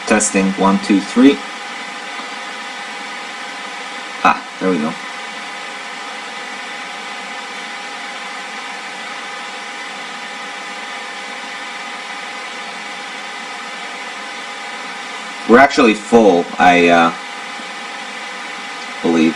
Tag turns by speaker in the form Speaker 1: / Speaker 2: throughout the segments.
Speaker 1: Testing 1, 2, 3. Ah, there we go. We're actually full, I believe.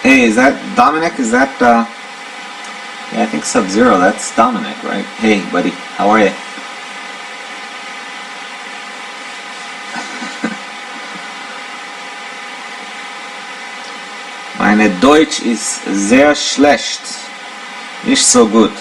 Speaker 1: Hey, is that Dominic? Is that, yeah, I think Sub-Zero, that's Dominic, right? Hey, buddy, how are you? Meine Deutsch ist sehr schlecht. Nicht so gut.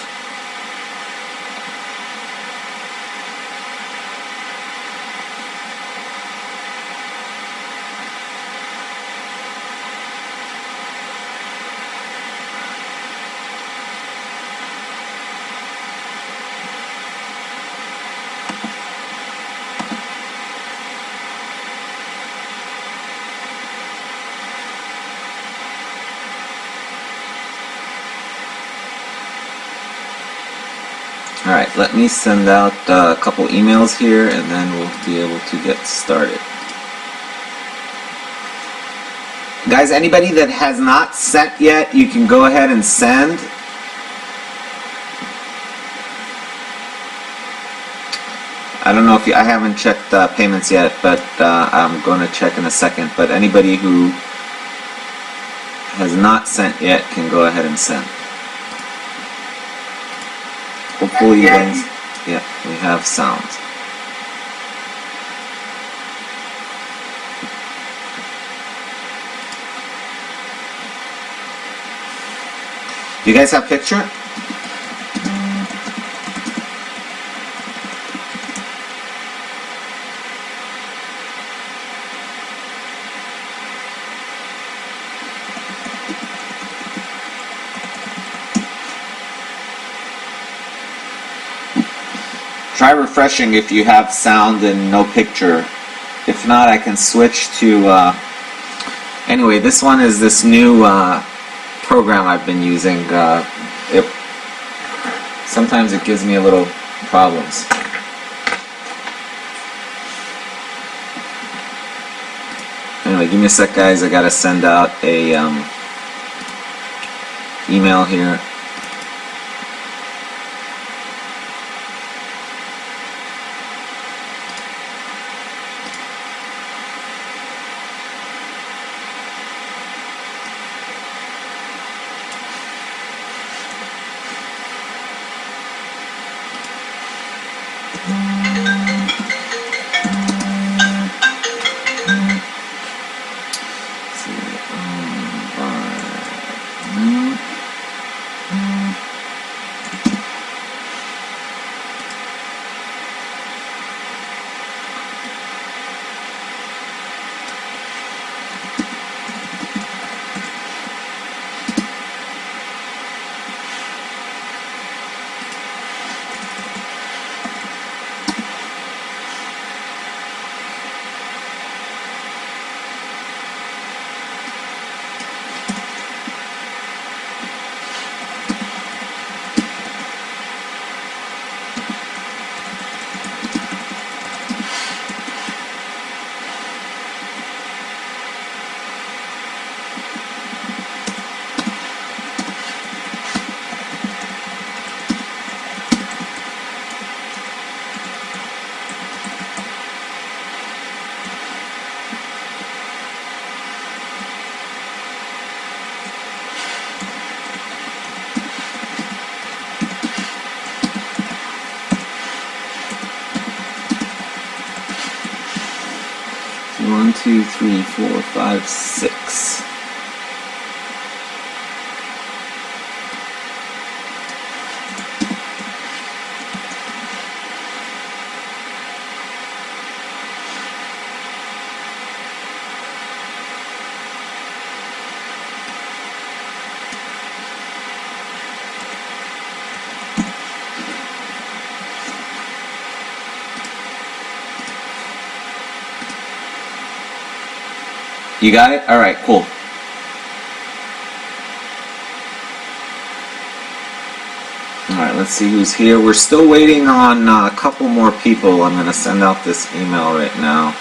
Speaker 1: Alright, let me send out a couple emails here and then we'll be able to get started. Guys, anybody that has not sent yet, you can go ahead and send. I don't know if I haven't checked payments yet, but I'm going to check in a second. But anybody who has not sent yet can go ahead and send. Hopefully you guys, yeah, we have sound. Do you guys have picture? Try refreshing if you have sound and no picture. If not, I can switch to... Anyway, this one is this new program I've been using. Sometimes it gives me a little problems. Anyway, give me a sec, guys. I gotta send out a email here. One, two, three, four, five, six. You got it? Alright, cool. Alright, let's see who's here. We're still waiting on a couple more people. I'm going to send out this email right now.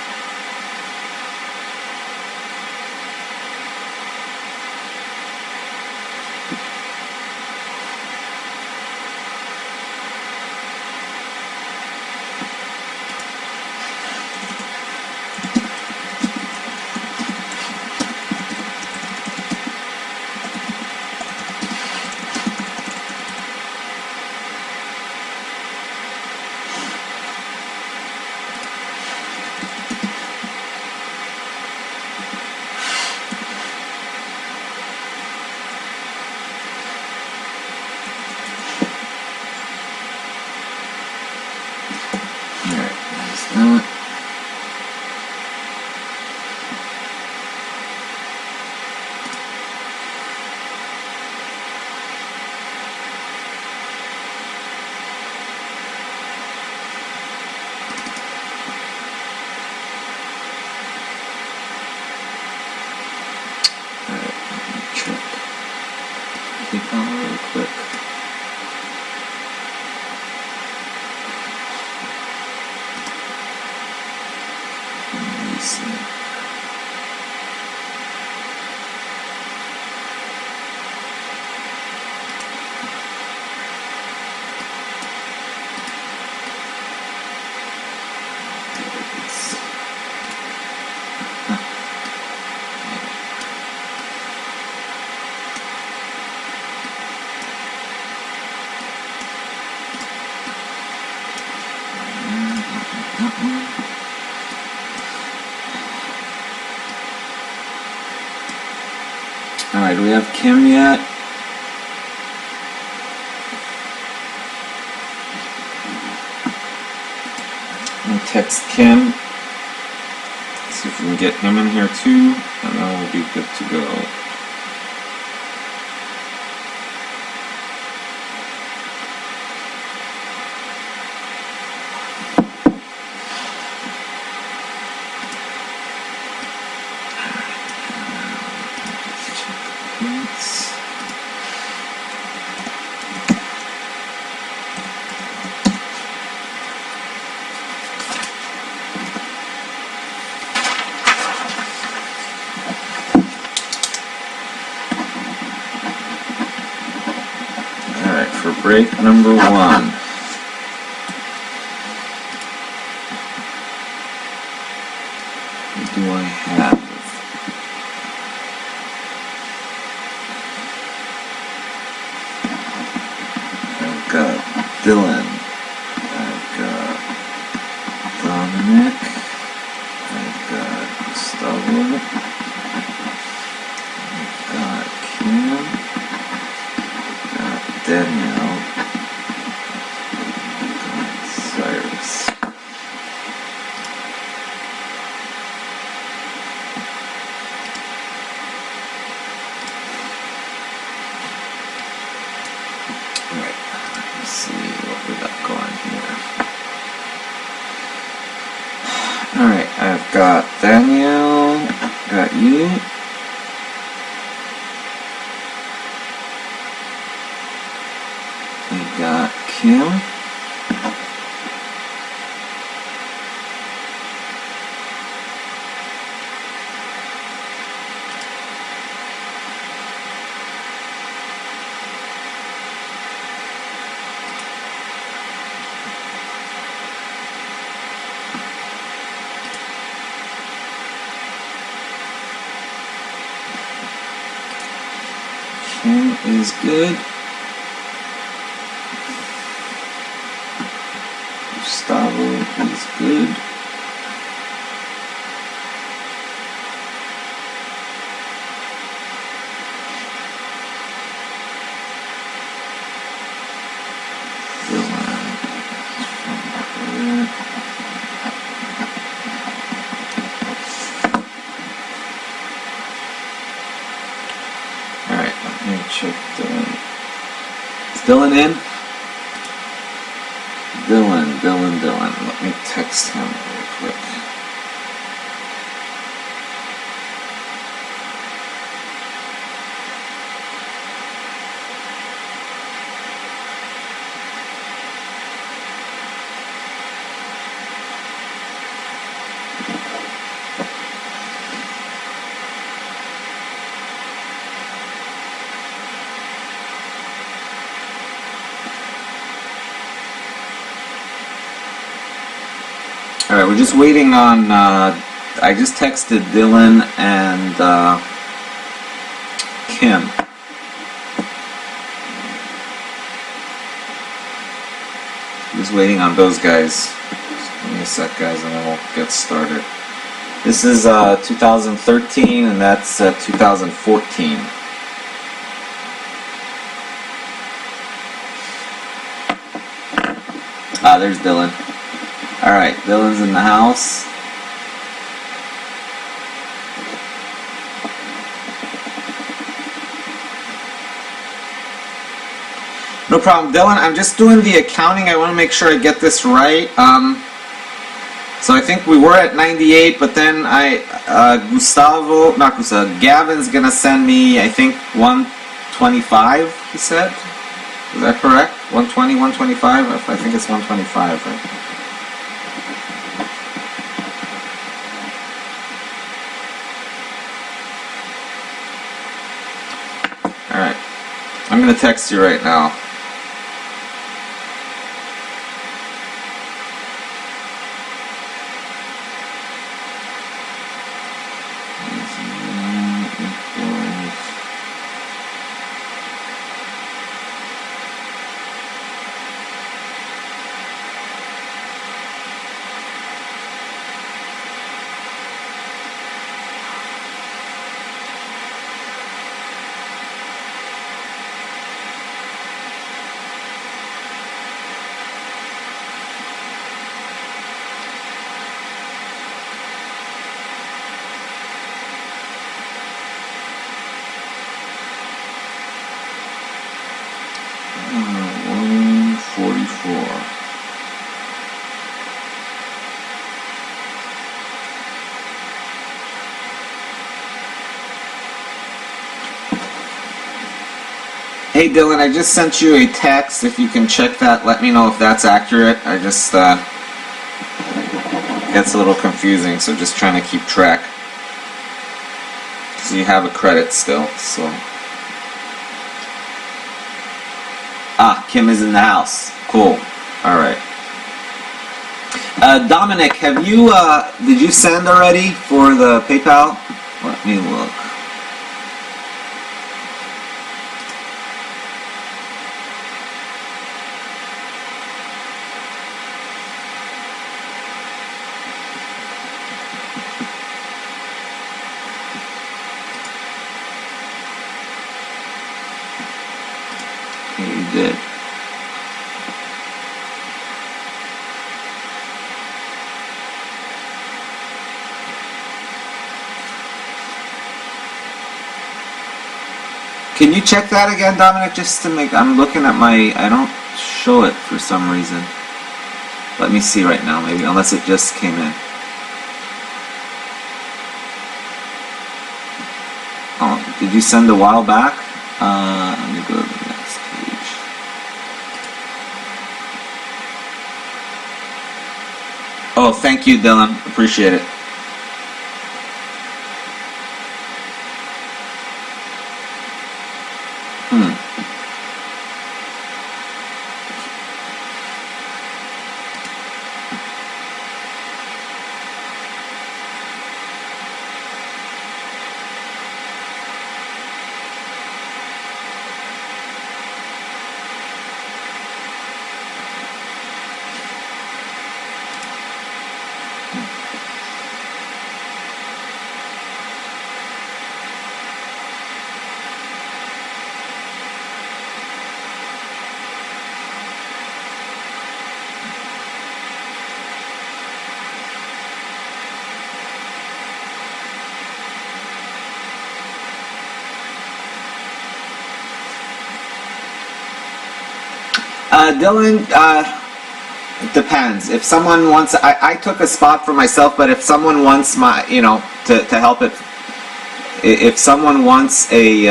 Speaker 1: Real quick. Let me see. Alright, do we have Kim yet? I'm gonna text Kim. See if we can get him in here too, and then we'll be good to go. For break number 1. What do I have? I've got Dylan. I've got Dominic. I've got Gustavo. I've got Kim. I've got Danielle. Cyrus. Alright, let's see what we got going here. Alright, I've got Danielle, got you. We got Kim. Kim is good. Gustavo is good. Alright, let me check Dylan. Is Dylan in? Dylan. Let me text him real quick. we're just waiting on, I just texted Dylan and Kim. Just waiting on those guys. Just give me a sec, guys, and then we'll get started. This is 2013, and that's 2014. There's Dylan. Alright, Dylan's in the house. No problem, Dylan. I'm just doing the accounting. I want to make sure I get this right. So I think we were at 98, but then Gavin's gonna send me, I think, 125, he said. Is that correct? 120, 125? I think it's 125, right? Alright. I'm gonna text you right now. Hey Dylan, I just sent you a text. If you can check that, let me know if that's accurate. I just gets a little confusing, so just trying to keep track. So you have a credit still, so. Kim is in the house. Cool. All right. Dominic, have you did you send already for the PayPal? Let me look. You did. Can you check that again, Dominic, just to make, I'm looking at my, I don't show it for some reason. Let me see right now, maybe, unless it just came in. Oh, did you send a while back? Let me go to the next page. Oh, thank you, Dylan. Appreciate it. Dylan, it depends. If someone wants, I took a spot for myself, but if someone wants my, you know, to help it, if someone wants a,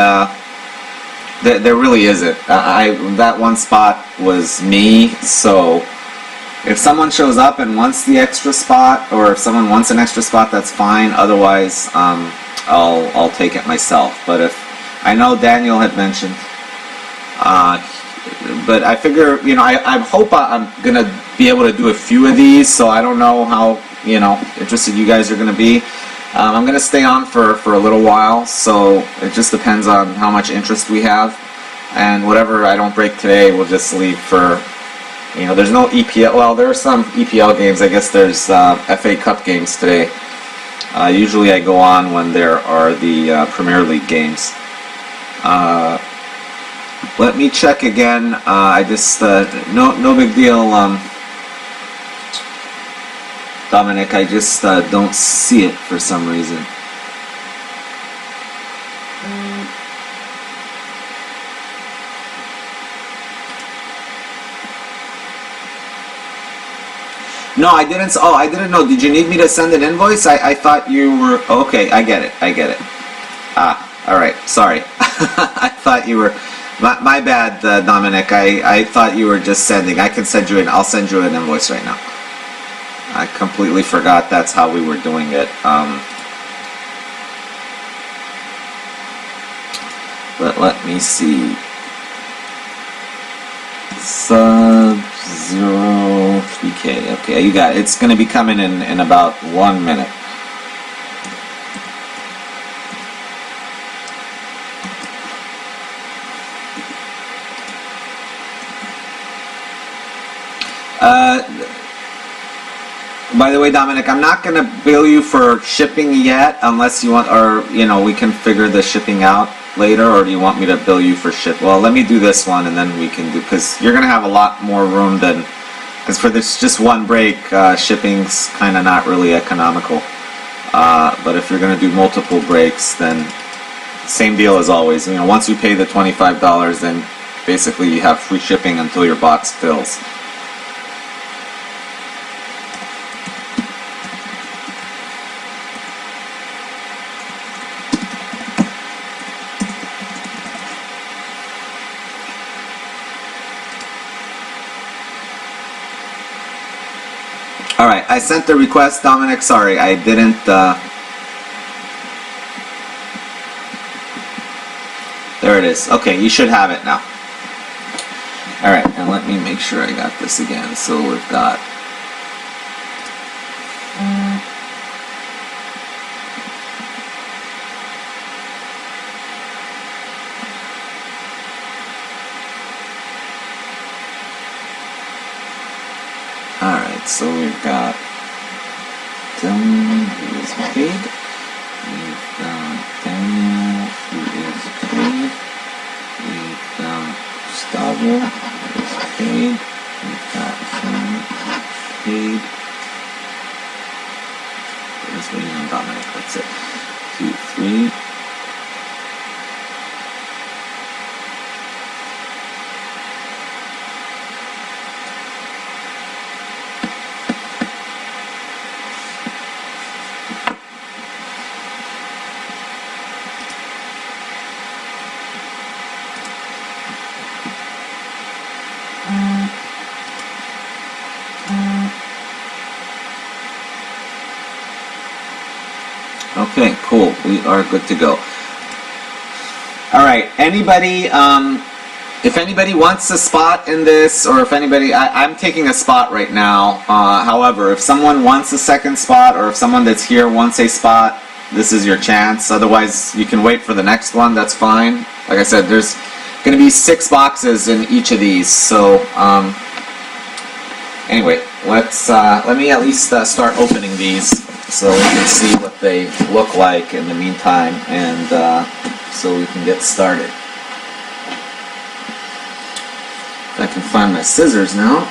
Speaker 1: there really isn't. That one spot was me, so if someone shows up and wants the extra spot, or if someone wants an extra spot, that's fine. Otherwise, I'll take it myself. But if, I know Daniel had mentioned, but I figure, you know, I hope I'm gonna be able to do a few of these, so I don't know how interested you guys are going to be. I'm going to stay on for a little while, so it just depends on how much interest we have. And whatever I don't break today, we'll just leave for, there's no EPL. Well, there are some EPL games. I guess there's FA Cup games today. Usually I go on when there are the Premier League games. Let me check again. I just, no big deal, Dominic. I just don't see it for some reason. No, I didn't. Oh, I didn't know. Did you need me to send an invoice? I thought you were. Okay, I get it. All right. Sorry. I thought you were. My bad, Dominic. I thought you were just sending. I can send you an. I'll send you an invoice right now. I completely forgot that's how we were doing it. But let me see. Sub-03K. Okay, you got it. It's going to be coming in about 1 minute. By the way, Dominic, I'm not going to bill you for shipping yet unless you want, or, we can figure the shipping out later, or do you want me to bill you for ship? Well, let me do this one and then we can do, because you're going to have a lot more room than, because for this just one break, shipping's kind of not really economical. But if you're going to do multiple breaks, then same deal as always. Once you pay the $25, then basically you have free shipping until your box fills. Alright, I sent the request, Dominic. Sorry, I didn't. There it is. Okay, you should have it now. Alright, and let me make sure I got this again. So we've got. Alright, so we've got Dylan, who is paid. We've got Daniel, who is paid. We've got Gustavo, who is paid. We've got Kim, paid. We're just waiting on Dominic, that's it. 2, 3. Okay, cool. We are good to go. All right. Anybody, if anybody wants a spot in this, or if anybody, I'm taking a spot right now. However, if someone wants a second spot, or if someone that's here wants a spot, this is your chance. Otherwise, you can wait for the next one. That's fine. Like I said, there's going to be 6 boxes in each of these. So, anyway, let me at least start opening these, so we can see what they look like in the meantime, and so we can get started. If I can find my scissors now.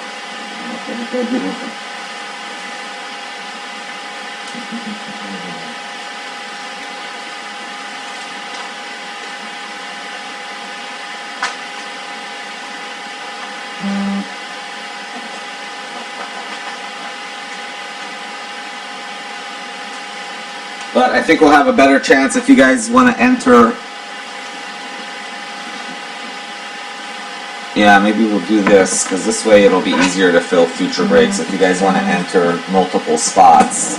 Speaker 1: But I think we'll have a better chance if you guys want to enter. Yeah, maybe we'll do this, because this way it'll be easier to fill future breaks if you guys want to enter multiple spots.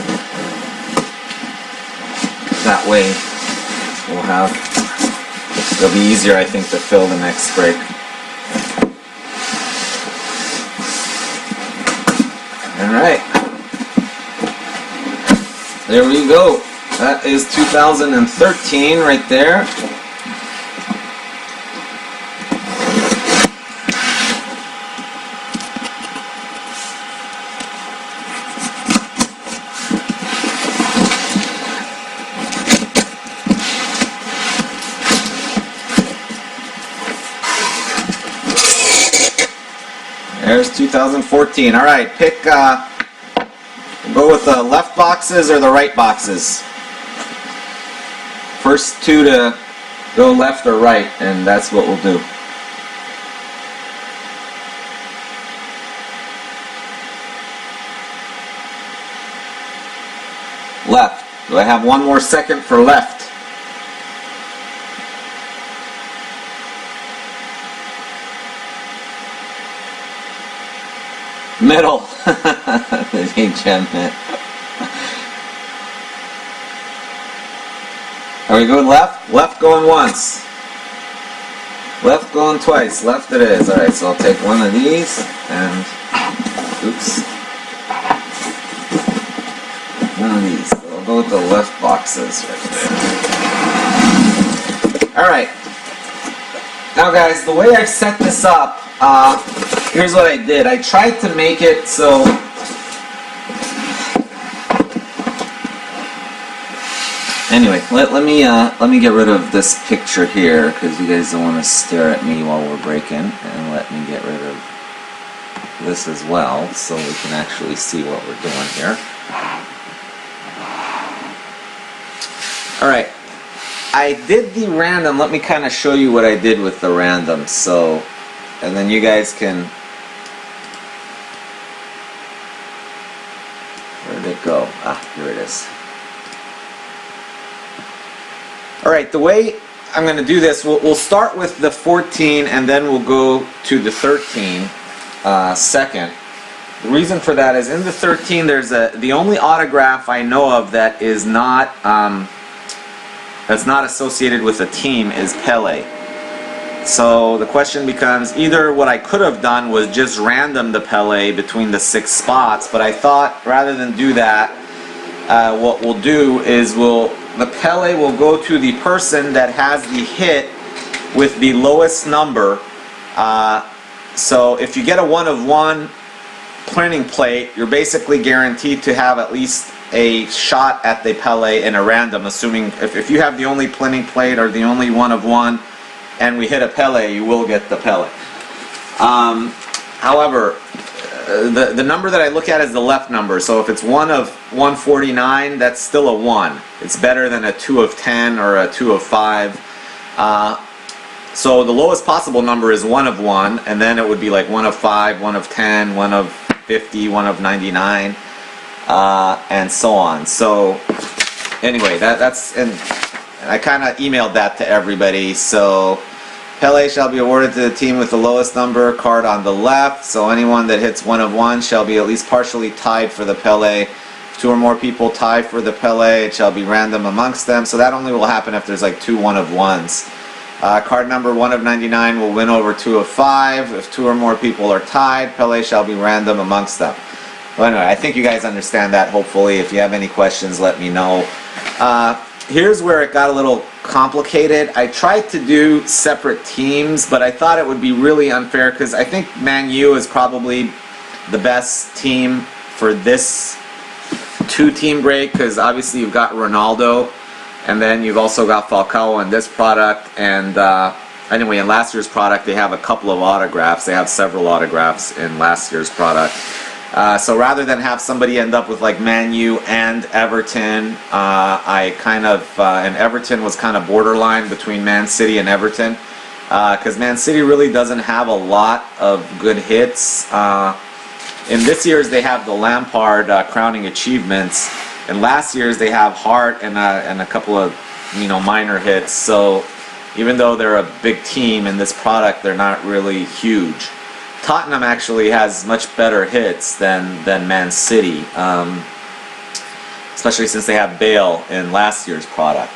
Speaker 1: That way it'll be easier, I think, to fill the next break. Alright. There we go. That is 2013 right there. There's 2014. All right, pick. Go with the left boxes or the right boxes. First two to go left or right, and that's what we'll do. Left. Do I have one more second for left? Middle. The gem hit. Are we going left? Left going once. Left going twice. Left it is. Alright, so I'll take one of these and oops. One of these. So I'll go with the left boxes right there. Alright. Now guys, the way I've set this up, here's what I did. I tried to make it so anyway, let me get rid of this picture here because you guys don't want to stare at me while we're breaking, and let me get rid of this as well so we can actually see what we're doing here. Alright, I did the random. Let me kind of show you what I did with the random, so, and then you guys can, where did it go? Ah, here it is. Alright, the way I'm going to do this, we'll start with the 14 and then we'll go to the 13 second. The reason for that is in the 13 there's the only autograph I know of that is not that's not associated with a team is Pele. So the question becomes, either what I could have done was just random the Pele between the 6 spots, but I thought rather than do that, what we'll do is the Pele will go to the person that has the hit with the lowest number. So if you get a 1 of 1 printing plate, you're basically guaranteed to have at least a shot at the Pele in a random, assuming if you have the only printing plate or the only 1 of 1 and we hit a Pele, you will get the Pele. However, the number that I look at is the left number. So if it's 1 of 149, that's still a 1. It's better than a 2 of 10 or a 2 of 5. So the lowest possible number is 1 of 1, and then it would be like 1 of 5, 1 of 10, 1 of 50, 1 of 99, and so on. So anyway, that's, and I kind of emailed that to everybody. So Pele shall be awarded to the team with the lowest number card on the left. So anyone that hits 1 of 1 shall be at least partially tied for the Pele. If 2 or more people tie for the Pele, it shall be random amongst them. So that only will happen if there's like 2 1 of 1s. Card number 1 of 99 will win over 2 of 5. If 2 or more people are tied, Pele shall be random amongst them. Well, anyway, I think you guys understand that, hopefully. If you have any questions, let me know. Here's where it got a little complicated. I tried to do separate teams, but I thought it would be really unfair because I think Man U is probably the best team for this 2-team break, because obviously you've got Ronaldo, and then you've also got Falcao in this product, and anyway, in last year's product they have a couple of autographs. They have several autographs in last year's product. So rather than have somebody end up with like Man U and Everton, I kind of, and Everton was kind of borderline between Man City and Everton, because Man City really doesn't have a lot of good hits. In this year's they have the Lampard crowning achievements, and last year's they have Hart and a couple of minor hits. So even though they're a big team in this product, they're not really huge. Tottenham actually has much better hits than Man City, especially since they have Bale in last year's product.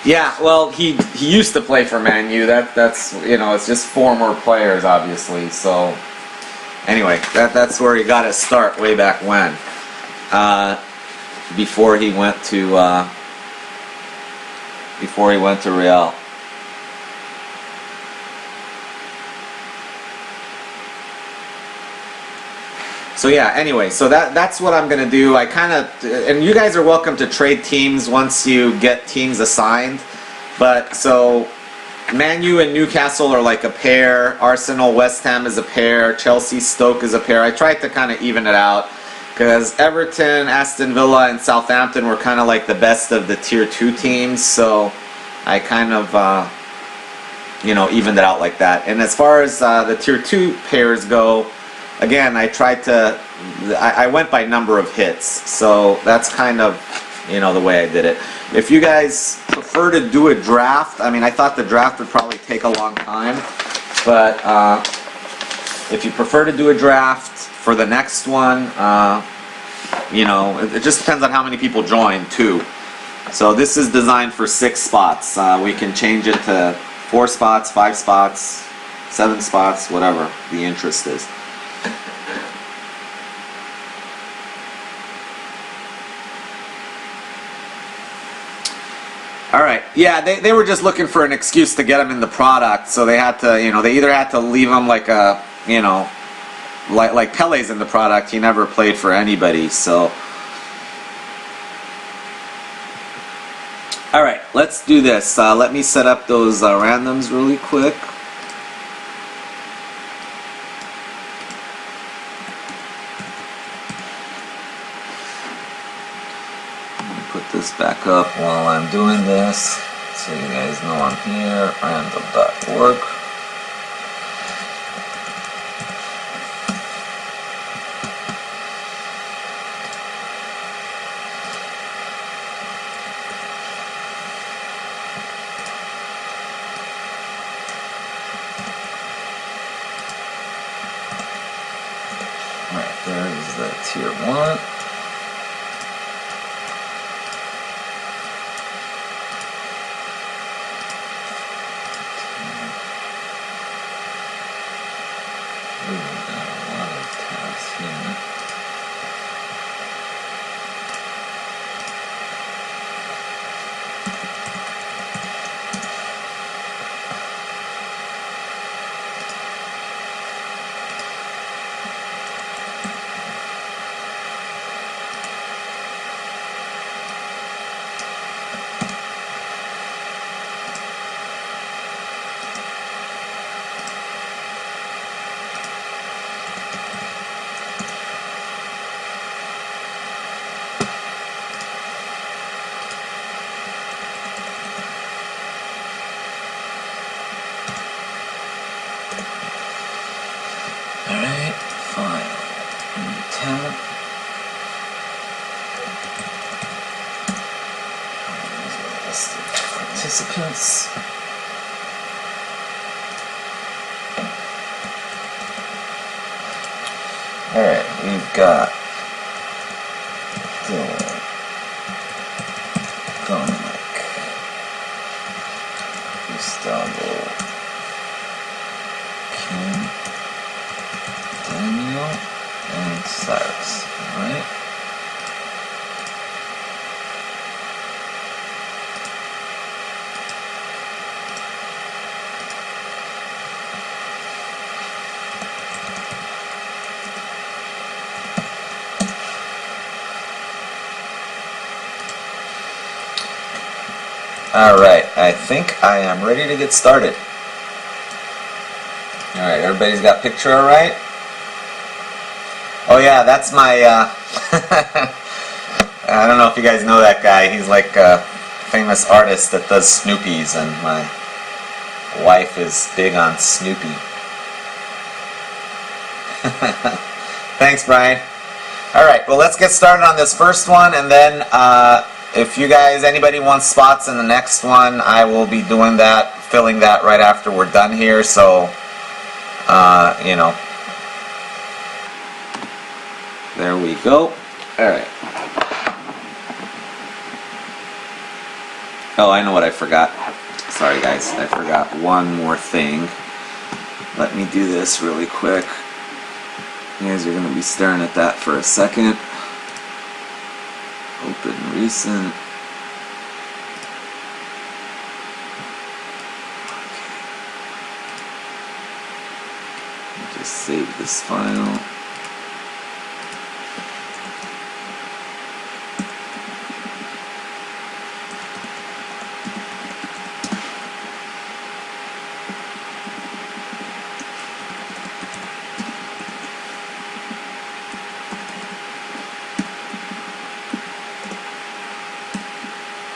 Speaker 1: Yeah, well, he used to play for Man U. That's it's just former players, obviously. So Anyway, that's where he got his start way back when. Before he went to Real. So yeah, anyway, so that's what I'm gonna do. And you guys are welcome to trade teams once you get teams assigned. But so Man U and Newcastle are like a pair. Arsenal, West Ham is a pair. Chelsea, Stoke is a pair. I tried to kind of even it out because Everton, Aston Villa, and Southampton were kind of like the best of the Tier 2 teams. So I kind of, evened it out like that. And as far as the Tier 2 pairs go, again, I went by number of hits. So that's kind of, the way I did it. If you guys prefer to do a draft, I mean, I thought the draft would probably take a long time, but if you prefer to do a draft for the next one, it just depends on how many people join too. So this is designed for 6 spots. We can change it to 4 spots, 5 spots, 7 spots, whatever the interest is. Alright, yeah, they were just looking for an excuse to get them in the product, so they had to, they either had to leave them like a, like Pele's in the product. He never played for anybody, so. Alright, let's do this. Let me set up those randoms really quick. Put this back up while I'm doing this, so you guys know I'm here. Random.org. Alright, there is the Tier 1. Alright, file. New tab. These are the list of participants. Alright, we've got Dylan, Dominic, Gustavo, Kim, Daniel, and Cyrus, alright? Alright, I think I am ready to get started. Alright, everybody's got picture alright? Oh yeah, that's my, I don't know if you guys know that guy. He's like a famous artist that does Snoopies, and my wife is big on Snoopy. Thanks, Brian. Alright, well let's get started on this first one, and then if you guys, anybody wants spots in the next one, I will be doing that, filling that right after we're done here, so, you know. There we go. Alright. Oh, I know what I forgot. Sorry guys, I forgot one more thing. Let me do this really quick. You guys are going to be staring at that for a second. Open recent. Okay. Just save this file.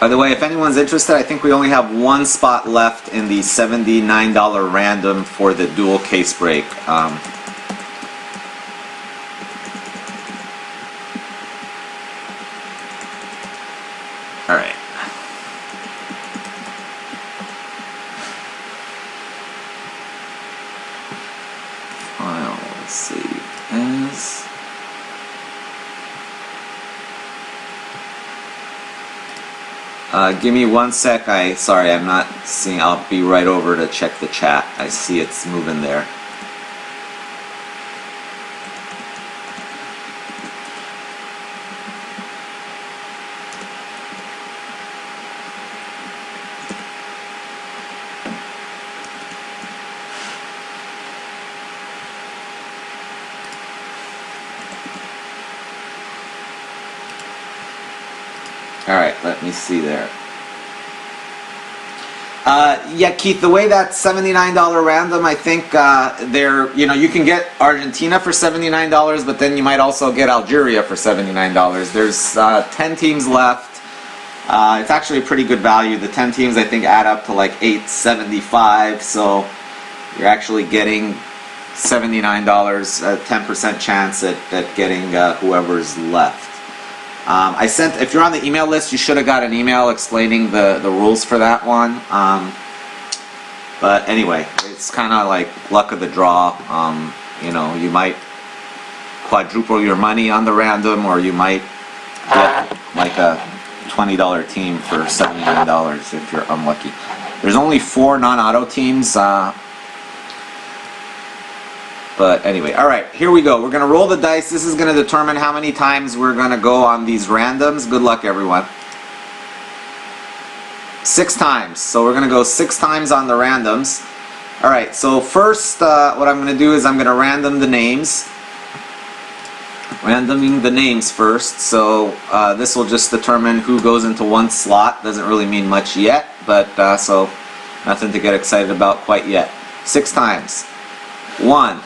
Speaker 1: By the way, if anyone's interested, I think we only have one spot left in the $79 random for the dual case break. Alright. File, save as. Give me one sec. Sorry, I'm not seeing. I'll be right over to check the chat. I see it's moving there. Alright, let me see there. Yeah, Keith, the way that $79 random, I think you can get Argentina for $79, but then you might also get Algeria for $79. There's 10 teams left. It's actually a pretty good value. The 10 teams, I think, add up to like $875, so you're actually getting $79, a 10% chance at getting whoever's left. If you're on the email list, you should have got an email explaining the rules for that one. But anyway, it's kind of like luck of the draw. You might quadruple your money on the random, or you might get like a $20 team for $79 if you're unlucky. There's only 4 non-auto teams. But anyway, alright, here we go. We're going to roll the dice. This is going to determine how many times we're going to go on these randoms. Good luck, everyone. 6 times. So we're going to go 6 times on the randoms. Alright, so first what I'm going to do is I'm going to random the names. Randoming the names first. So this will just determine who goes into one slot. Doesn't really mean much yet, but so nothing to get excited about quite yet. 6 times. 1,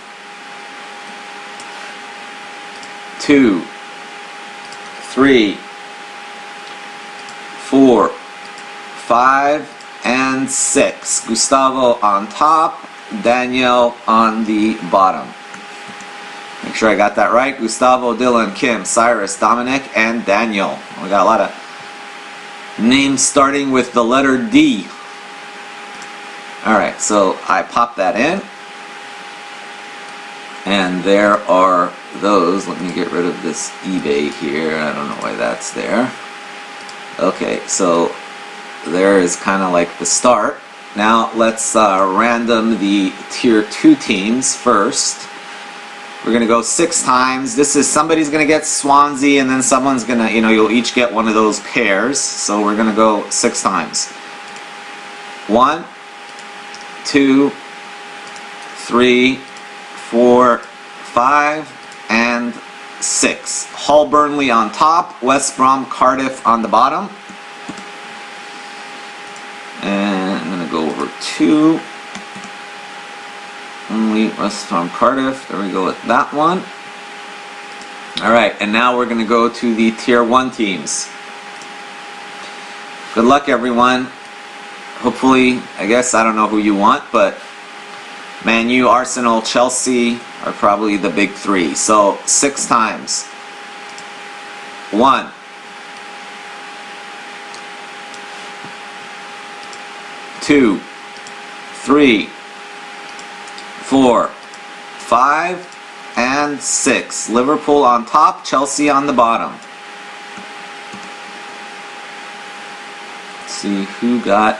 Speaker 1: 2, 3, 4, 5, and 6. Gustavo on top, Daniel on the bottom. Make sure I got that right. Gustavo, Dylan, Kim, Cyrus, Dominic, and Daniel. We got a lot of names starting with the letter D. Alright, so I pop that in. And there are those. Let me get rid of this eBay here. I don't know why that's there. Okay, so there is kind of like the start. Now let's random the tier 2 teams first. We're going to go 6 times. This is somebody's going to get Swansea, and then someone's going to, you'll each get one of those pairs. So we're going to go 6 times. 1, 2, 3, 4, 5, and 6. Hull Burnley on top, West Brom Cardiff on the bottom. And I'm going to go over 2. Only West Brom Cardiff. There we go with that one. Alright, and now we're going to go to the tier 1 teams. Good luck, everyone. Hopefully, I guess, I don't know who you want, but Man U, Arsenal, Chelsea are probably the big 3. So 6 times. 1, 2, 3, 4, 5, and 6. Liverpool on top, Chelsea on the bottom. Let's see who got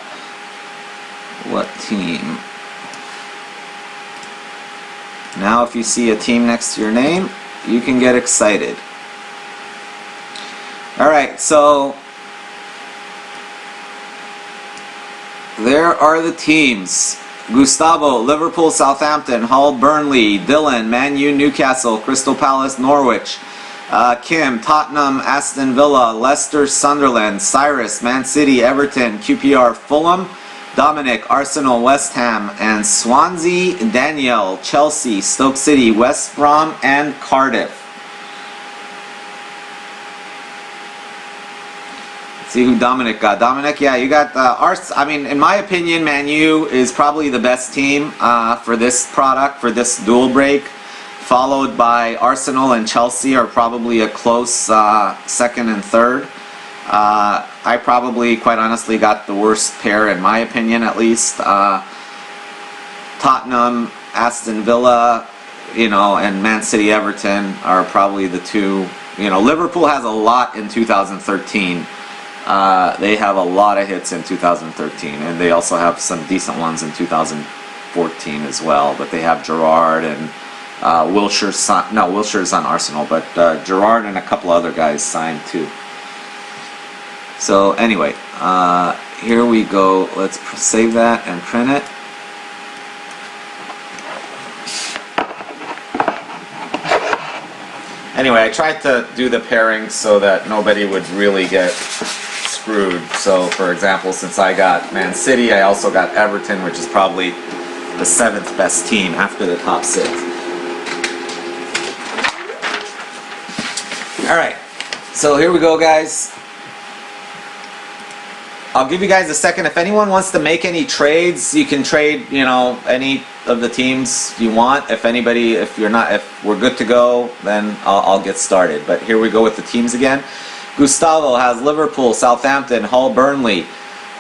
Speaker 1: what team. Now if you see a team next to your name, you can get excited. Alright, so there are the teams. Gustavo, Liverpool, Southampton. Hull, Burnley. Dylan, Man U, Newcastle. Crystal Palace, Norwich. Kim, Tottenham, Aston Villa. Leicester, Sunderland. Cyrus, Man City, Everton. QPR, Fulham. Dominic, Arsenal, West Ham. And Swansea, Danielle, Chelsea, Stoke City, West Brom, and Cardiff. See who Dominic got. Dominic, yeah, you got I mean, in my opinion, Man U is probably the best team for this product, for this dual break, followed by Arsenal and Chelsea are probably a close second and third. I probably, quite honestly, got the worst pair in my opinion, at least. Tottenham, Aston Villa, you know, and Man City, Everton are probably the two. You know, Liverpool has a lot in 2013. They have a lot of hits in 2013, and they also have some decent ones in 2014 as well. But they have Gerrard and Wilshire's son. No, Wilshire's on Arsenal, but Gerrard and a couple other guys signed too. So anyway, here we go. Let's save that and print it. Anyway, I tried to do the pairing so that nobody would really get screwed. So, for example, since I got Man City, I also got Everton, which is probably the 7th best team after the top 6. Alright, so here we go, guys. I'll give you guys a second. If anyone wants to make any trades, you can trade, you know, any of the teams you want. If we're good to go, then I'll get started. But here we go with the teams again. Gustavo has Liverpool, Southampton, Hull, Burnley.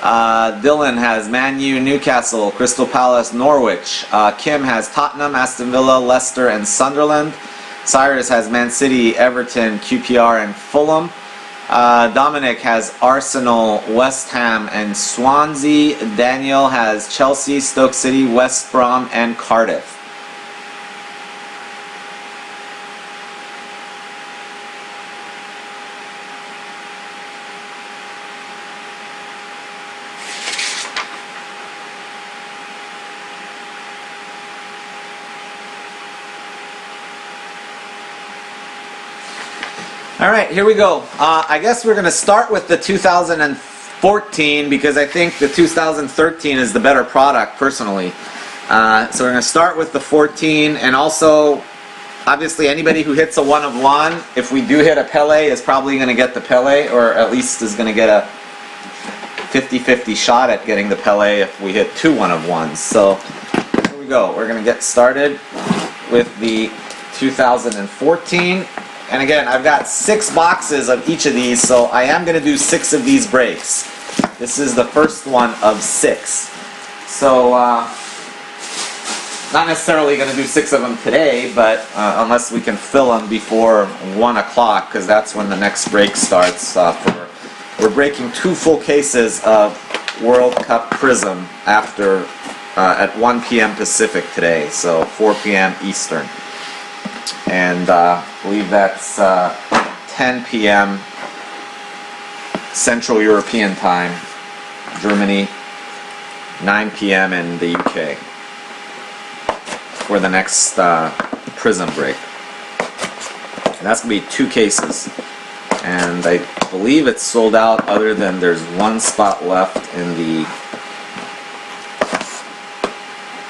Speaker 1: Dylan has Man U, Newcastle, Crystal Palace, Norwich. Kim has Tottenham, Aston Villa, Leicester, and Sunderland. Cyrus has Man City, Everton, QPR, and Fulham. Dominic has Arsenal, West Ham, and Swansea. Daniel has Chelsea, Stoke City, West Brom, and Cardiff. Alright, here we go. I guess we're going to start with the 2014 because I think the 2013 is the better product, personally. So we're going to start with the 14, and also, obviously, anybody who hits a 1 of 1, if we do hit a Pele, is probably going to get the Pele, or at least is going to get a 50-50 shot at getting the Pele if we hit 2 1 of 1s. So here we go. We're going to get started with the 2014. And again, I've got 6 boxes of each of these, so I am going to do 6 of these breaks. This is the first one of 6. So, not necessarily going to do 6 of them today, but unless we can fill them before 1 o'clock, because that's when the next break starts. We're breaking 2 full cases of World Cup Prism after at 1 p.m. Pacific today, so 4 p.m. Eastern. And I believe that's 10 p.m. Central European Time, Germany, 9 p.m. in the UK for the next Prism break. And that's going to be 2 cases. And I believe it's sold out other than there's 1 spot left in the...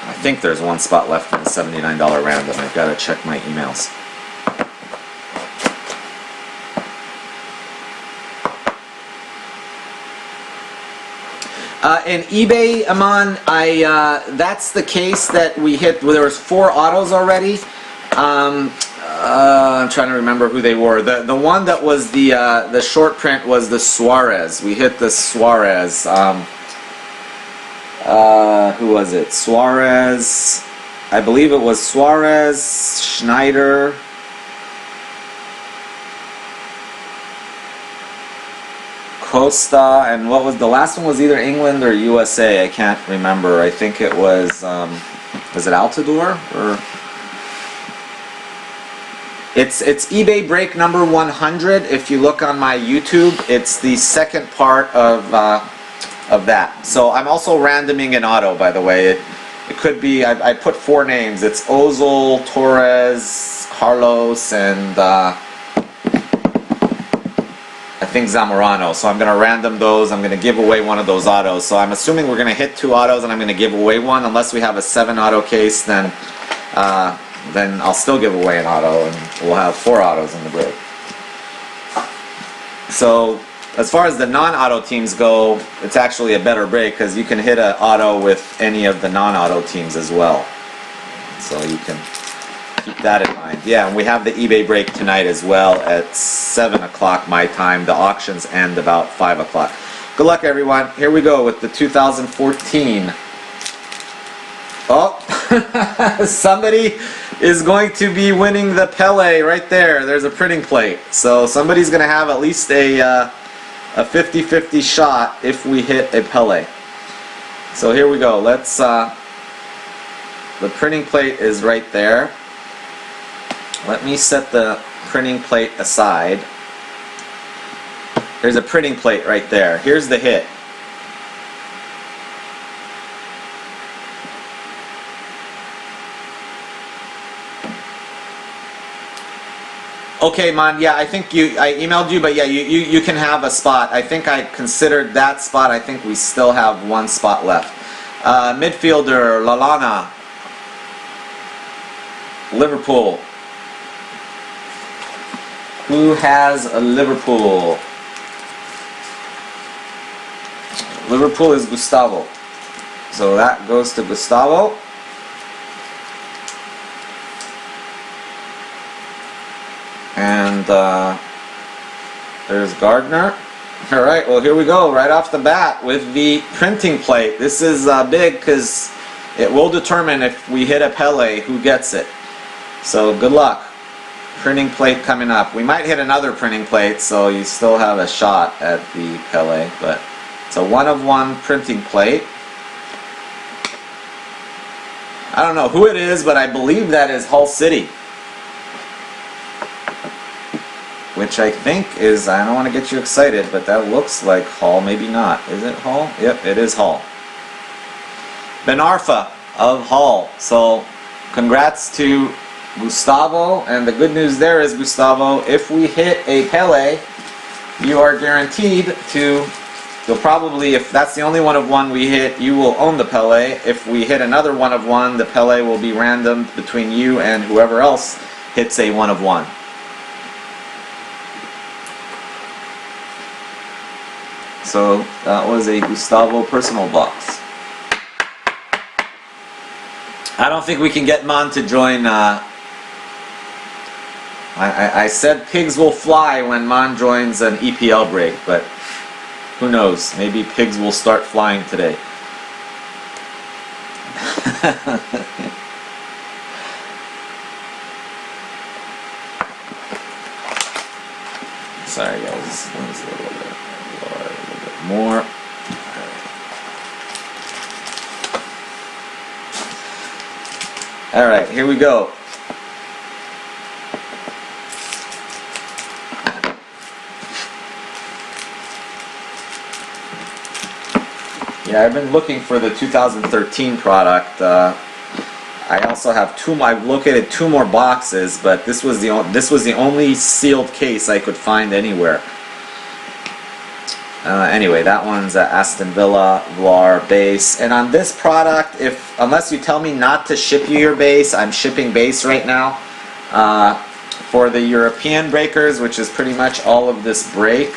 Speaker 1: I think there's 1 spot left in the $79 random. I've got to check my emails. In eBay, Aman, that's the case that we hit. Well, there was 4 autos already. I'm trying to remember who they were. The one that was the short print was the Suarez. We hit the Suarez. Who was it? Suarez. I believe it was Suarez, Schneider. Costa, and what was the last one? Was either England or USA. I can't remember. I think it was it Altidore or It's eBay break number 100. If you look on my YouTube, it's the second part of that. So I'm also randoming an auto, by the way. It could be, I put 4 names. It's Ozil, Torres, Carlos, and I think Zamorano. So I'm going to random those. I'm going to give away one of those autos. So I'm assuming we're going to hit 2 autos and I'm going to give away one. Unless we have a 7 auto case, then I'll still give away an auto and we'll have 4 autos in the break. So as far as the non-auto teams go, it's actually a better break because you can hit an auto with any of the non-auto teams as well. So you can keep that in mind. Yeah, and we have the eBay break tonight as well at 7 o'clock my time. The auctions end about 5 o'clock. Good luck, everyone. Here we go with the 2014. Oh, somebody is going to be winning the Pele right there. There's a printing plate. So somebody's going to have at least a 50-50 shot if we hit a Pele. So here we go. Let's. The printing plate is right there. Let me set the printing plate aside. There's a printing plate right there. Here's the hit. Okay, Man, yeah, I think I emailed you, but yeah, you can have a spot. I think I considered that spot. I think we still have 1 spot left. Midfielder, Lallana, Liverpool. Who has a Liverpool? Liverpool is Gustavo. So that goes to Gustavo. And there's Gardner. Alright, well here we go, right off the bat with the printing plate. This is big because it will determine if we hit a Pele who gets it. So good luck. Printing plate coming up. We might hit another printing plate, so you still have a shot at the Pele, but it's a 1-of-1 printing plate. I don't know who it is, but I believe that is Hull City. Which I think is, I don't want to get you excited, but that looks like Hull, maybe not. Is it Hull? Yep, it is Hull. Ben Arfa of Hull. So, congrats to Gustavo, and the good news there is, Gustavo, if we hit a Pele, you are guaranteed to, you'll probably, if that's the only 1-of-1 we hit, you will own the Pele. If we hit another 1-of-1, the Pele will be random between you and whoever else hits a 1-of-1. So that was a Gustavo personal box. I don't think we can get Man to join. I said pigs will fly when Man joins an EPL break, but who knows? Maybe pigs will start flying today. Sorry guys, this one's a little bit more. Alright, here we go. Yeah, I've been looking for the 2013 product. I also have I've located 2 more boxes, but this was the only sealed case I could find anywhere. Anyway, that one's Aston Villa, Vlar, base. And on this product, unless you tell me not to ship you your base, I'm shipping base right now. For the European breakers, which is pretty much all of this break,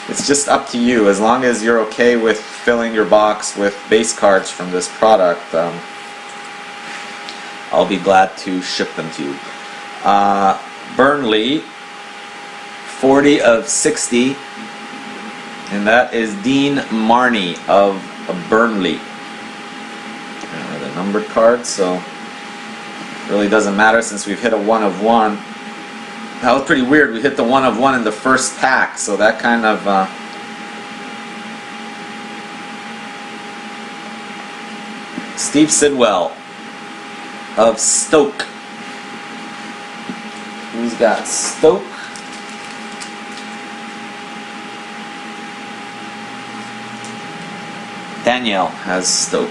Speaker 1: it's just up to you. As long as you're okay with filling your box with base cards from this product, I'll be glad to ship them to you. Burnley, 40 of 60. And that is Dean Marney of Burnley. The numbered card, so it really doesn't matter since we've hit a 1-of-1. That was pretty weird. We hit the 1-of-1 in the first pack, so that kind of Steve Sidwell of Stoke. Who's got Stoke? Danielle has Stoke.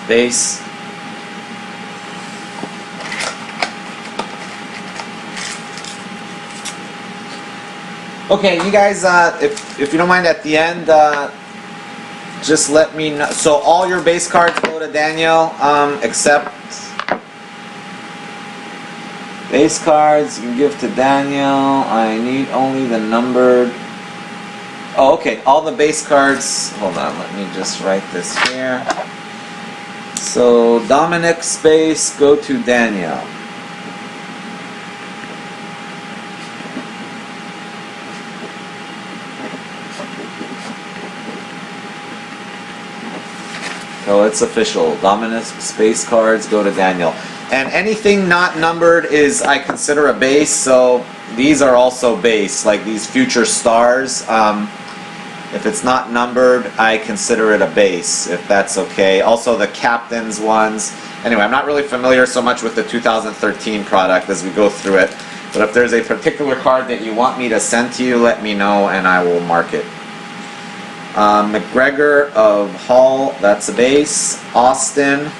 Speaker 1: Base. Okay, you guys, if you don't mind, at the end, just let me know. So all your base cards go to Daniel, except base cards you can give to Daniel. I need only the numbered. Oh, okay. All the base cards. Hold on. Let me just write this here. So Dominic's base go to Daniel. So it's official. Dominic's space cards go to Daniel. And anything not numbered is, I consider, a base. So these are also base, like these future stars. If it's not numbered, I consider it a base, if that's okay. Also the captain's ones. Anyway, I'm not really familiar so much with the 2013 product as we go through it. But if there's a particular card that you want me to send to you, let me know and I will mark it. McGregor of Hull, that's a base. Austin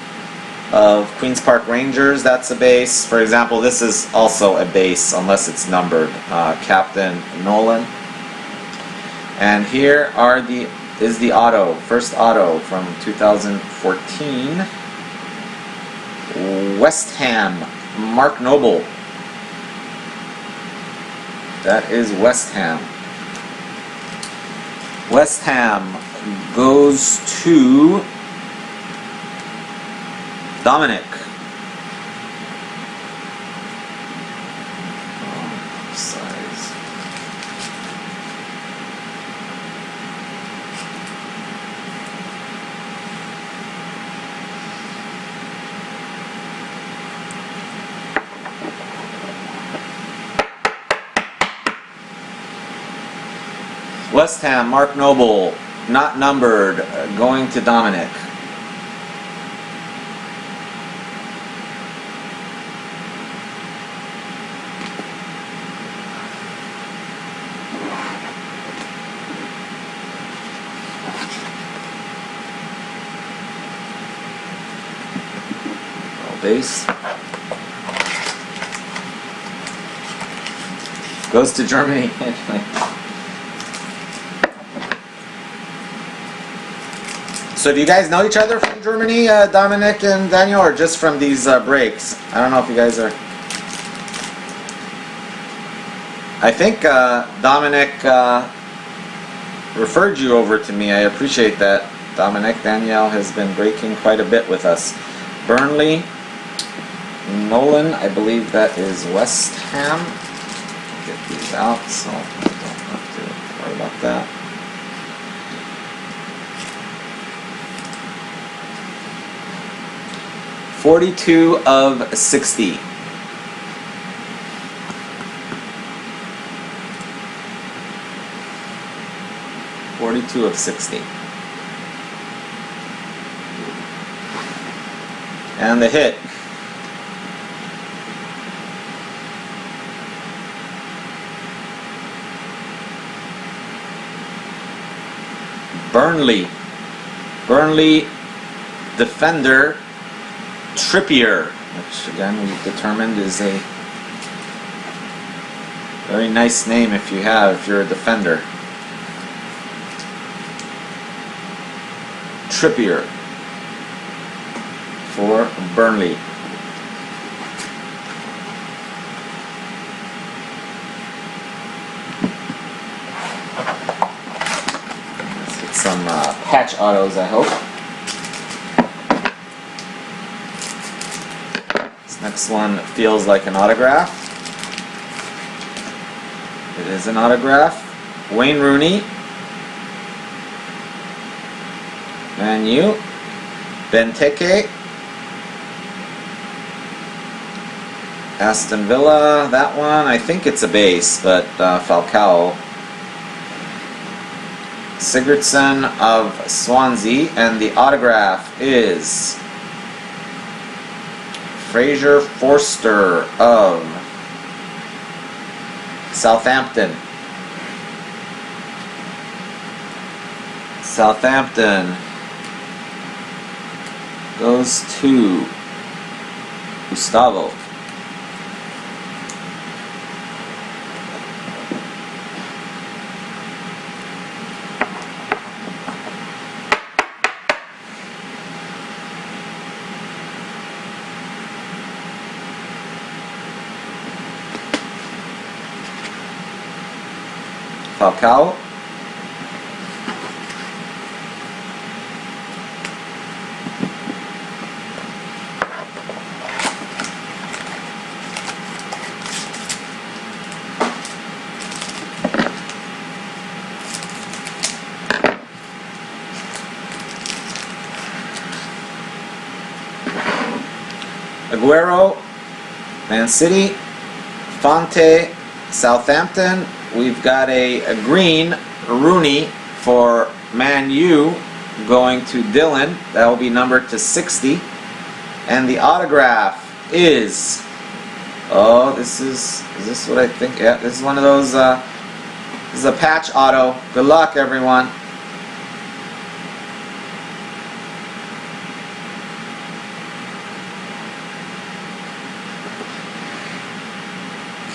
Speaker 1: of Queen's Park Rangers, that's a base. For example, this is also a base unless it's numbered. Captain Nolan. And here are is the auto, first auto from 2014. West Ham, Mark Noble. That is West Ham. West Ham goes to Dominic. Size. West Ham, Mark Noble, not numbered, going to Dominic. Base. Goes to Germany. So do you guys know each other from Germany, Dominic and Daniel, or just from these breaks? I don't know if you guys are... I think Dominic referred you over to me. I appreciate that, Dominic. Danielle has been breaking quite a bit with us. Burnley, Nolan, I believe that is West Ham. Get these out so I don't have to worry about that. $42 of 60. $42 of 60. And the hit. Burnley defender Trippier, which again we've determined is a very nice name if you're a defender. Trippier for Burnley. Let's get some patch autos, I hope. This next one feels like an autograph. It is an autograph. Wayne Rooney. Man U. Benteke. Aston Villa, that one, I think it's a base, but Falcao. Sigurdsson of Swansea, and the autograph is Fraser Forster of Southampton. Southampton goes to Gustavo. Falcao. Aguero, Man City. Fonte, Southampton. We've got a green Rooney for Man U going to Dylan. That will be numbered to 60. And the autograph is, oh, is this what I think? Yeah, this is one of those, this is a patch auto. Good luck, everyone.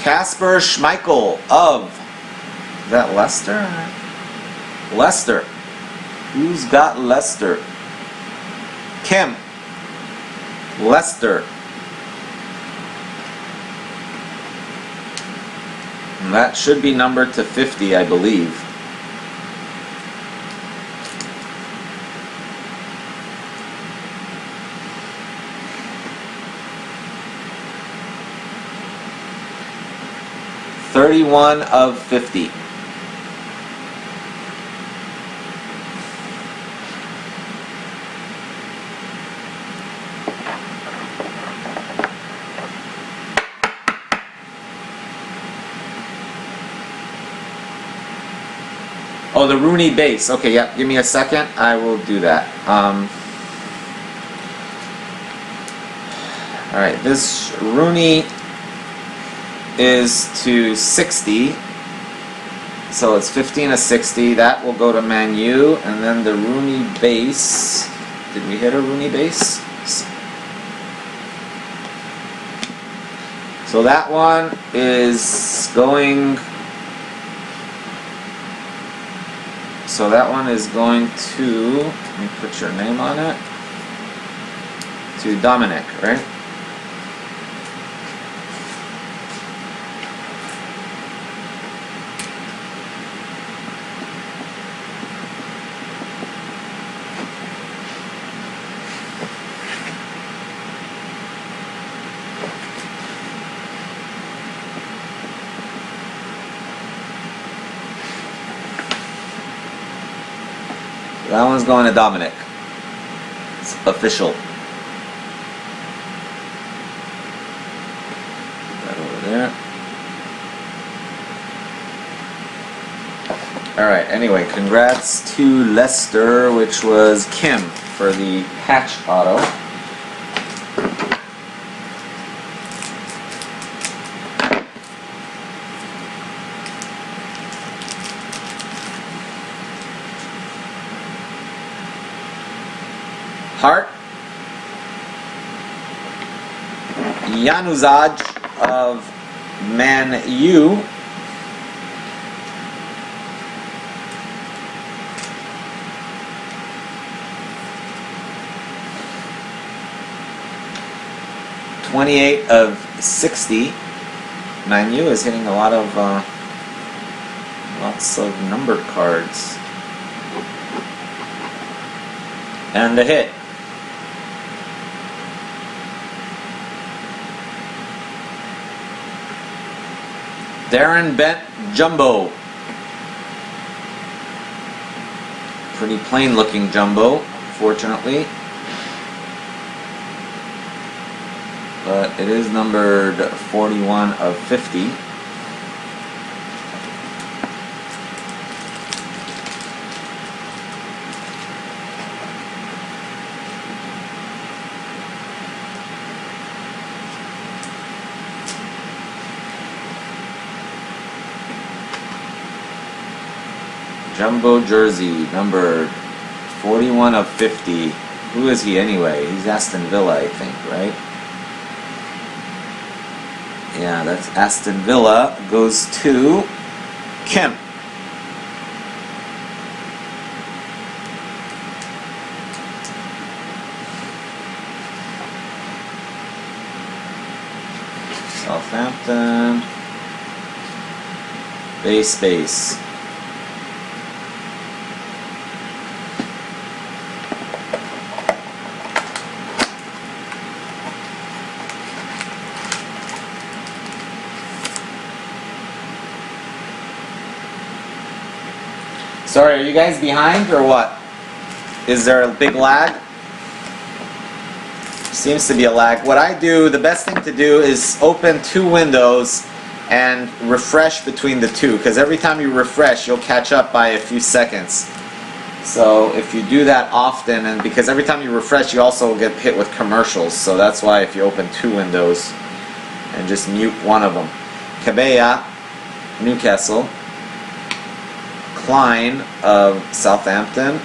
Speaker 1: Kasper Schmeichel of, is that Leicester? Leicester. Who's got Leicester? Kim. Leicester. And that should be numbered to 50, I believe. $31 of 50. Oh, the Rooney base. Okay, yeah, give me a second. I will do that. Alright, this Rooney is to 60. So it's 15 of 60. That will go to Man U. And then the Rooney base. Did we hit a Rooney base? So that one is going... So that one is going to, let me put your name on it, to Dominic, right? That one's going to Dominic. It's official. Put that over there. Alright, anyway, congrats to Leicester, which was Kim for the patch auto. Hart, Januzaj of Man U, $28 of 60. Man U is hitting a lot of lots of numbered cards, and the hit. Darren Bent Jumbo. Pretty plain looking Jumbo, fortunately. but it is numbered 41 of 50. Jumbo jersey, numbered 41 of 50. Who is he anyway? He's Aston Villa, I think, right? Yeah, that's Aston Villa. Goes to Kim. Southampton. Base. Sorry, are you guys behind or what? Is there a big lag? Seems to be a lag. What I do, the best thing to do is open 2 windows and refresh between the 2, because every time you refresh, you'll catch up by a few seconds. So if you do that often, and because every time you refresh, you also get hit with commercials. So that's why if you open 2 windows and just mute one of them. Cabella, Newcastle. Klein of Southampton,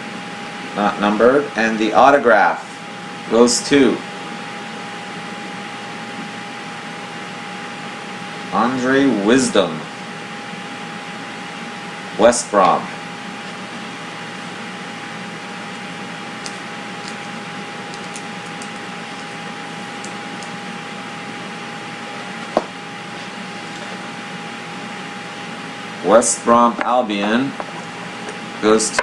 Speaker 1: not numbered, and the autograph goes to Andre Wisdom, West Brom. West Brom Albion goes to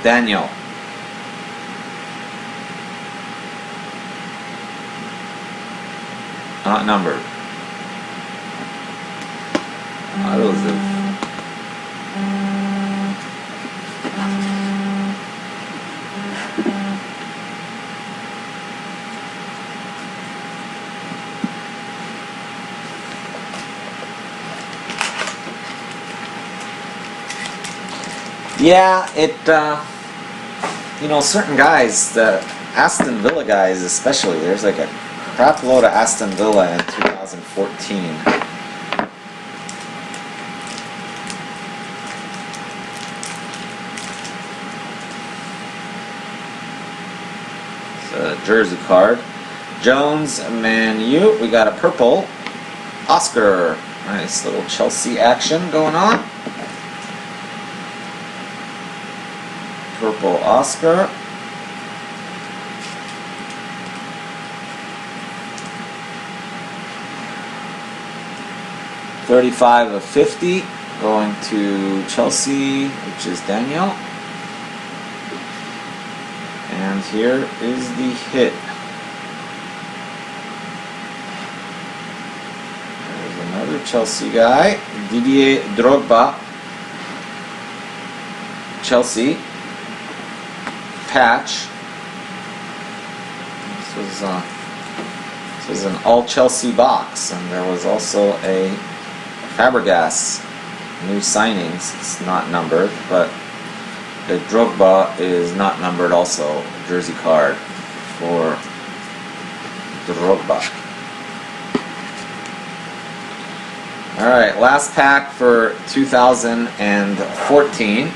Speaker 1: Daniel. Not numbered. Autos of yeah, you know, certain guys, the Aston Villa guys especially, there's like a crap load of Aston Villa in 2014. It's a jersey card. Jones, Man U, we got a purple. Oscar, nice little Chelsea action going on. Purple Oscar. $35 of 50 going to Chelsea, which is Daniel. And here is the hit. There's another Chelsea guy, Didier Drogba. Chelsea. Patch. This was an all Chelsea box, and there was also a Fabregas new signings. It's not numbered, but the Drogba is not numbered also. Jersey card for Drogba. Alright, last pack for 2014.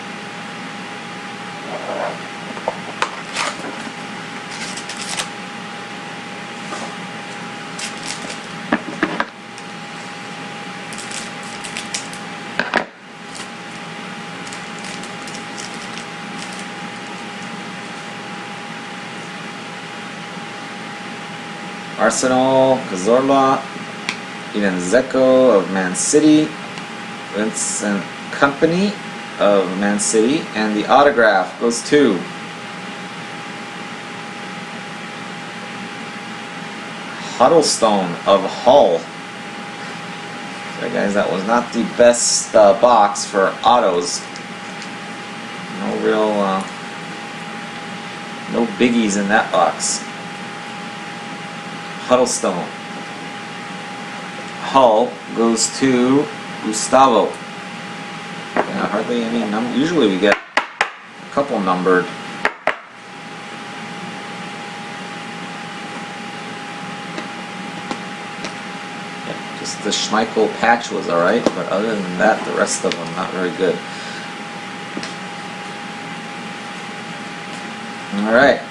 Speaker 1: Arsenal, Cazorla, Eden Dzeko of Man City, Vincent Kompany of Man City, and the autograph goes to Huddlestone of Hull. So guys, that was not the best box for autos. No real, no biggies in that box. Huddlestone. Hull goes to Gustavo. Yeah, hardly any number. Usually we get a couple numbered. Yeah, just the Schmeichel patch was alright, but other than that, the rest of them not very good. Alright.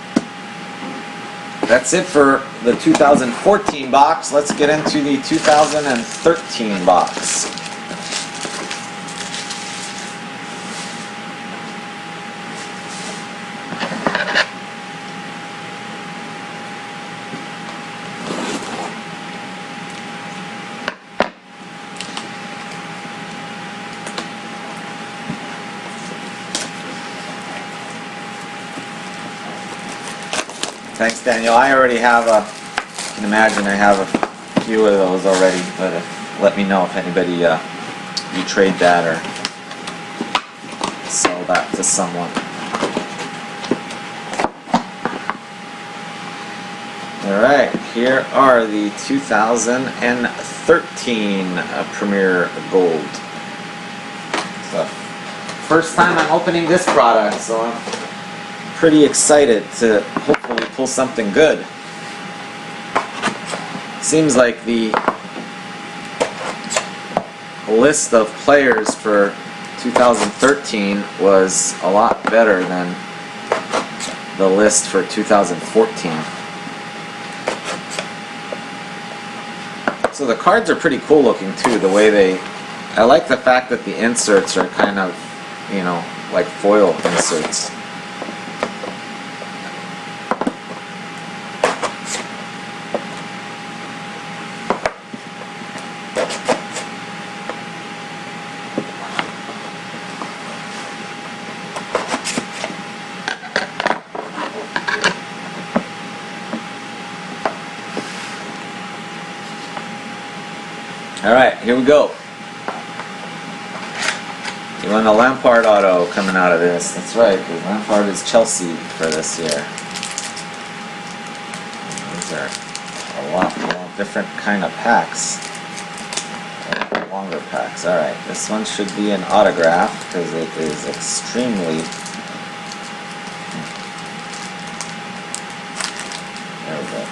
Speaker 1: That's it for the 2014 box. Let's get into the 2013 box. Thanks, Daniel. I already have you can imagine I have a few of those already, but let me know if anybody, you trade that or sell that to someone. Alright, here are the 2013 Premier Gold. So, first time I'm opening this product, so I'm pretty excited to hopefully pull something good. Seems like the list of players for 2013 was a lot better than the list for 2014. So the cards are pretty cool looking too, the way they... I like the fact that the inserts are kind of, you know, like foil inserts. Alright, here we go. You want a Lampard auto coming out of this. That's right, because Lampard is Chelsea for this year. These are a lot different kind of packs. Longer packs. Alright, this one should be an autograph because it is extremely... There we go.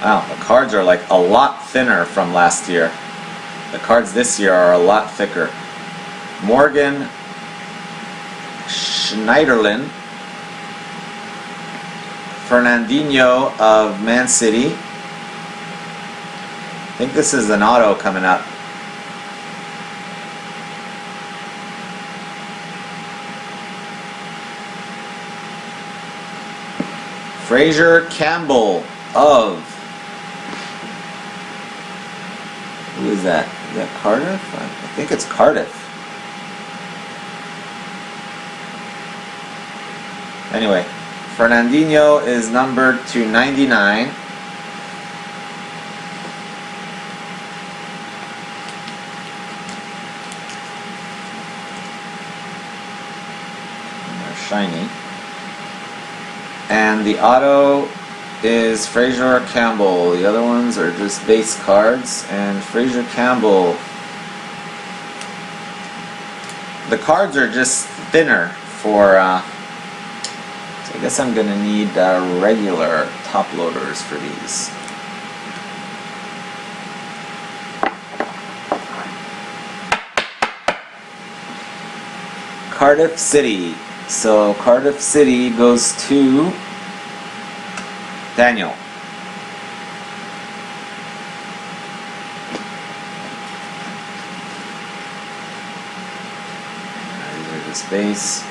Speaker 1: Wow, the cards are like a lot thinner from last year. The cards this year are a lot thicker. Morgan Schneiderlin, Fernandinho of Man City. I think this is an auto coming up. Fraser Campbell of... Who is that? Is that Cardiff? I think it's Cardiff. Anyway, Fernandinho is numbered to 99. And they're shiny. And the auto is Fraser Campbell. The other ones are just base cards. And Fraser Campbell, the cards are just thinner for, so I guess I'm going to need regular top loaders for these. Cardiff City. So Cardiff City goes to Daniel. These are just base.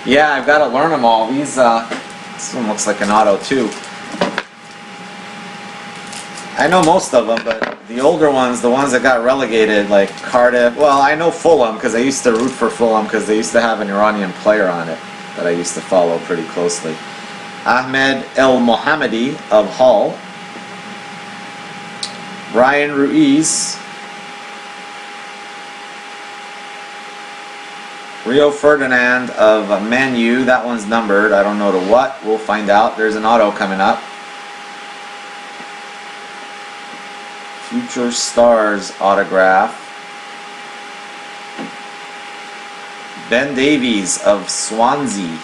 Speaker 1: Yeah, I've got to learn them all. These, this one looks like an auto too. I know most of them, but the older ones, the ones that got relegated, like Cardiff, well, I know Fulham because I used to root for Fulham because they used to have an Iranian player on it that I used to follow pretty closely. Ahmed El Mohammadi of Hull. Ryan Ruiz. Rio Ferdinand of Man U. That one's numbered. I don't know to what. We'll find out. There's an auto coming up. Future Stars autograph. Ben Davies of Swansea.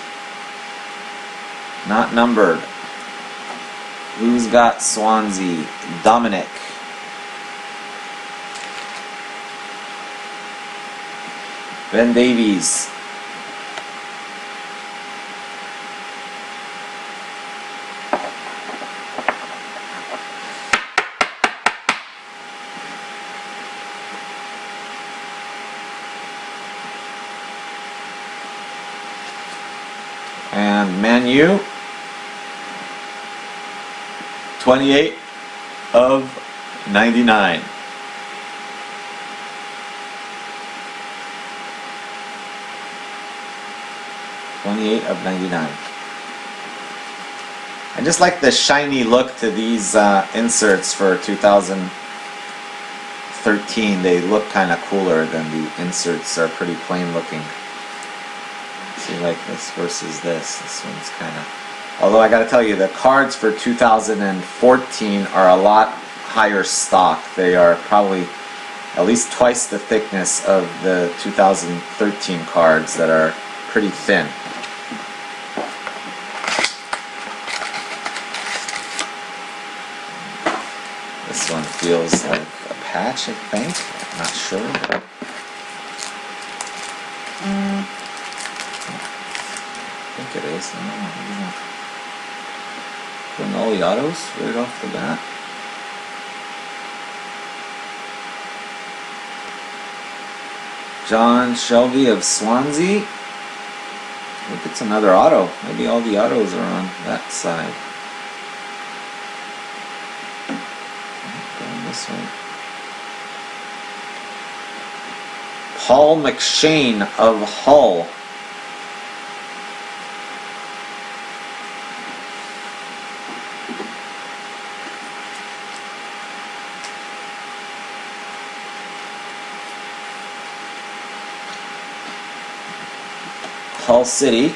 Speaker 1: Not numbered. Who's got Swansea? Dominic. Ben Davies. And Man U. 28 of 99. Of 99. I just like the shiny look to these inserts for 2013. They look kind of cooler than the inserts are pretty plain looking. See, like this versus this. This one's kind of... Although I gotta tell you, the cards for 2014 are a lot higher stock. They are probably at least twice the thickness of the 2013 cards that are pretty thin. This one feels like a patch, I think. I'm not sure. I think it is. Putting all the autos right off the bat. John Shelby of Swansea. Look, it's another auto. Maybe all the autos are on that side. This way. Paul McShane of Hull. Hull City.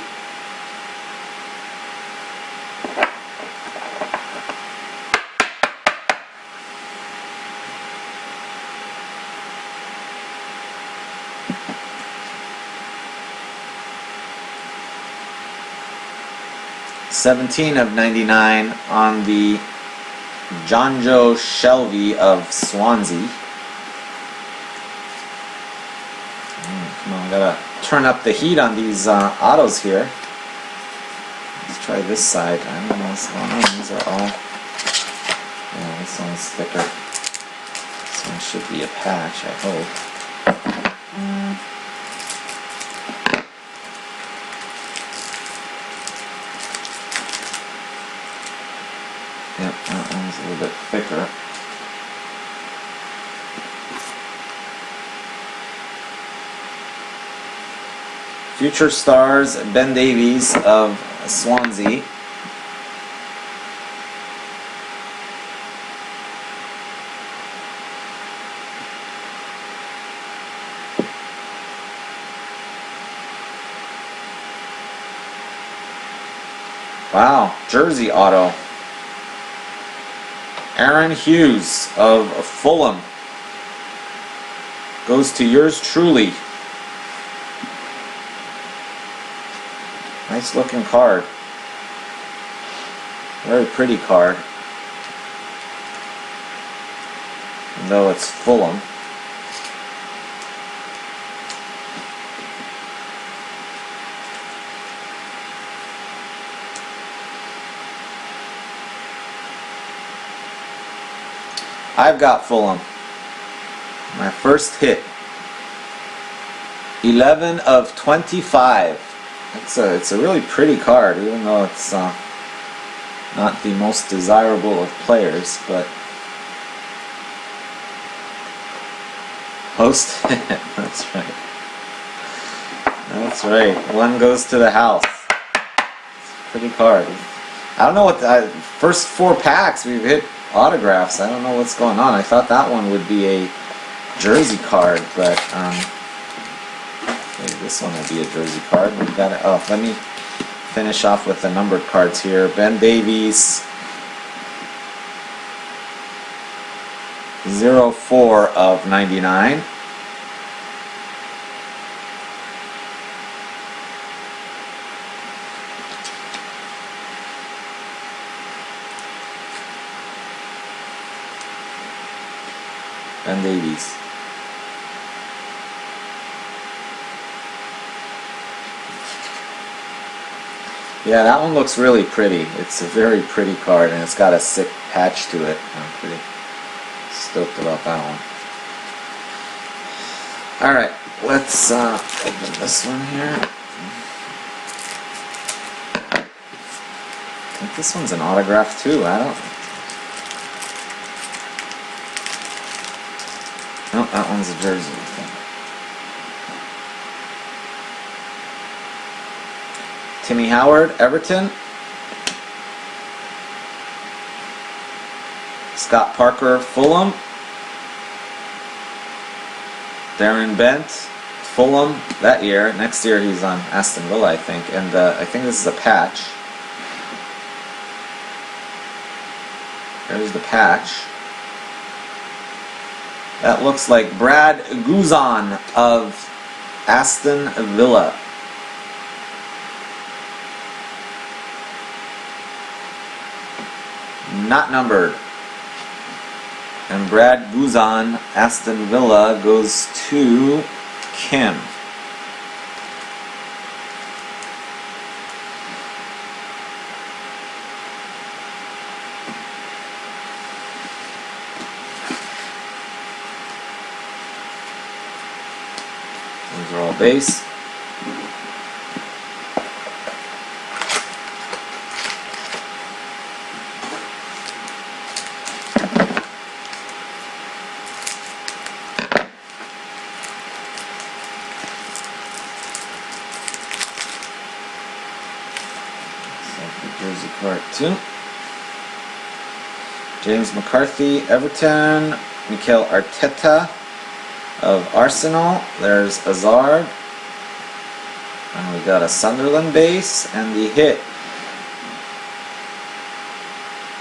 Speaker 1: (17 of 99) on the Jonjo Shelby of Swansea. Come on, I gotta turn up the heat on these autos here. Let's try this side. I don't know what's going on. These are all... Yeah, this one's thicker. This one should be a patch, I hope. Yep, that one's a little bit thicker. Future Stars, Ben Davies of Swansea. Wow, jersey auto. Aaron Hughes of Fulham. Goes to yours truly. Nice looking card. Very pretty card. Even though it's Fulham. I've got Fulham. My first hit. 11 of 25. It's a really pretty card, even though it's not the most desirable of players, but post it. That's right. That's right. One goes to the house. It's a pretty card. I don't know what the first 4 packs we've hit autographs. I don't know what's going on. I thought that one would be a jersey card, but this one will be a jersey card. We got it. Oh, let me finish off with the numbered cards here. Ben Davies, 04 of 99. Ben Davies. Yeah, that one looks really pretty. It's a very pretty card, and it's got a sick patch to it. I'm pretty stoked about that one. Alright, let's open this one here. I think this one's an autograph too. I don't... No, that one's a jersey, I think. Timmy Howard, Everton. Scott Parker, Fulham. Darren Bent, Fulham that year. Next year he's on Aston Villa, I think. And I think this is a patch. There's the patch. That looks like Brad Guzan of Aston Villa. Not numbered. And Brad Guzan, Aston Villa, goes to Kim. These are all base. Jersey card 2. James McCarthy, Everton. Mikel Arteta of Arsenal. There's Hazard. And we got a Sunderland base and the hit.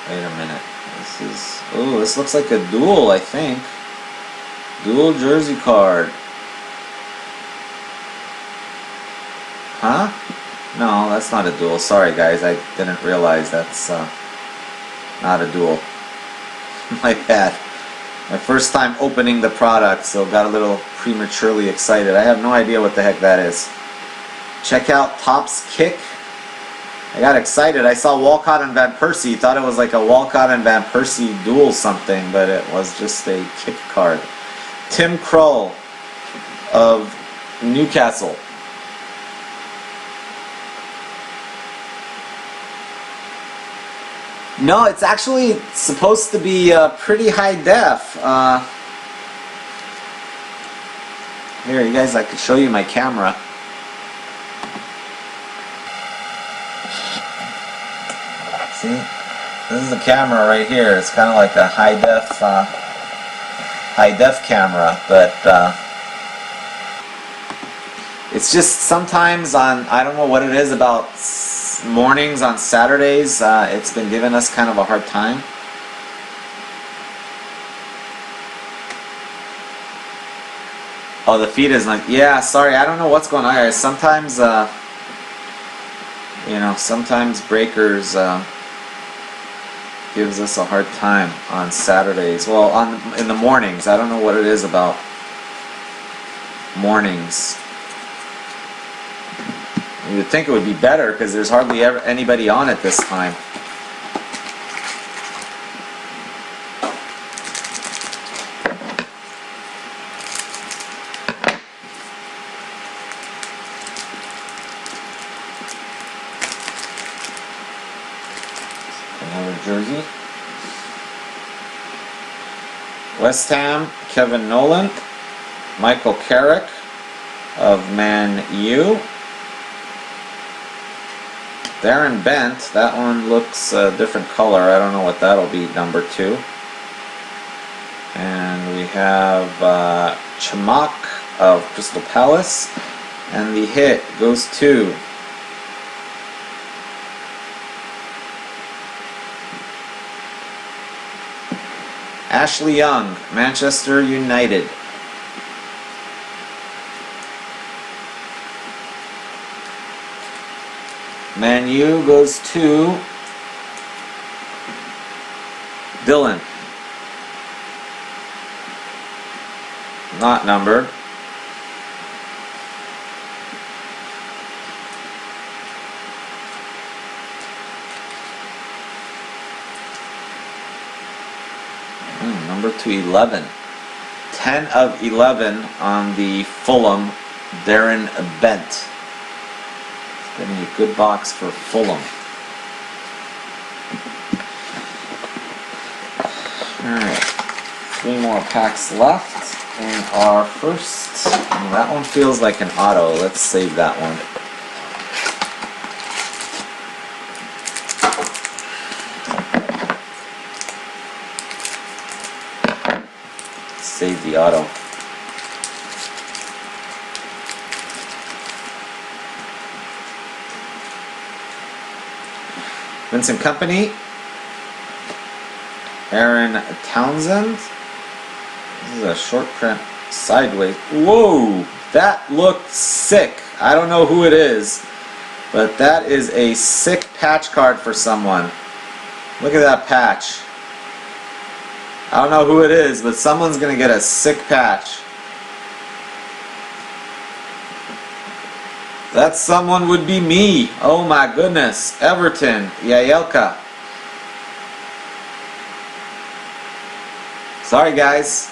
Speaker 1: Wait a minute. This is... Oh, this looks like a dual, I think. Dual jersey card. Huh? No, that's not a duel. Sorry guys, I didn't realize that's not a duel. My bad. My first time opening the product, so got a little prematurely excited. I have no idea what the heck that is. Check out Topps Kick. I got excited. I saw Walcott and Van Persie. Thought it was like a Walcott and Van Persie duel something, but it was just a kick card. Tim Krul of Newcastle. No, it's actually supposed to be pretty high def. Here, you guys, I could show you my camera. See? This is the camera right here. It's kind of like a high def camera, but it's just sometimes on, I don't know what it is about mornings on Saturdays, it's been giving us kind of a hard time. Oh, the feed is like, yeah, sorry, I don't know what's going on here. Sometimes, you know, sometimes Breakers gives us a hard time on Saturdays. Well, in the mornings. I don't know what it is about mornings. You would think it would be better because there's hardly ever anybody on at this time. Another jersey. West Ham, Kevin Nolan. Michael Carrick of Man U. Darren Bent, that one looks a different color. I don't know what that'll be, number 2. And we have Chamak of Crystal Palace. And the hit goes to Ashley Young, Manchester United. Man U goes to Dylan. Not numbered. Number to 11. 10 of 11 on the Fulham, Darren Bent. Getting a good box for Fulham. Alright, 3 more packs left in our first. That one feels like an auto. Let's save that one. Save the auto. Vincent Company. Aaron Townsend. This is a short print sideways. Whoa! That looked sick. I don't know who it is, but that is a sick patch card for someone. Look at that patch. I don't know who it is, but someone's going to get a sick patch. That someone would be me. Oh my goodness. Everton, Yaelka. Sorry guys.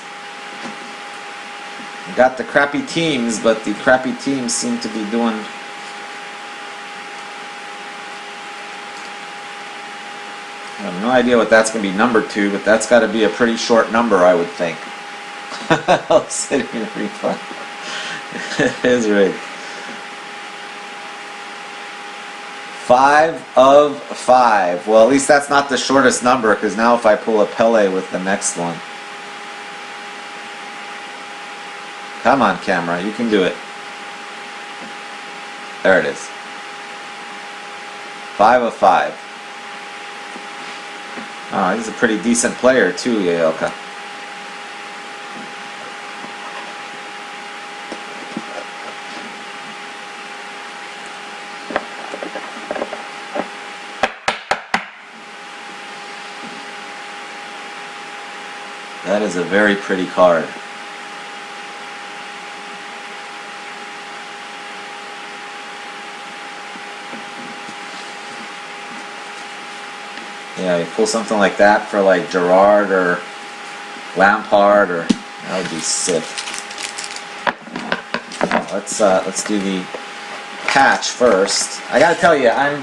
Speaker 1: Got the crappy teams, but the crappy teams seem to be doing... I have no idea what that's going to be numbered to, but that's got to be a pretty short number, I would think. I'll sit here and refund. It is rigged. 5 of 5. Well, at least that's not the shortest number, because now if I pull a Pele with the next one. Come on, camera, you can do it. There it is. 5 of 5. Oh, he's a pretty decent player too, Yaelka. That is a very pretty card. Yeah, you pull something like that for like Gerrard or Lampard, or that would be sick. Let's do the patch first. I gotta tell you, I'm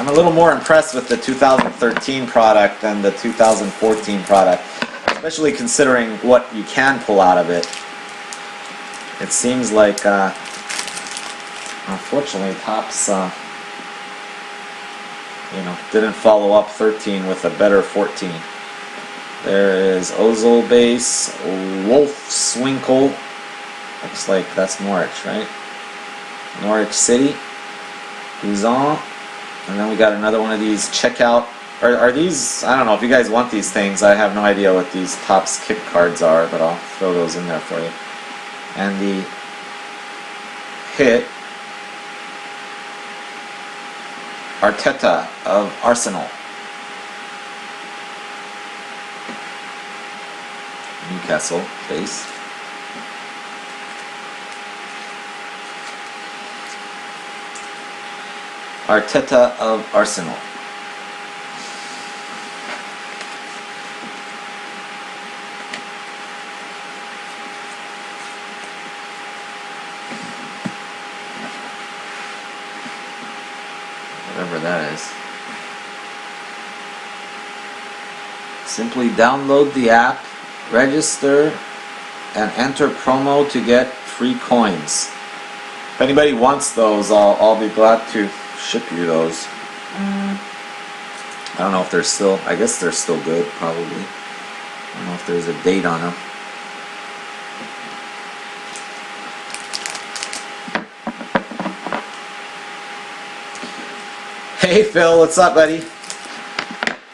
Speaker 1: a little more impressed with the 2013 product than the 2014 product, especially considering what you can pull out of it. It seems like, unfortunately, Topps, didn't follow up 13 with a better 14. There is Ozil base, Wolfswinkel. Looks like that's Norwich, right? Norwich City, Guzan, and then we got another one of these checkout. Are these? I don't know if you guys want these things. I have no idea what these Topps kick cards are, but I'll throw those in there for you. And the hit. Arteta of Arsenal. Newcastle base. Arteta of Arsenal. Whatever that is. Simply download the app, register, and enter promo to get free coins. If anybody wants those, I'll be glad to ship you those. I don't know if they're still, I guess they're still good, probably. I don't know if there's a date on them. Hey Phil, what's up, buddy?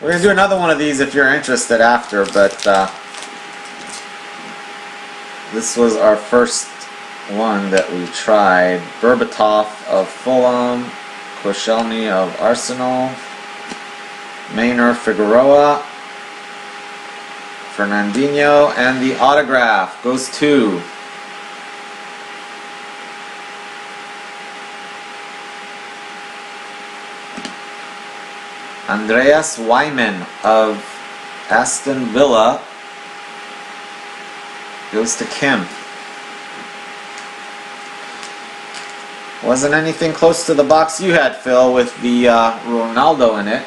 Speaker 1: We're gonna do another one of these if you're interested after, but this was our first one that we tried. Berbatov of Fulham, Koscielny of Arsenal, Maynor Figueroa, Fernandinho, and the autograph goes to Andreas Wyman of Aston Villa. Goes to Kim. Wasn't anything close to the box you had, Phil, with the Ronaldo in it.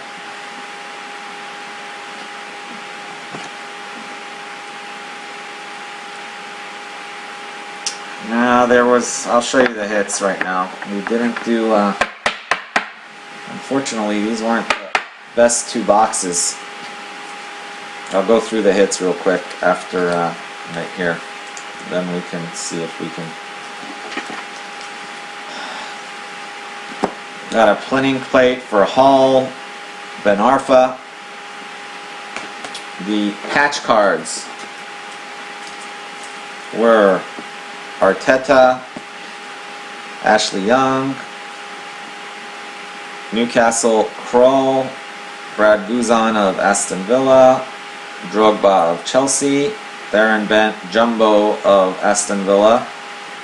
Speaker 1: No, there was, I'll show you the hits right now. We didn't do, unfortunately, these weren't the best two boxes. I'll go through the hits real quick after, right here. Then we can see if we can. Got a plinning plate for Hall, Ben Arfa. The patch cards were Arteta, Ashley Young, Newcastle Kroll, Brad Guzan of Aston Villa, Drogba of Chelsea, Theron Bent Jumbo of Aston Villa,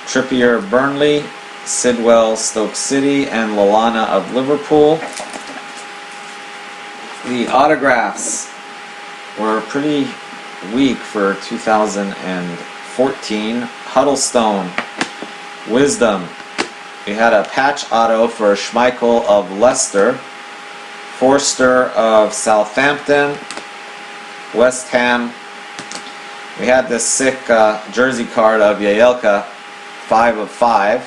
Speaker 1: Trippier Burnley, Sidwell Stoke City, and Lallana of Liverpool. The autographs were pretty weak for 2014. Huddlestone, Wisdom. We had a patch auto for Schmeichel of Leicester, Forster of Southampton, West Ham. We had this sick jersey card of Jaelka, 5 of 5.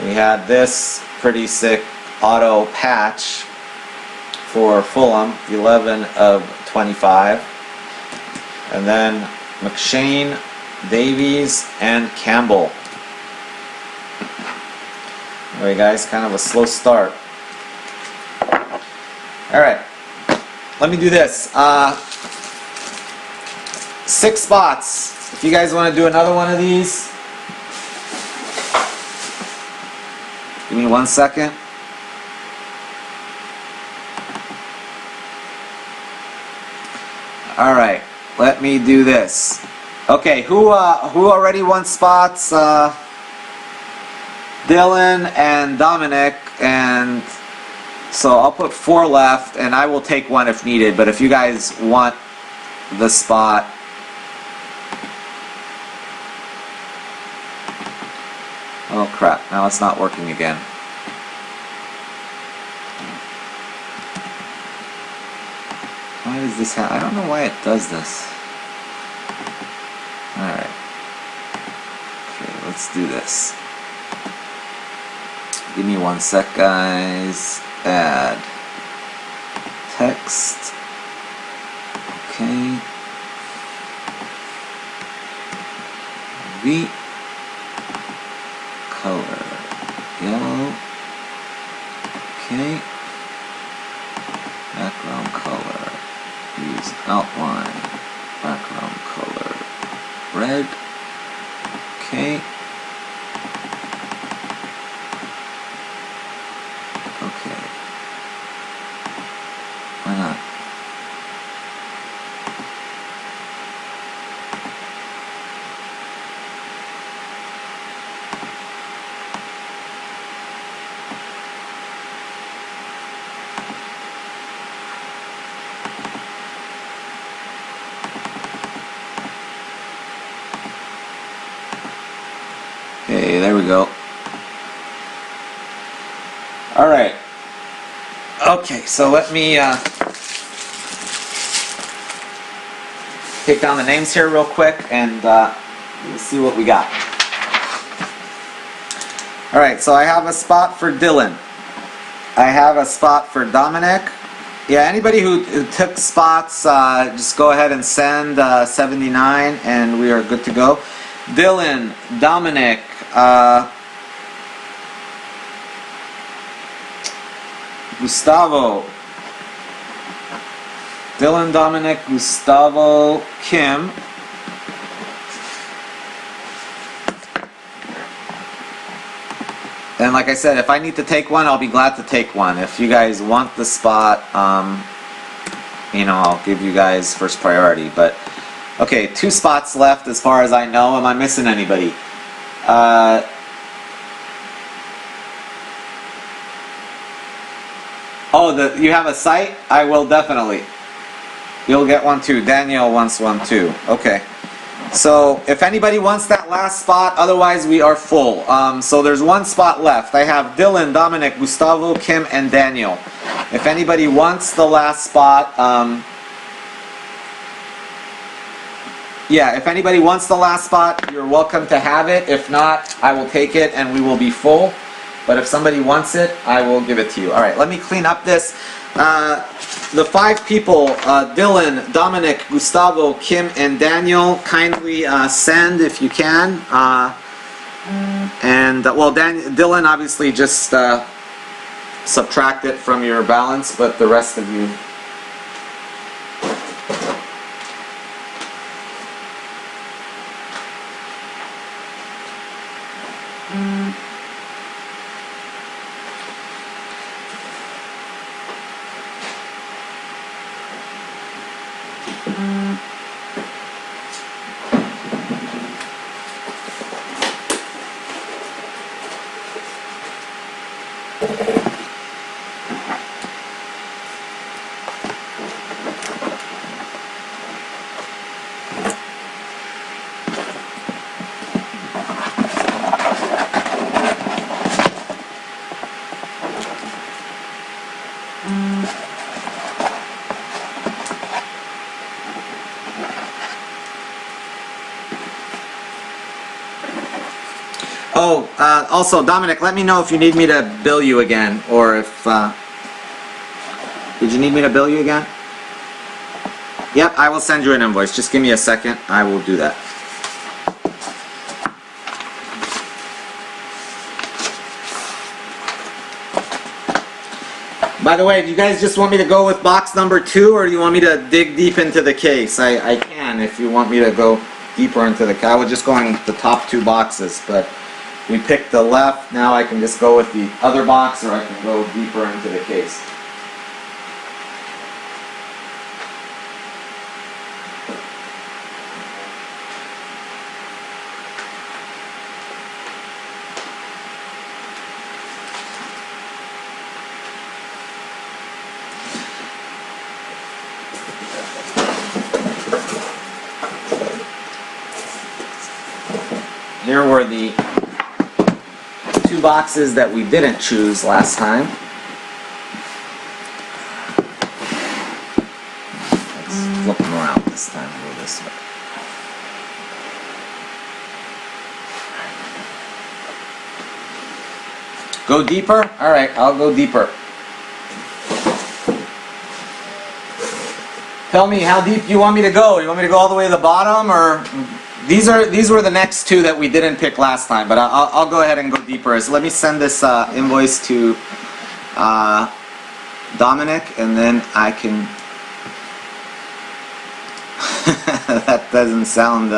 Speaker 1: We had this pretty sick auto patch for Fulham, 11 of 25. And then McShane, Davies, and Campbell. Alright guys, kind of a slow start. Alright, let me do this. 6 spots. If you guys want to do another one of these, give me 1 second. Alright, let me do this. Okay, who already won spots? Dylan and Dominic, and so I'll put 4 left, and I will take one if needed, but if you guys want the spot. Oh crap, now it's not working again. Why does this happen? I don't know why it does this. Alright. Okay, let's do this. Give me 1 sec, guys. Add text. Okay. V. Color. Yellow. Okay. Background color. Use outline. Background color. Red. Okay. Okay. Why not? Okay, there we go. Alright. Okay, so let me take down the names here real quick and let's see what we got. Alright, so I have a spot for Dylan. I have a spot for Dominic. Yeah, anybody who took spots, just go ahead and send 79 and we are good to go. Dylan, Dominic, Gustavo. Dylan, Dominic, Gustavo, Kim. And like I said, if I need to take one, I'll be glad to take one. If you guys want the spot, you know, I'll give you guys first priority. But okay, 2 spots left as far as I know. Am I missing anybody? Oh, you have a site? I will definitely. You'll get one too. Daniel wants one too. Okay. So if anybody wants that last spot, otherwise we are full. So there's 1 spot left. I have Dylan, Dominic, Gustavo, Kim, and Daniel. If anybody wants the last spot, yeah, if anybody wants the last spot, you're welcome to have it. If not, I will take it and we will be full. But if somebody wants it, I will give it to you. All right, let me clean up this. The 5 people, Dylan, Dominic, Gustavo, Kim, and Daniel, kindly send if you can. Well, Dylan, obviously just subtract it from your balance, but the rest of you. Oh, also, Dominic, let me know if you need me to bill you again, or if, did you need me to bill you again? Yep, I will send you an invoice. Just give me a second. I will do that. By the way, do you guys just want me to go with box number 2, or do you want me to dig deep into the case? I can if you want me to go deeper into the case. I was just going the top 2 boxes, but we picked the left. Now I can just go with the other box, or I can go deeper into the case. Here were the 2 boxes that we didn't choose last time. Let's flip them around this time. Go this way. Go deeper? Alright, I'll go deeper. Tell me, how deep you want me to go? You want me to go all the way to the bottom, or... These were the next 2 that we didn't pick last time, but I'll go ahead and go deeper. So let me send this invoice to Dominic, and then I can... that doesn't sound...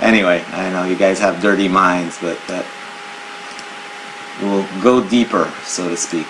Speaker 1: Anyway, I know you guys have dirty minds, but that will go deeper, so to speak.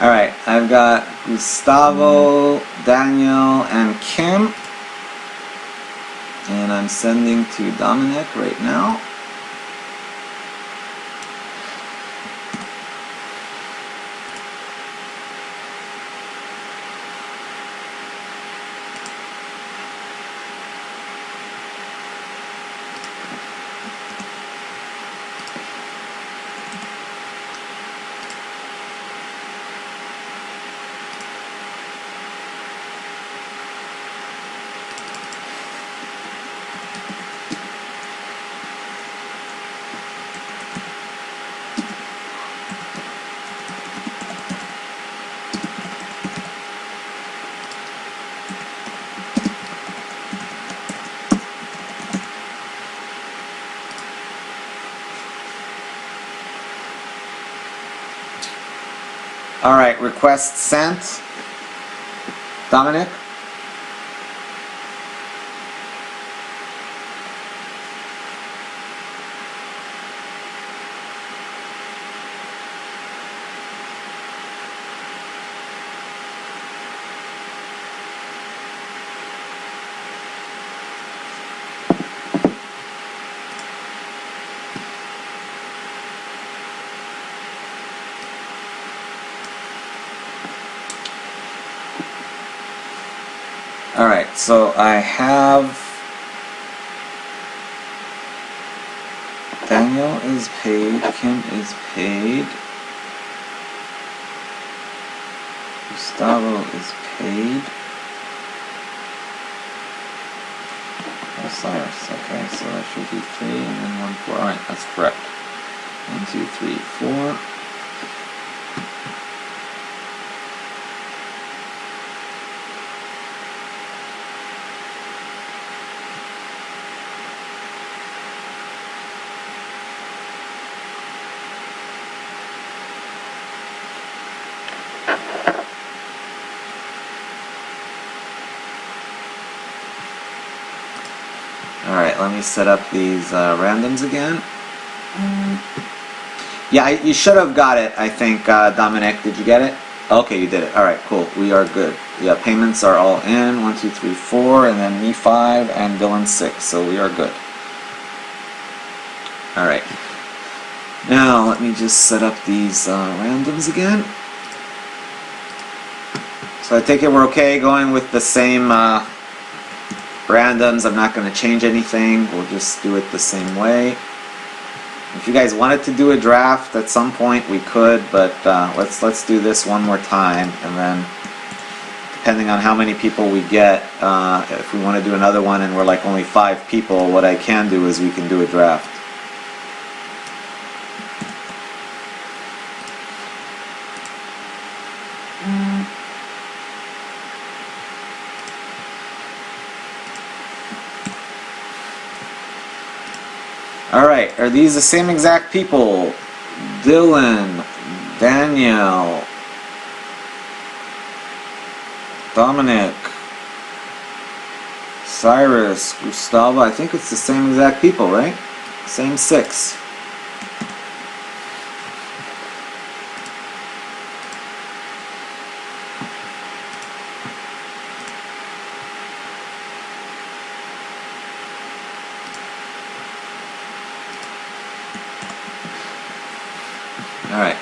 Speaker 1: Alright, I've got Gustavo, Daniel, and Kim. And I'm sending to Dominic right now. Alright, request sent. Dominic? Alright, so I have Daniel is paid, Kim is paid, Gustavo is paid, Cyrus, okay, so that should be 3 and then 1, 4, alright, that's correct. 1, 2, 3, 4. Alright, let me set up these randoms again. Yeah, you should have got it, I think, Dominic. Did you get it? Okay, you did it. Alright, cool. We are good. Yeah, payments are all in. 1, 2, 3, 4, and then me 5, and Dylan 6, so we are good. Alright. Now, let me just set up these randoms again. So I take it we're okay going with the same randoms. I'm not going to change anything. We'll just do it the same way. If you guys wanted to do a draft at some point, we could, but let's do this one more time, and then depending on how many people we get, if we want to do another one and we're like only 5 people, what I can do is we can do a draft. Alright, are these the same exact people? Dylan, Danielle, Dominic, Cyrus, Gustavo. I think it's the same exact people, right? Same 6. Alright,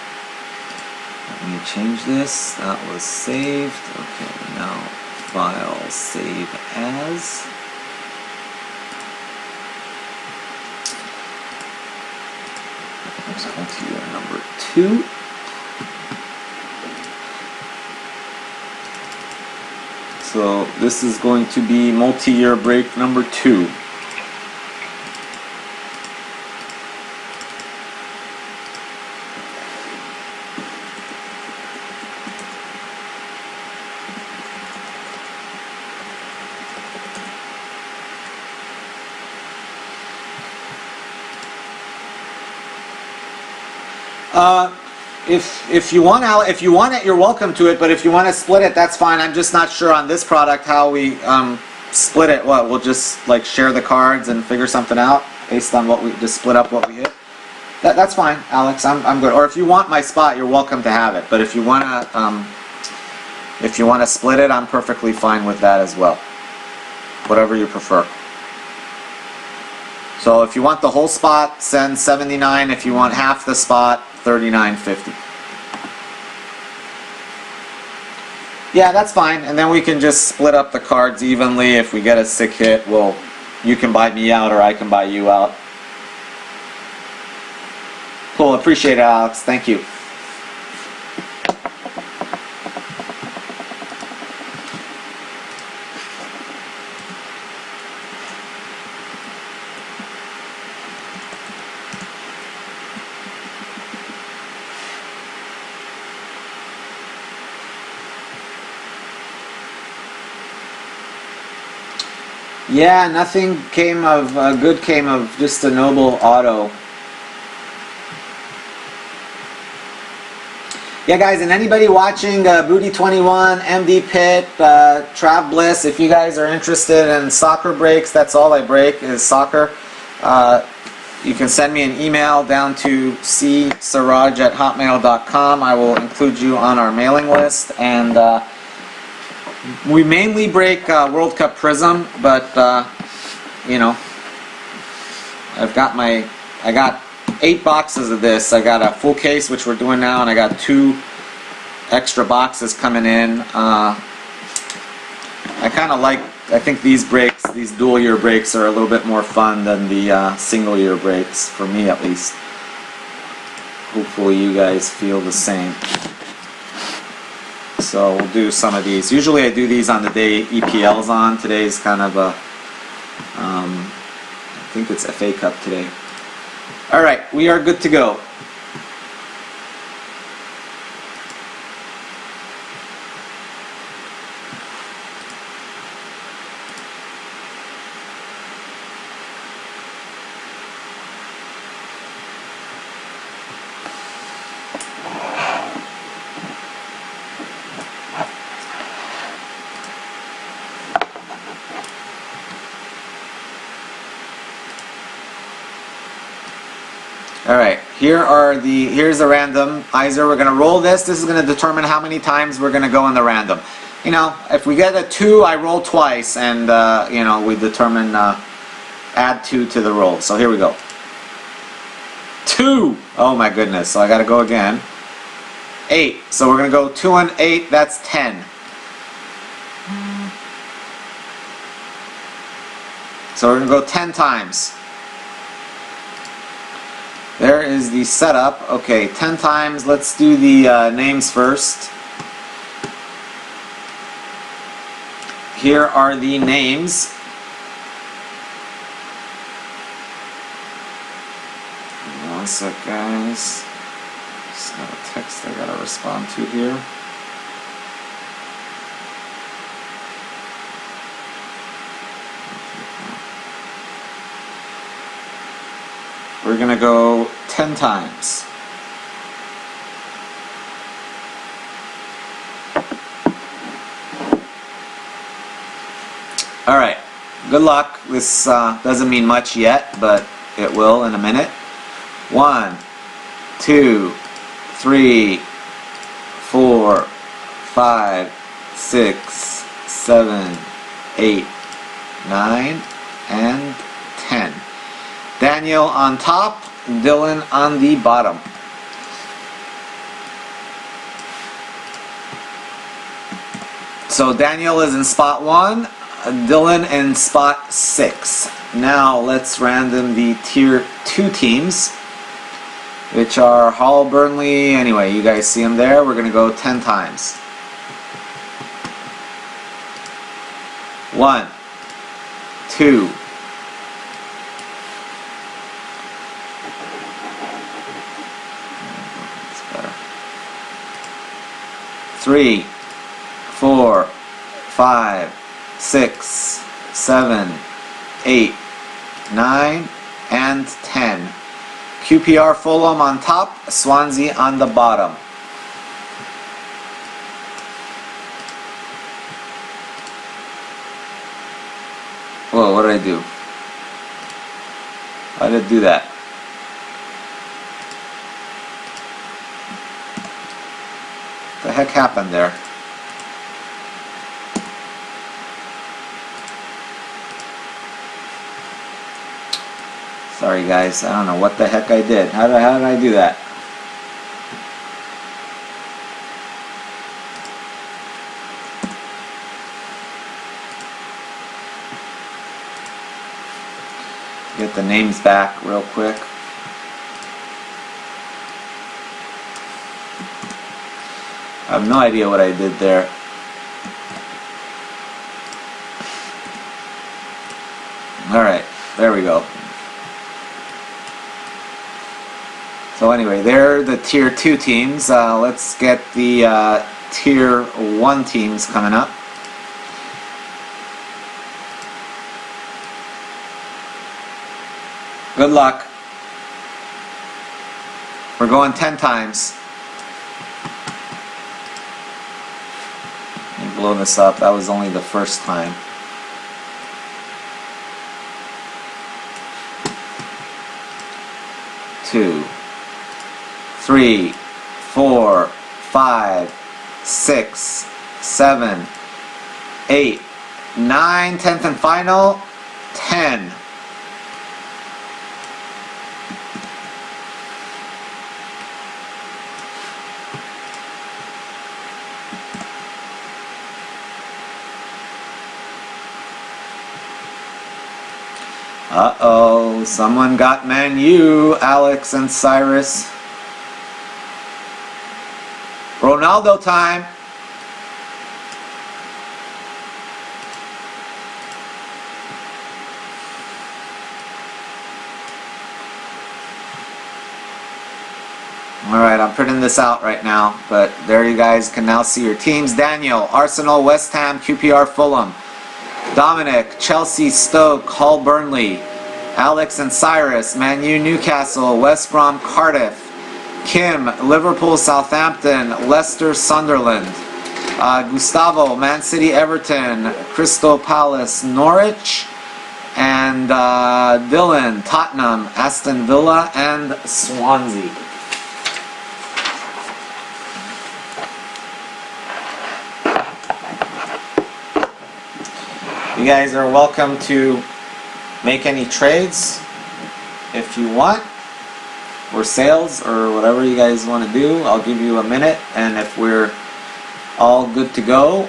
Speaker 1: let me change this. That was saved. Okay, now file save as. Let's go to year number 2. So this is going to be multi-year break number 2. If you want it, you're welcome to it. But if you want to split it, that's fine. I'm just not sure on this product how we split it. What, we'll just like share the cards and figure something out based on what we just split up what we hit. That's fine, Alex. I'm good. Or if you want my spot, you're welcome to have it. But if you wanna split it, I'm perfectly fine with that as well. Whatever you prefer. So if you want the whole spot, send 79. If you want half the spot, 39.50. Yeah, that's fine. And then we can just split up the cards evenly. If we get a sick hit, you can buy me out or I can buy you out. Cool, appreciate it, Alex. Thank you. Yeah, nothing came of good came of just a noble auto. Yeah, guys, and anybody watching Booty21, MD Pit, Trav Bliss, if you guys are interested in soccer breaks, that's all I break is soccer. You can send me an email down to csiraj@hotmail.com. I will include you on our mailing list, and we mainly break World Cup Prism, but you know, I got 8 boxes of this. I got a full case, which we're doing now, and I got 2 extra boxes coming in. I kind of like, I think these breaks, these dual year breaks are a little bit more fun than the single year breaks, for me at least. Hopefully you guys feel the same. So we'll do some of these. Usually I do these on the day EPL's on. Today's kind of a, I think it's FA Cup today. Alright, we are good to go. Alright, here's the randomizer. We're going to roll this. This is going to determine how many times we're going to go in the random. You know, if we get a 2, I roll twice, and, you know, we determine, add 2 to the roll. So here we go. 2! Oh my goodness, so I got to go again. 8. So we're going to go 2 and 8, that's 10. So we're going to go 10 times. There is the setup. Okay, 10 times. Let's do the names first. Here are the names. One sec, guys. Just got a text I gotta respond to here. We're going to go 10 times. Alright, good luck. This doesn't mean much yet, but it will in a minute. 1, 2, 3, 4, 5, 6, 7, 8, 9, and 10. Daniel on top, Dylan on the bottom. So Daniel is in spot 1, Dylan in spot 6. Now let's random the tier 2 teams, which are Hull, Burnley. Anyway, you guys see them there. We're going to go 10 times. 1, 2, 3, 4, 5, 6, 7, 8, 9, and 10. QPR Fulham on top, Swansea on the bottom. Whoa, what did I do? Why did I do that? What the heck happened there? Sorry guys, I don't know what the heck I did. How did I do that? Get the names back real quick. I have no idea what I did there. Alright, there we go. So anyway, they're the tier 2 teams. Let's get the tier 1 teams coming up. Good luck. We're going 10 times. blow this up. That was only the first time. Two, 3, 4, 5, 6, 7, 8, 9, 10th and final, 10. Uh-oh, someone got Man U, Alex and Cyrus. Ronaldo time. Alright, I'm printing this out right now, but there you guys can now see your teams. Daniel, Arsenal, West Ham, QPR, Fulham. Dominic, Chelsea, Stoke, Hull, Burnley. Alex and Cyrus, Man U, Newcastle, West Brom, Cardiff. Kim, Liverpool, Southampton, Leicester, Sunderland. Gustavo, Man City, Everton, Crystal Palace, Norwich. And Dylan, Tottenham, Aston Villa, and Swansea. You guys are welcome to make any trades if you want, or sales, or whatever you guys want to do. I'll give you a minute, and if we're all good to go,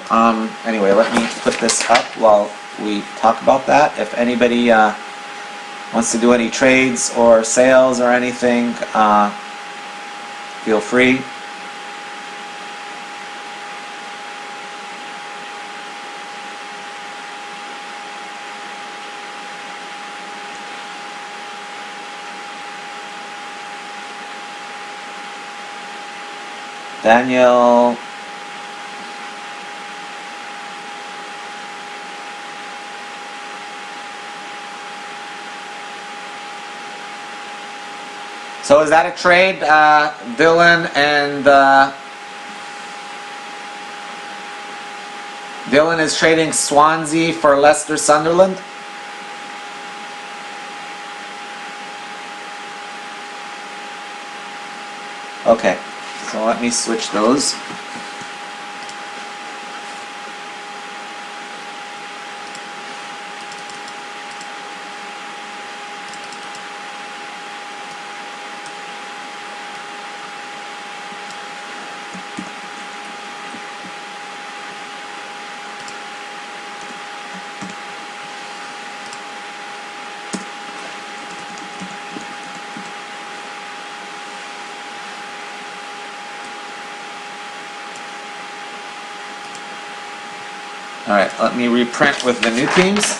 Speaker 1: anyway, let me put this up while we talk about that. If anybody wants to do any trades or sales or anything, feel free. Daniel. So is that a trade, Dylan and Dylan is trading Swansea for Leicester Sunderland? Okay. So let me switch those. Alright, let me reprint with the new teams.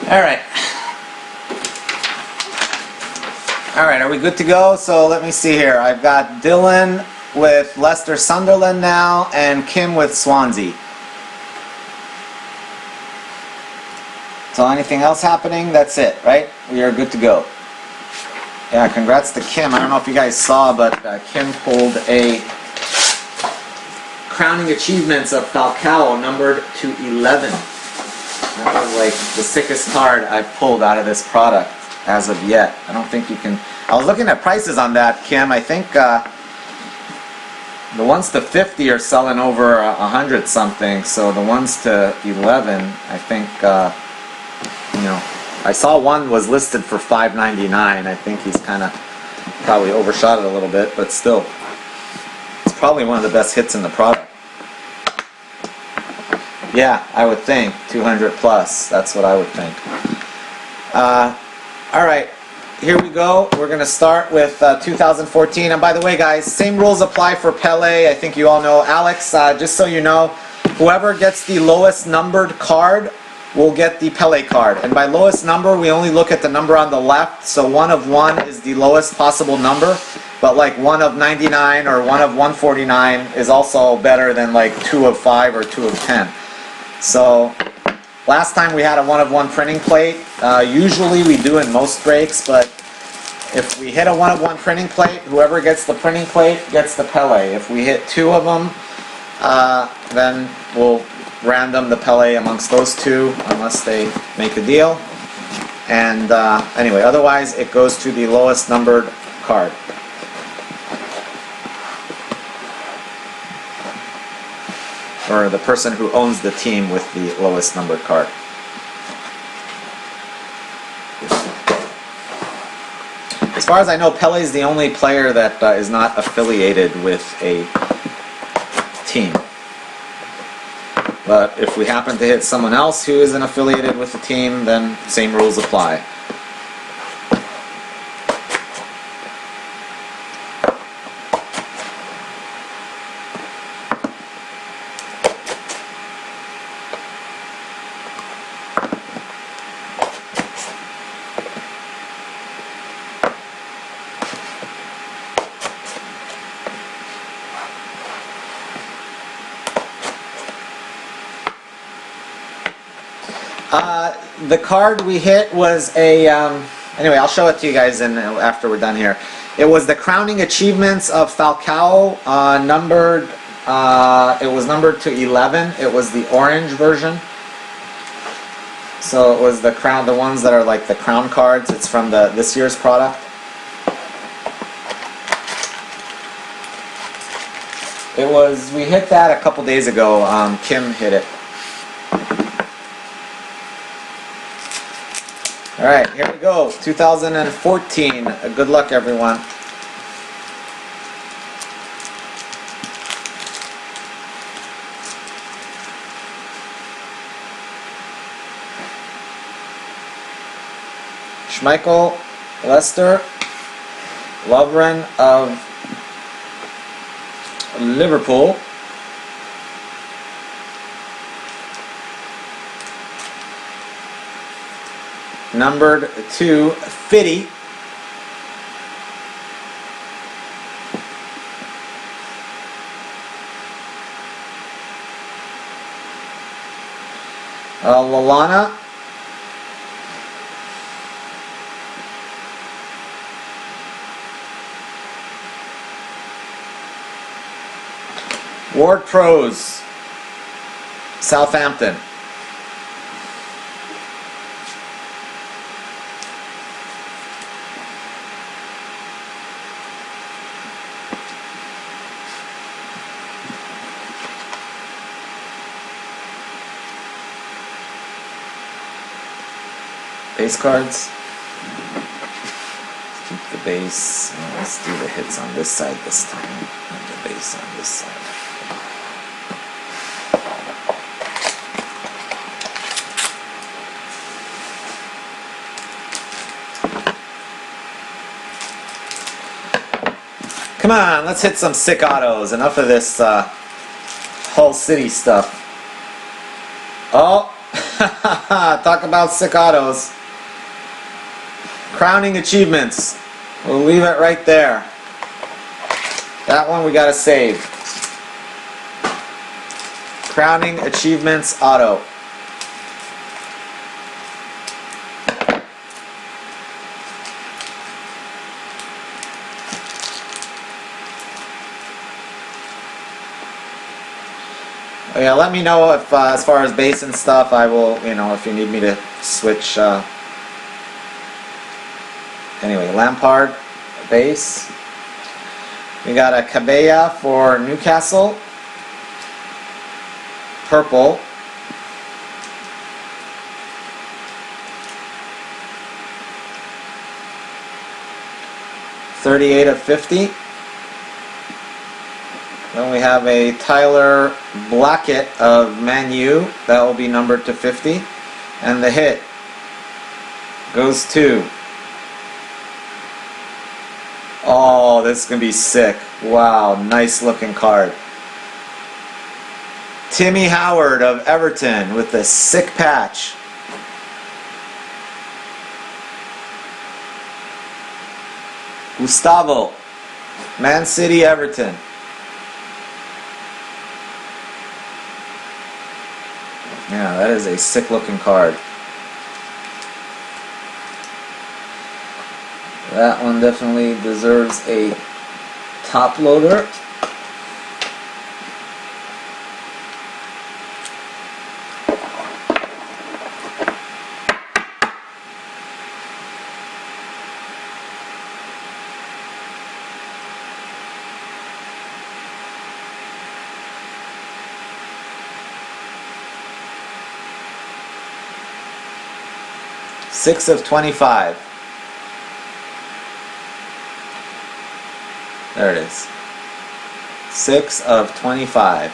Speaker 1: Alright. Alright, are we good to go? So let me see here. I've got Dylan with Leicester Sunderland now, and Kim with Swansea. So anything else happening? That's it, right? We are good to go. Yeah, congrats to Kim. I don't know if you guys saw, but Kim pulled a Crowning Achievements of Falcao numbered to 11. That was like the sickest card I've pulled out of this product as of yet. I don't think you can... I was looking at prices on that, Kim. I think the ones to 50 are selling over 100 something. So the ones to 11, I think, you know, I saw one was listed for $5.99. I think he's kind of probably overshot it a little bit, but still, it's probably one of the best hits in the product. Yeah, I would think 200 plus. That's what I would think. All right, here we go. We're going to start with 2014. And by the way, guys, same rules apply for Pele. I think you all know. Alex, just so you know, whoever gets the lowest numbered card will get the Pele card. And by lowest number, we only look at the number on the left. So 1 of 1 is the lowest possible number. But like 1 of 99 or 1 of 149 is also better than like 2 of 5 or 2 of 10. So last time we had a 1 of 1 printing plate. Usually we do in most breaks, but if we hit a 1 of 1 printing plate, whoever gets the printing plate gets the Pele. If we hit 2 of them, then we'll random the Pele amongst those 2 unless they make a deal. And anyway, otherwise it goes to the lowest numbered card. Or the person who owns the team with the lowest numbered card. As far as I know, Pele is the only player that is not affiliated with a team. But if we happen to hit someone else who isn't affiliated with the team, then same rules apply. The card we hit was a, anyway, I'll show it to you guys after we're done here. It was the Crowning Achievements of Falcao, numbered, it was numbered to 11. It was the orange version. So it was the ones that are like the crown cards. It's from this year's product. We hit that a couple days ago. Kim hit it. Alright, here we go. 2014. Good luck, everyone. Schmeichel, Leicester, Lovren of Liverpool, numbered to 50. Lallana. Ward Pros, Southampton. Base cards. Let's keep the base. Let's do the hits on this side this time, and the base on this side. Come on, let's hit some sick autos. Enough of this Hull City stuff. Oh, talk about sick autos. Crowning Achievements. We'll leave it right there. That one we gotta save. Crowning Achievements Auto. Yeah, let me know if, as far as base and stuff, I will, if you need me to switch. Anyway, Lampard, base. We got a Cabella for Newcastle. Purple. $38/50. Then we have a Tyler Blackett of Man U. That will be numbered to 50. And the hit goes to... Oh, this is going to be sick. Wow, nice looking card. Timmy Howard of Everton with the sick patch. Gustavo, Man City, Everton. Yeah, that is a sick looking card. That one definitely deserves a top loader. Six of 25. There it is. 6 of 25.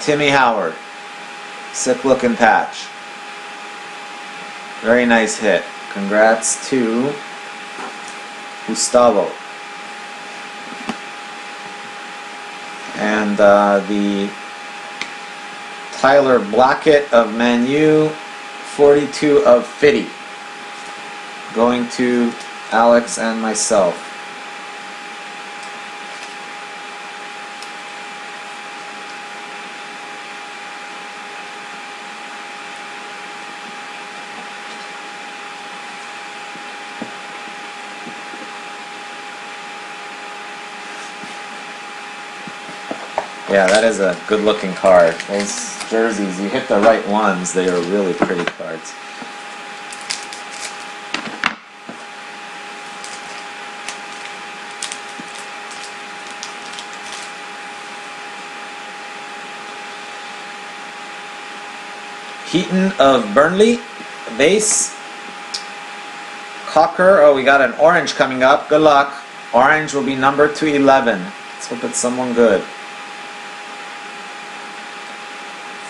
Speaker 1: Timmy Howard. Sick looking patch. Very nice hit. Congrats to Gustavo. And the Tyler Blackett of Man U. 42 of 50. Going to Alex and myself. Yeah, that is a good looking card. Those jerseys, you hit the right ones, they are really pretty cards. Heaton of Burnley, base. Cocker, oh, we got an orange coming up. Good luck. Orange will be numbered to 11. Let's hope it's someone good.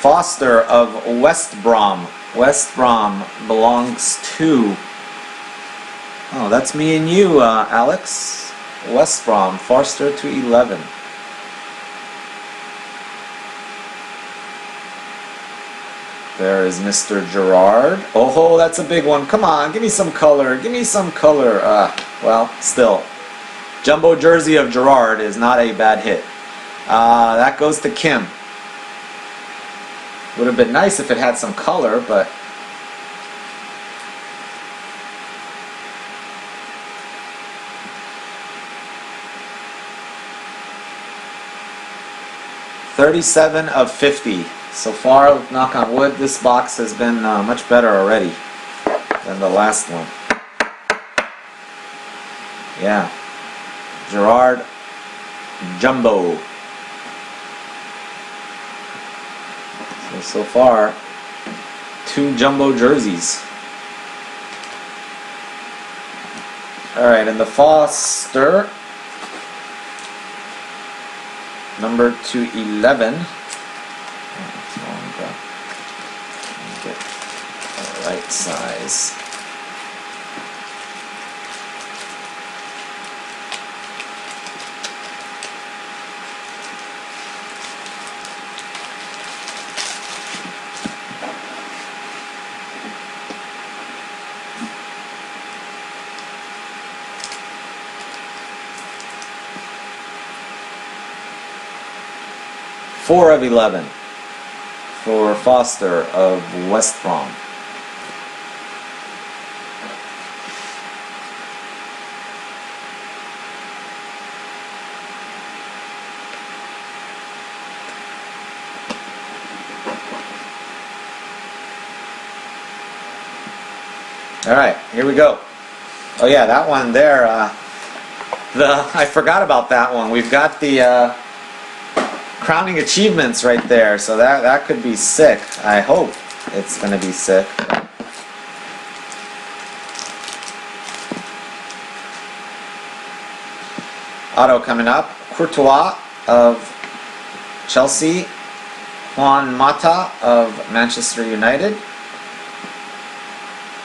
Speaker 1: Foster of West Brom. West Brom belongs to... Oh, that's me and you, Alex. West Brom, Foster to 11. There is Mr. Gerard. Oh, that's a big one. Come on, give me some color. Give me some color. Well, still. Jumbo jersey of Gerard is not a bad hit. That goes to Kim. Would have been nice if it had some color, but... $37 of 50. So far, knock on wood, this box has been much better already than the last one. Yeah. Gerard Jumbo. So far, 2 jumbo jerseys. Alright, and the Foster, number 211. Get the right size. Four of 11 for Foster of West Brom. Alright, here we go. Oh yeah, that one there, I forgot about that one. We've got the crowning achievements right there, so that could be sick. I hope it's going to be sick. Auto coming up. Courtois of Chelsea. Juan Mata of Manchester United.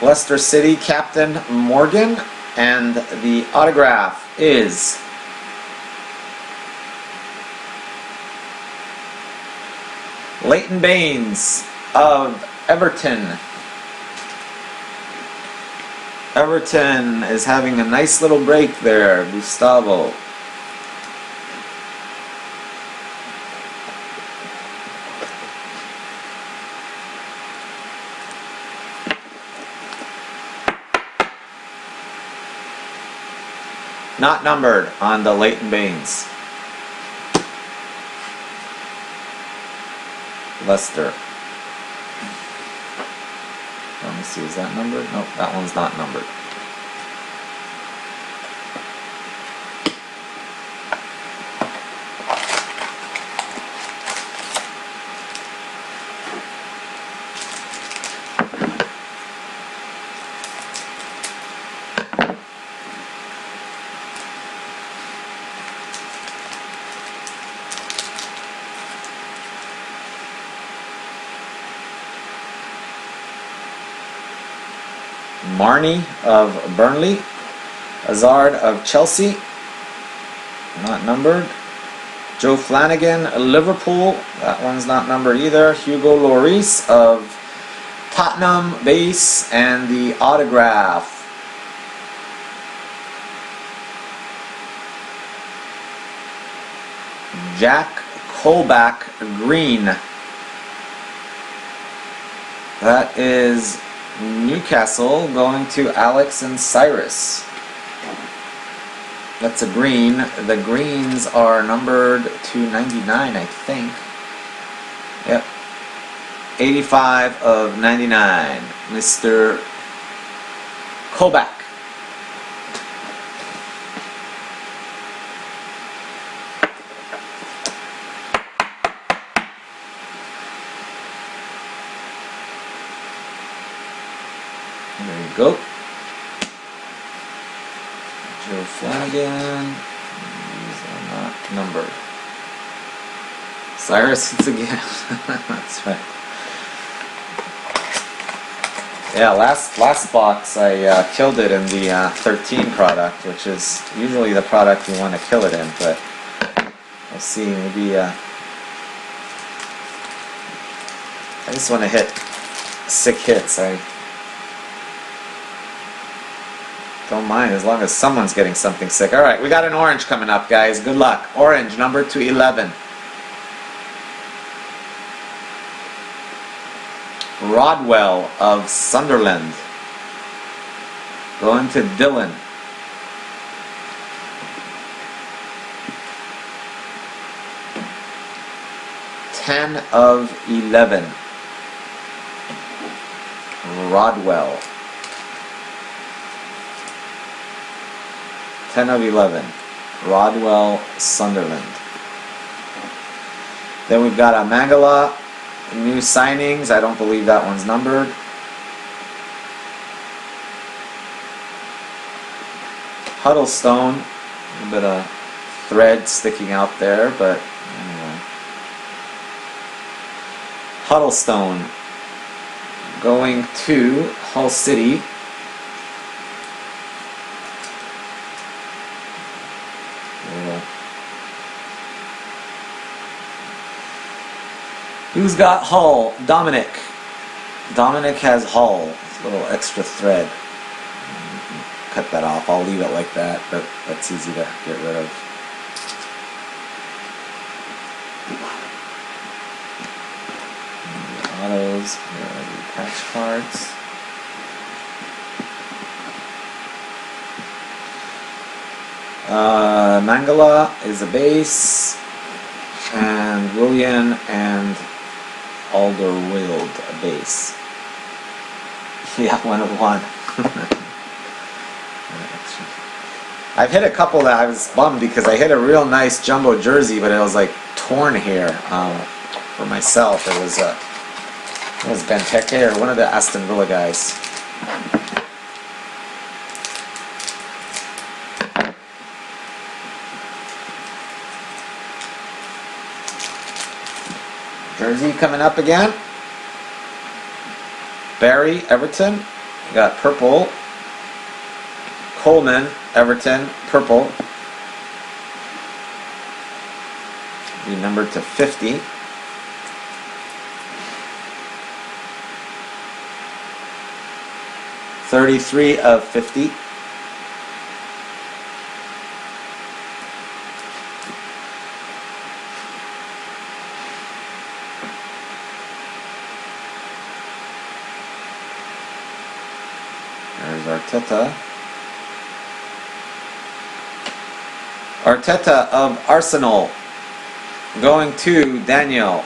Speaker 1: Leicester City captain Morgan. And the autograph is Leighton Baines of Everton. Everton is having a nice little break there, Gustavo. Not numbered on the Leighton Baines. Leicester. Let me see, is that numbered? Nope, that one's not numbered. Marnie of Burnley. Hazard of Chelsea. Not numbered. Joe Flanagan, Liverpool. That one's not numbered either. Hugo Lloris of Tottenham base. And the autograph. Jack Colback Green. That is Newcastle going to Alex and Cyrus. That's a green. The greens are numbered to 99, I think. Yep. 85 of 99. Mr. Colback. There you go. Joe Flanagan. These are not numbered. Cyrus, it's again. That's right. Yeah, last box I killed it in the 13 product, which is usually the product you want to kill it in, but we'll see. Maybe I just want to hit sick hits. I don't mind as long as someone's getting something sick. Alright, we got an orange coming up, guys. Good luck. Orange, number 211. Rodwell of Sunderland. Going to Dylan. Ten of 11. Rodwell. 10 of 11. Rodwell, Sunderland. Then we've got a Mangala, new signings. I don't believe that one's numbered. Huddlestone, a little bit of thread sticking out there, but anyway. Huddlestone going to Hull City. Who's got Hull? Dominic. Dominic has Hull. It's a little extra thread. Cut that off. I'll leave it like that, but that's easy to get rid of. The autos. Here are the patch cards. Mangala is a base. And William and Alderweireld, a base. Yeah, 1 of 1. I've hit a couple that I was bummed because I hit a real nice jumbo jersey, but it was like torn here for myself. It was Benteke or one of the Aston Villa guys. Jersey coming up again. Barry, Everton. We got purple. Coleman, Everton, purple. Be numbered to 50. $33 of 50. There's Arteta. Arteta of Arsenal. Going to Daniel.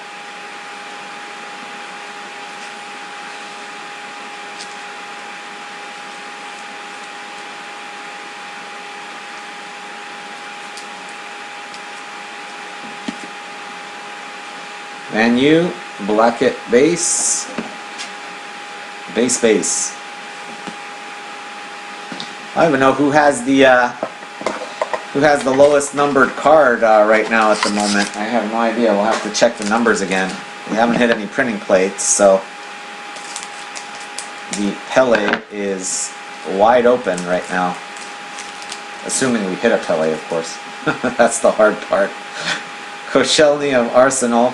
Speaker 1: Man U, Blackett base. Base. I don't even know who has the lowest numbered card right now at the moment. I have no idea. We'll have to check the numbers again. We haven't hit any printing plates, so the Pele is wide open right now. Assuming we hit a Pele, of course. That's the hard part. Koscielny of Arsenal.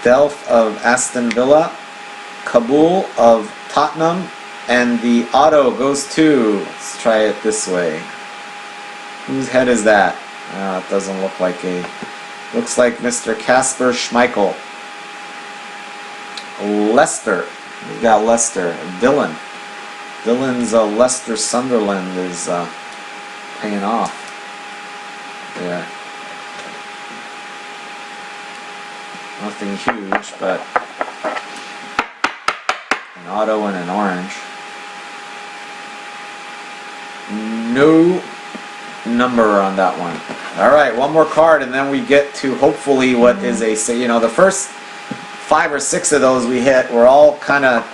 Speaker 1: Delph of Aston Villa. Kabul of Tottenham. And the auto goes to, let's try it this way. Whose head is that? It doesn't look like looks like Mr. Kasper Schmeichel. Leicester. We've got Leicester. Dylan's Leicester Sunderland is paying off there. Nothing huge, but an auto and an orange. No number on that one. Alright, one more card and then we get to hopefully what is the first 5 or 6 of those we hit were all kind of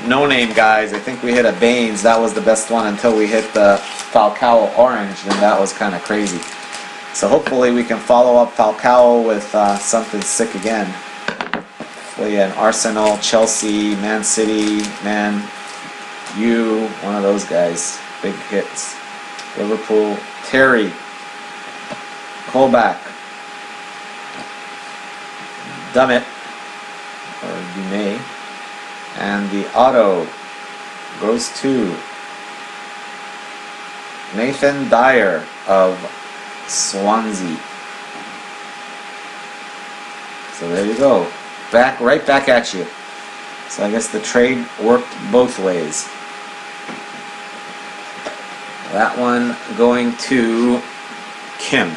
Speaker 1: no-name guys. I think we hit a Baines. That was the best one until we hit the Falcao orange, and that was kind of crazy. So hopefully we can follow up Falcao with something sick again. Hopefully an Arsenal, Chelsea, Man City, Man U, one of those guys. Big hits. Liverpool, Terry, Colback, Dummett, or Dumay, and the auto goes to Nathan Dyer of Swansea. So there you go. Right back at you. So I guess the trade worked both ways. That one going to Kim.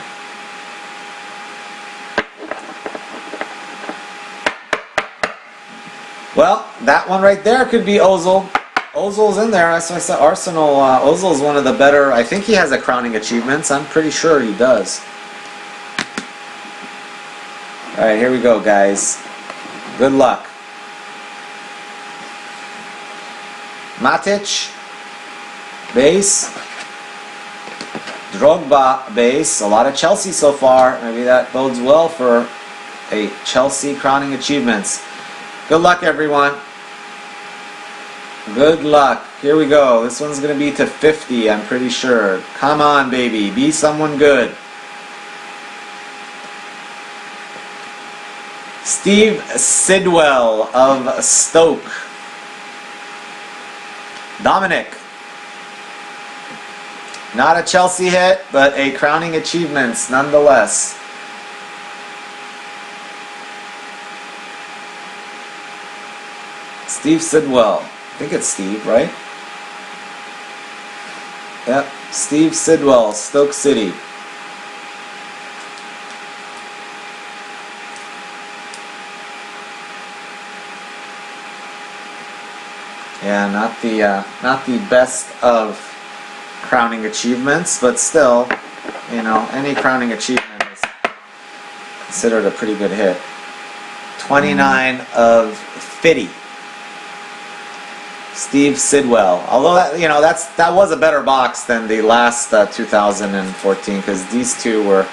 Speaker 1: Well, that one right there could be Ozil. Ozil's in there. As I said, Arsenal. Ozil's one of the better. I think he has a crowning achievements. I'm pretty sure he does. All right, here we go, guys. Good luck. Matic, base. Drogba base. A lot of Chelsea so far. Maybe that bodes well for a Chelsea crowning achievements. Good luck, everyone. Good luck. Here we go. This one's going to be to 50, I'm pretty sure. Come on, baby. Be someone good. Steve Sidwell of Stoke. Dominic. Not a Chelsea hit, but a crowning achievements nonetheless. Steve Sidwell. I think it's Steve, right? Yep. Steve Sidwell, Stoke City. Yeah, not the best of crowning achievements, but still, you know, any crowning achievement is considered a pretty good hit. 29 of 50. Steve Sidwell. Although that, you know, that was a better box than the last 2014, because these two were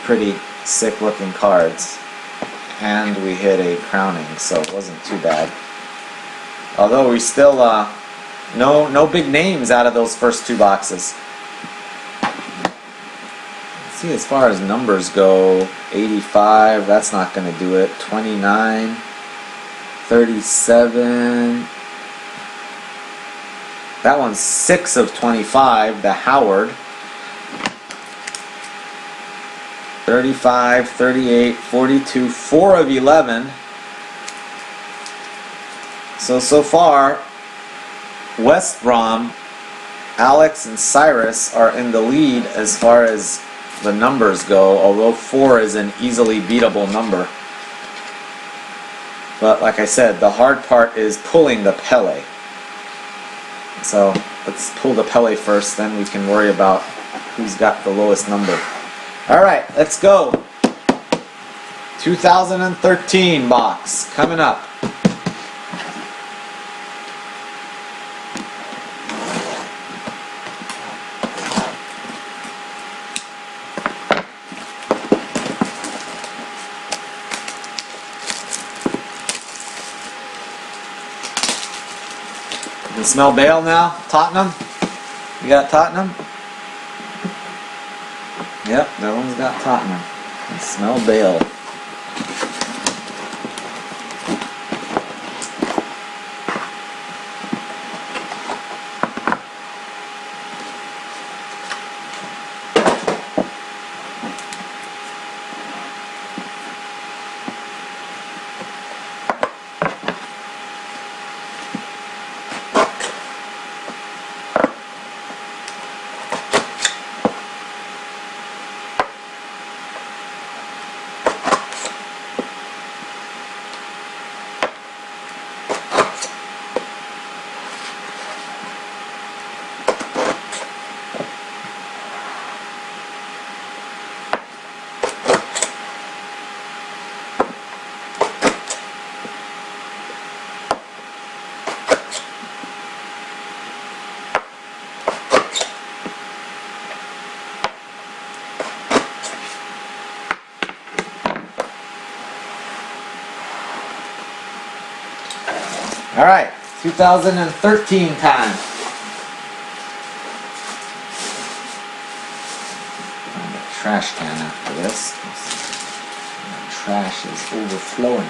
Speaker 1: pretty sick looking cards. And we hit a crowning, so it wasn't too bad. Although we still no big names out of those first two boxes. Let's see, as far as numbers go, 85, that's not going to do it. 29, 37. That one's 6 of 25, the Howard. 35, 38, 42, 4 of 11. So far, West Brom, Alex and Cyrus are in the lead as far as the numbers go, although 4 is an easily beatable number. But like I said, the hard part is pulling the Pele. So let's pull the Pele first, then we can worry about who's got the lowest number. Alright, let's go. 2013 box coming up. You can smell Bale now? Tottenham? You got Tottenham? Yep, that one's got Tottenham. You can smell Bale. Alright, 2013 time. Find a trash can after this. The trash is overflowing.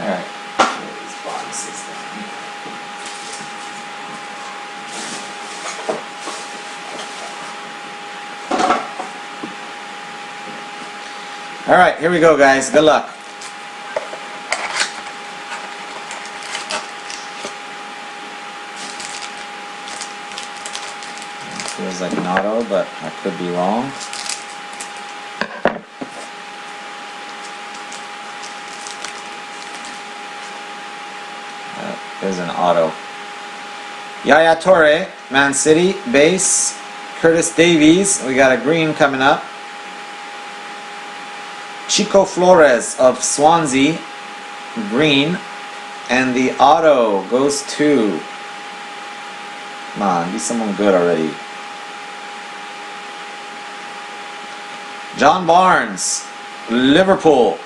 Speaker 1: Alright, put these boxes down. Alright, here we go, guys. Good luck. Feels like an auto, but I could be wrong. There's an auto. Yaya Toure, Man City, base. Curtis Davies, we got a green coming up. Chico Flores of Swansea, green. And the auto goes to... Come on, be someone good already. John Barnes, Liverpool.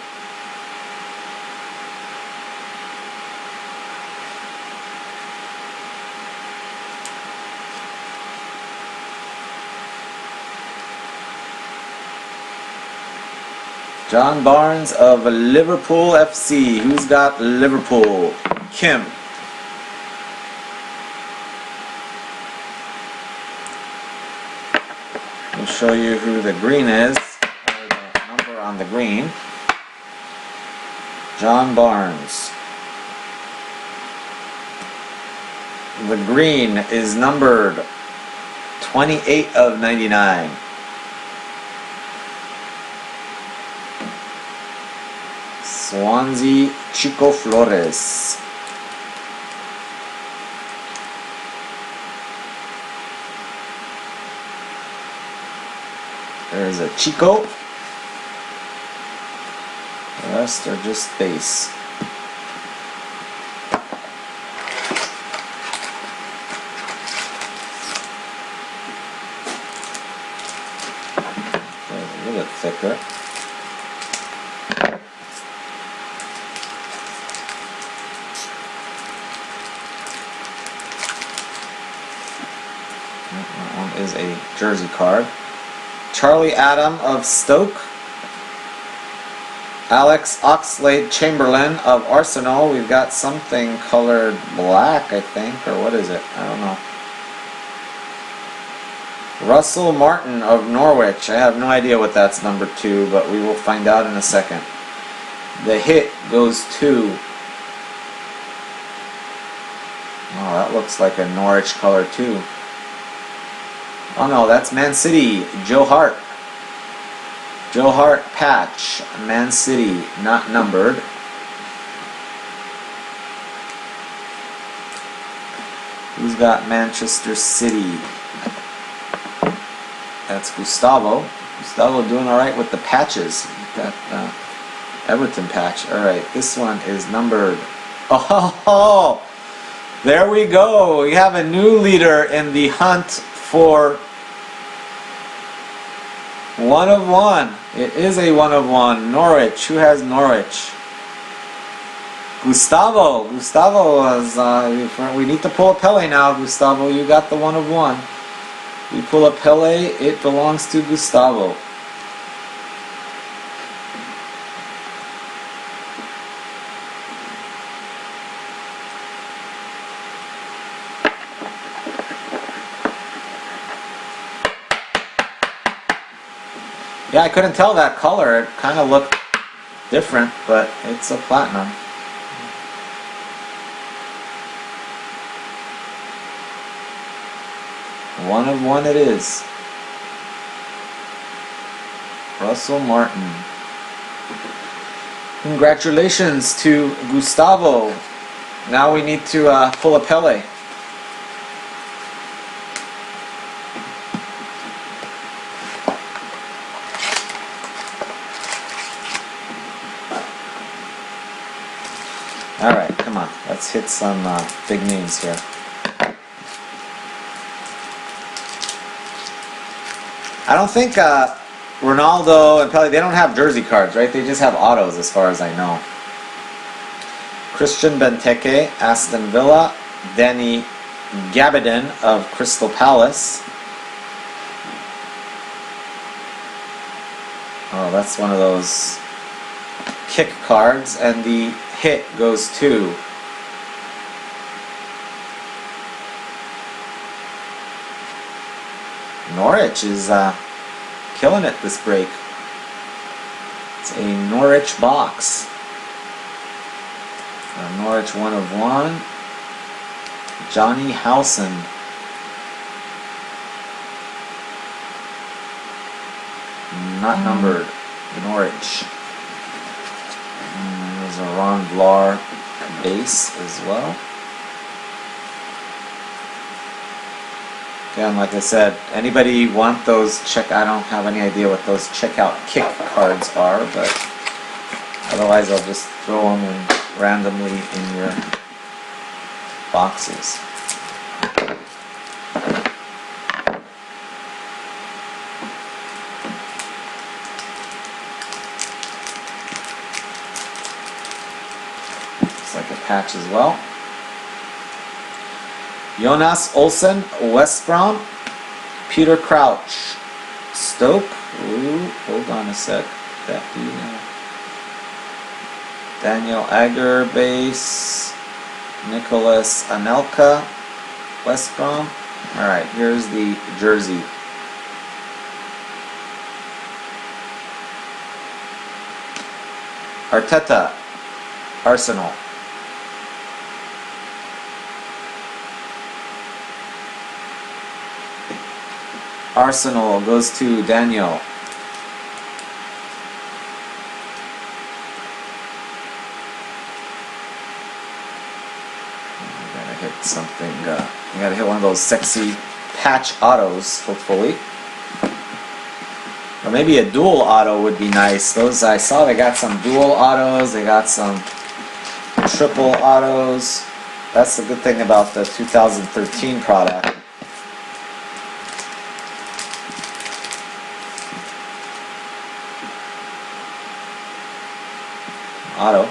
Speaker 1: John Barnes of Liverpool FC. Who's got Liverpool? Kim. We'll show you who the green is. On the green, John Barnes. The green is numbered 28 of 99. Swansea, Chico Flores. There's a Chico. The rest are just base. There's a little bit thicker. That one is a jersey card. Charlie Adam of Stoke. Alex Oxlade-Chamberlain of Arsenal. We've got something colored black, I think, or what is it? I don't know. Russell Martin of Norwich. I have no idea what that's number 2, but we will find out in a second. The hit goes to... Oh, that looks like a Norwich color too. Oh no, that's Man City. Joe Hart. Joe Hart patch. Man City, not numbered. Who's got Manchester City? That's Gustavo. Gustavo doing alright with the patches. Got Everton patch. Alright, this one is numbered. Oh, there we go. We have a new leader in the hunt for 1 of 1. It is a 1 of 1. Norwich. Who has Norwich? Gustavo. Gustavo was... we need to pull a Pele now, Gustavo. You got the 1 of 1. We pull a Pele, it belongs to Gustavo. Yeah, I couldn't tell that color. It kind of looked different, but it's a platinum. One of 1 it is. Russell Martin. Congratulations to Gustavo. Now we need to pull a Pele. Alright, come on. Let's hit some big names here. I don't think Ronaldo and Pele, they don't have jersey cards, right? They just have autos as far as I know. Christian Benteke, Aston Villa. Danny Gabidon of Crystal Palace. Oh, that's one of those kick cards, and the hit goes to Norwich is killing it this break. It's a Norwich box. A Norwich 1 of 1. Johnny Howson. Not numbered. Norwich. And there's a Ron Vlaar base as well. Again, like I said, anybody want those I don't have any idea what those checkout kick cards are, but otherwise I'll just throw them in randomly in your boxes. Looks like a patch as well. Jonas Olsen, West Brom. Peter Crouch, Stoke. Ooh, hold on a sec. Daniel Agger, base. Nicholas Anelka, West Brom. Alright, here's the jersey. Arteta, Arsenal. Arsenal goes to Daniel. We gotta hit something, we gotta hit one of those sexy patch autos, hopefully. Or maybe a dual auto would be nice. Those, I saw they got some dual autos, they got some triple autos. That's the good thing about the 2013 product. Auto.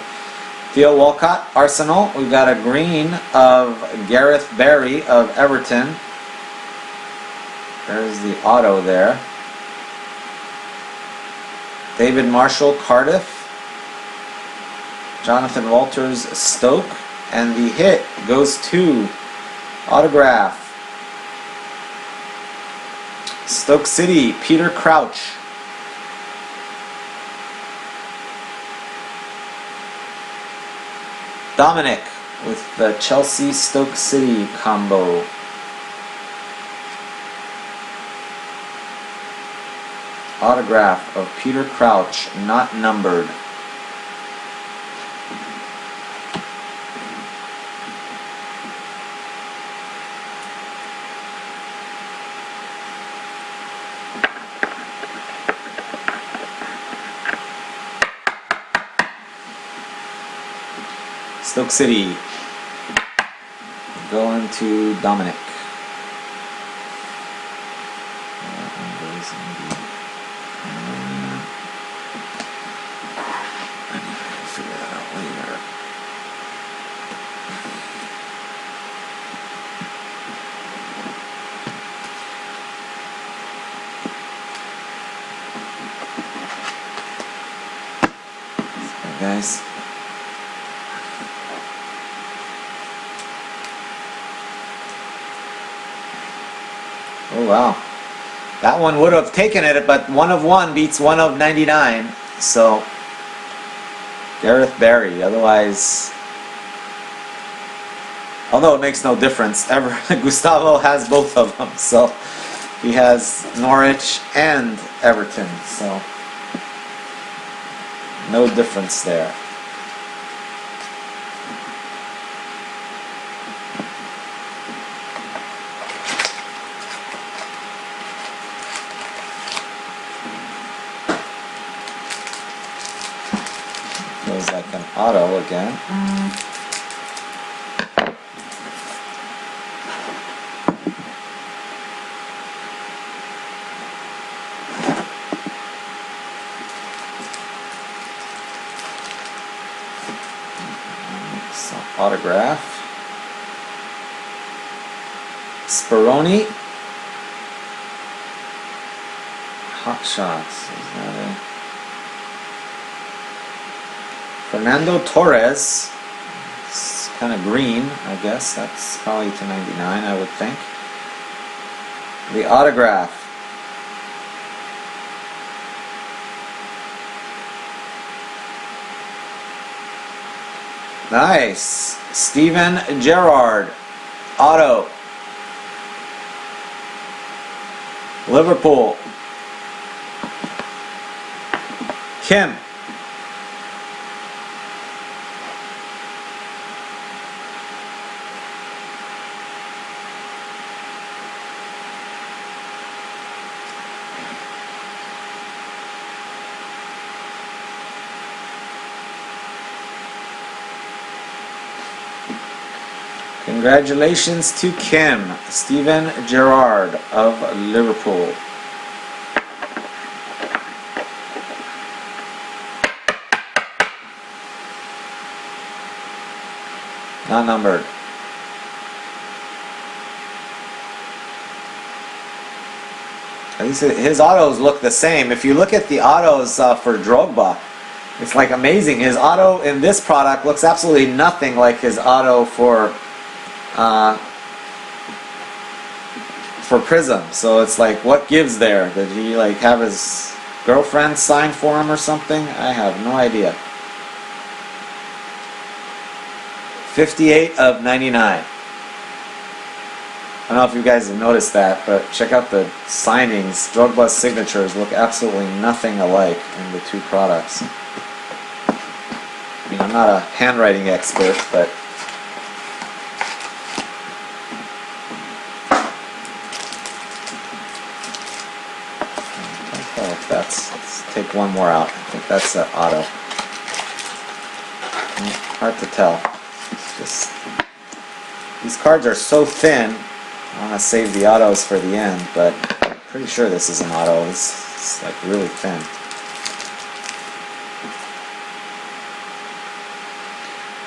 Speaker 1: Theo Walcott, Arsenal. We've got a green of Gareth Barry of Everton. There's the auto there. David Marshall, Cardiff. Jonathan Walters, Stoke. And the hit goes to autograph. Stoke City, Peter Crouch. Dominic with the Chelsea Stoke City combo. Autograph of Peter Crouch, not numbered. Stoke City going to Dominic. Figure that out later. So guys. Oh wow, that one would have taken it, but 1 of 1 beats 1 of 99. So Gareth Barry. Otherwise, although it makes no difference, Gustavo has both of them. So he has Norwich and Everton. So no difference there. Feels like an auto again. Some autograph. Speroni. Hot Shots. Is that it? Fernando Torres. It's kind of green, I guess. That's probably to 99, I would think. The autograph. Nice. Steven Gerrard. Auto. Liverpool. Kim. Congratulations to Kim, Steven Gerrard of Liverpool. Not numbered. At least his autos look the same. If you look at the autos for Drogba, it's like amazing. His auto in this product looks absolutely nothing like his auto for Prism. So it's like, what gives there? Did he like have his girlfriend sign for him or something? I have no idea. 58 of 99. I don't know if you guys have noticed that, but check out the signings. Drogba's signatures look absolutely nothing alike in the two products. I mean, I'm not a handwriting expert, but that's take one more out. I think that's an auto. Hard to tell. It's just these cards are so thin. I want to save the autos for the end, but I'm pretty sure this is an auto. It's like really thin.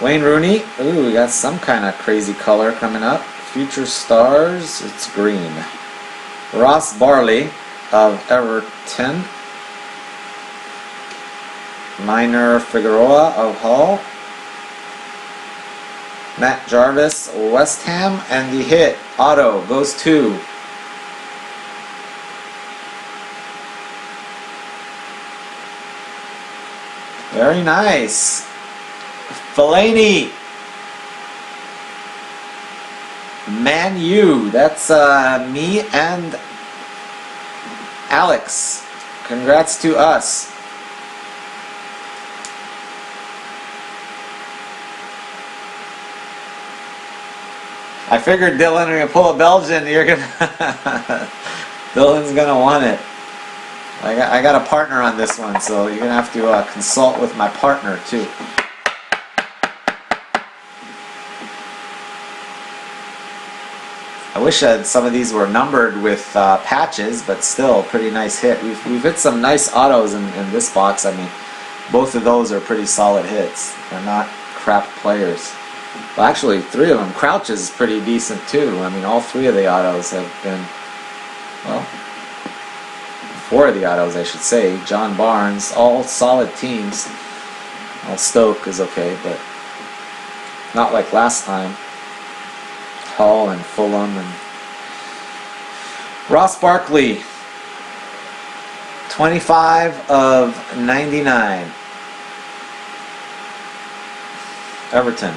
Speaker 1: Wayne Rooney. Ooh, we got some kind of crazy color coming up. Future Stars. It's green. Ross Barley of Everton. Minor Figueroa of Hull. Matt Jarvis, West Ham, and the hit, auto, goes to very nice. Fellaini. Man U. That's me and Alex. Congrats to us. I figured, Dylan, we're gonna pull a Belgian. You're gonna Dylan's gonna want it. I got a partner on this one, so you're gonna have to consult with my partner too. I wish some of these were numbered with patches, but still, pretty nice hit. We've hit some nice autos in this box. I mean, both of those are pretty solid hits. They're not crap players. Well, actually, 3 of them. Crouch is pretty decent too. I mean, all 3 of the autos have been, well, 4 of the autos, I should say. John Barnes, all solid teams. Well, Stoke is okay, but not like last time. Hull and Fulham and Ross Barkley, 25 of 99. Everton.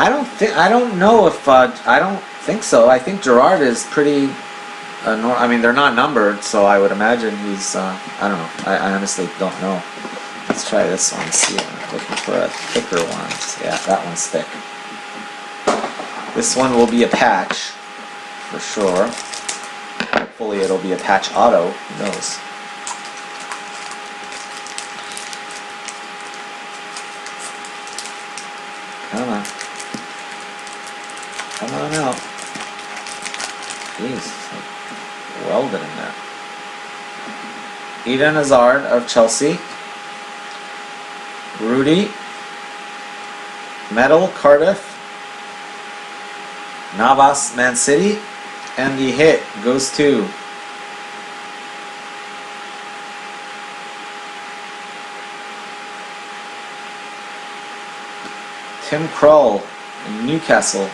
Speaker 1: I don't know if I don't think so. I think Gerrard is pretty. I mean, they're not numbered, so I would imagine he's. I don't know. I honestly don't know. Let's try this one. See, I'm looking for a thicker one. Yeah, that one's thick. This one will be a patch for sure. Hopefully, it'll be a patch auto. Who knows? Come on. Come on out. Jeez, like welded in there. Eden Hazard of Chelsea. Rudy. Medal, Cardiff. Navas, Man City. And the hit goes to Tim Krul in Newcastle.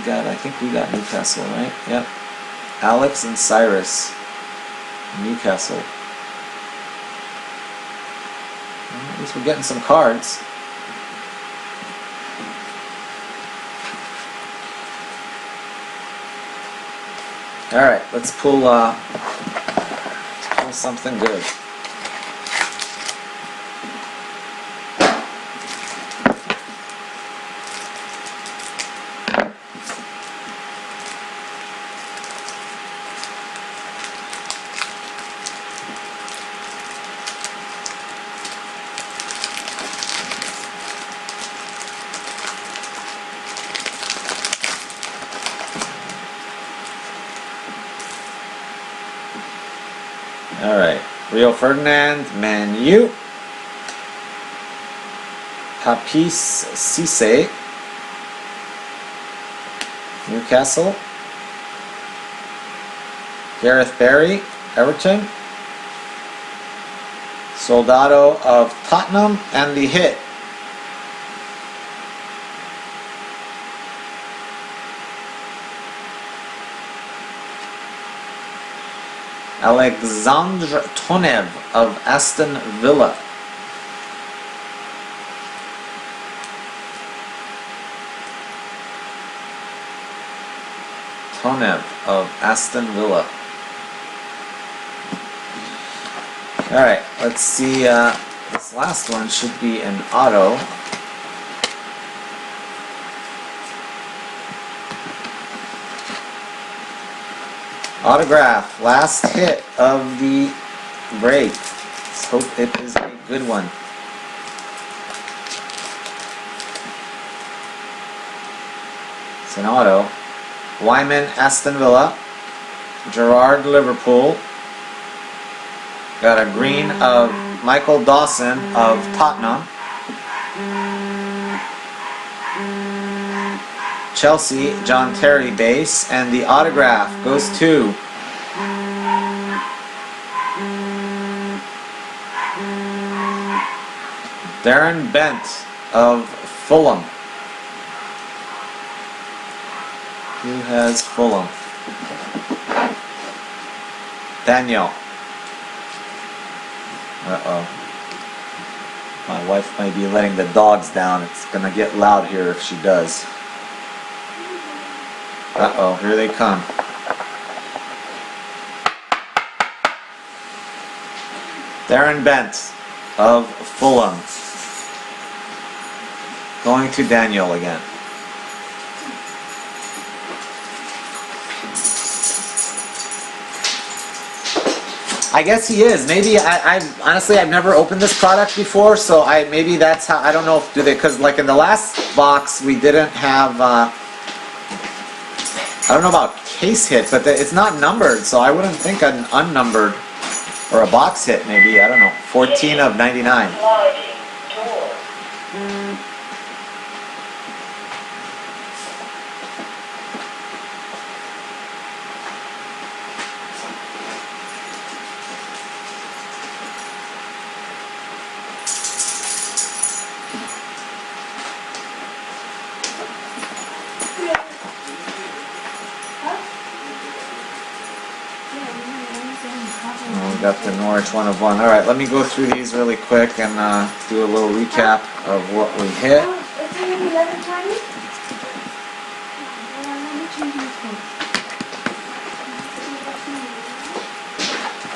Speaker 1: I think we got Newcastle, right? Yep. Alex and Cyrus. Newcastle. Well, at least we're getting some cards. Alright, let's pull something good. Alright, Rio Ferdinand, Man U. Papis Cisse, Newcastle. Gareth Barry, Everton. Soldado of Tottenham, and the hit. Alexandre Tonev of Aston Villa. Tonev of Aston Villa. Alright, let's see This last one should be an auto. Autograph, last hit of the break. Let's hope it is a good one. It's an auto. Wyman, Aston Villa. Gerrard, Liverpool. Got a green of Michael Dawson of Tottenham. Chelsea, John Terry base, and the autograph goes to Darren Bent of Fulham. Who has Fulham? Daniel. Uh-oh. My wife might be letting the dogs down. It's gonna get loud here if she does. Uh-oh, here they come. Darren Bent of Fulham. Going to Daniel again. I guess he is. Maybe honestly I've never opened this product before, so maybe that's how. I don't know if because like in the last box we didn't have. I don't know about case hit, but it's not numbered, so I wouldn't think an unnumbered or a box hit maybe. I don't know. 14 of 99. We got the Norwich 1 of 1. Alright, let me go through these really quick and do a little recap of what we hit.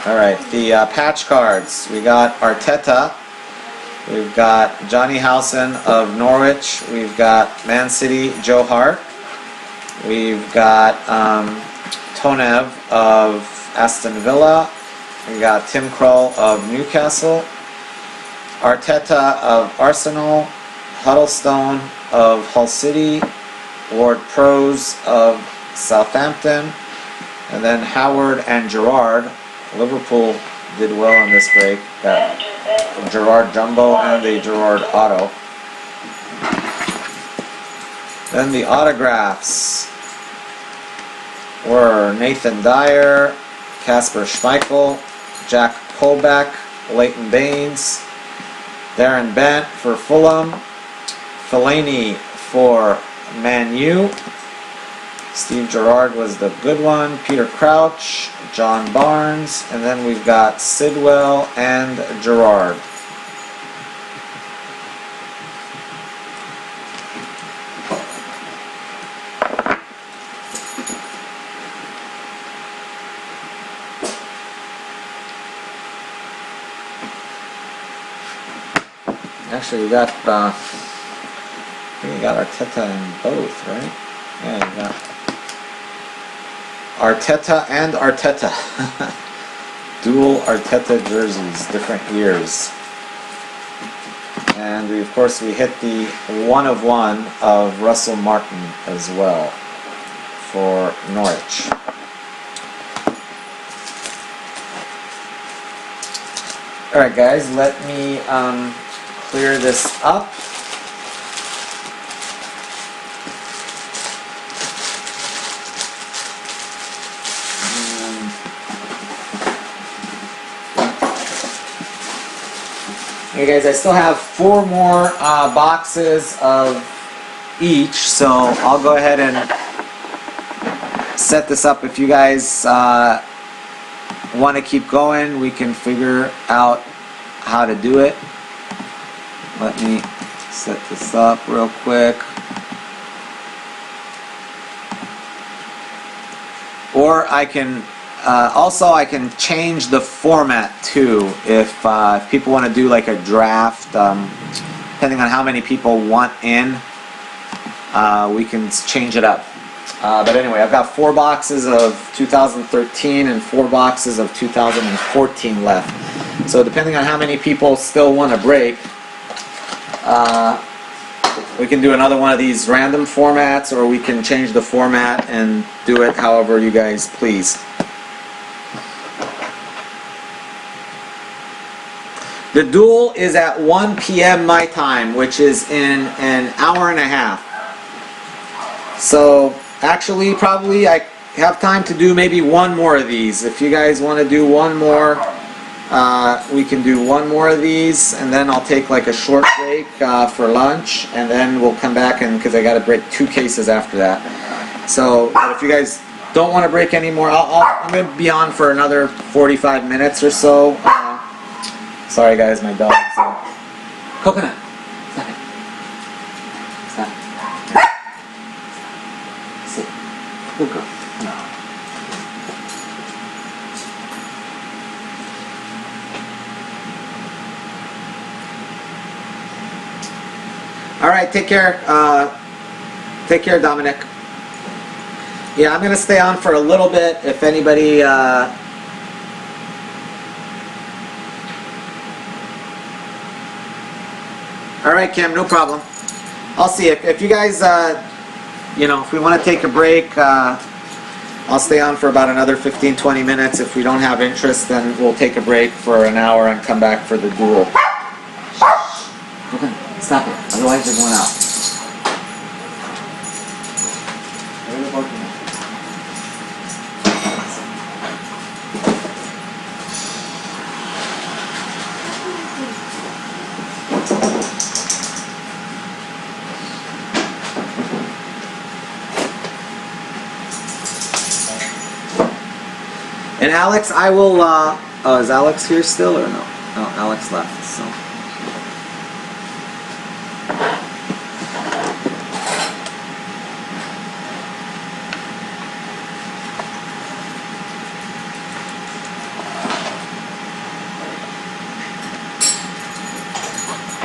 Speaker 1: Alright, the patch cards. We got Arteta. We've got Johnny Howson of Norwich. We've got Man City, Joe Hart. We've got Tonev of Aston Villa. We got Tim Krul of Newcastle. Arteta of Arsenal. Huddlestone of Hull City. Ward-Prowse of Southampton. And then Howard and Gerrard. Liverpool did well on this break. Got Gerrard Jumbo and the Gerrard Auto. Then the autographs were Nathan Dyer, Kasper Schmeichel, Jack Colback, Leighton Baines, Darren Bent for Fulham, Fellaini for Man U, Steve Gerrard was the good one, Peter Crouch, John Barnes, and then we've got Sidwell and Gerrard. Actually, we got Arteta in both, right? Yeah, you got Arteta and Arteta. Dual Arteta jerseys, different years. And of course we hit the 1 of 1 of Russell Martin as well for Norwich. Alright guys, let me clear this up. Okay guys, I still have 4 more boxes of each, so I'll go ahead and set this up. If you guys want to keep going, we can figure out how to do it. Let me set this up real quick. Or I can Also, I can change the format too if people want to do like a draft. Depending on how many people want in, we can change it up. But anyway, I've got 4 boxes of 2013 and 4 boxes of 2014 left. So depending on how many people still want to break, we can do another one of these random formats, or we can change the format and do it however you guys please. The duel is at 1 p.m. my time, which is in an hour and a half. So actually, probably I have time to do maybe one more of these. If you guys want to do one more, we can do one more of these, and then I'll take like a short break for lunch, and then we'll come back, and because I got to break 2 cases after that. So but if you guys don't want to break anymore, I'm going to be on for another 45 minutes or so. Sorry guys, my dog's Coconut. Stop it. Stop. Sit. Good girl. Come on. All right, take care. Take care, Dominic. Yeah, I'm gonna stay on for a little bit. If anybody. All right, Kim, no problem. I'll see if you guys, you know, if we want to take a break, I'll stay on for about another 15-20 minutes. If we don't have interest, then we'll take a break for an hour and come back for the duel. Okay, stop it. Otherwise, they're going out. And Alex, I will, oh, is Alex here still or no? No, Alex left, so.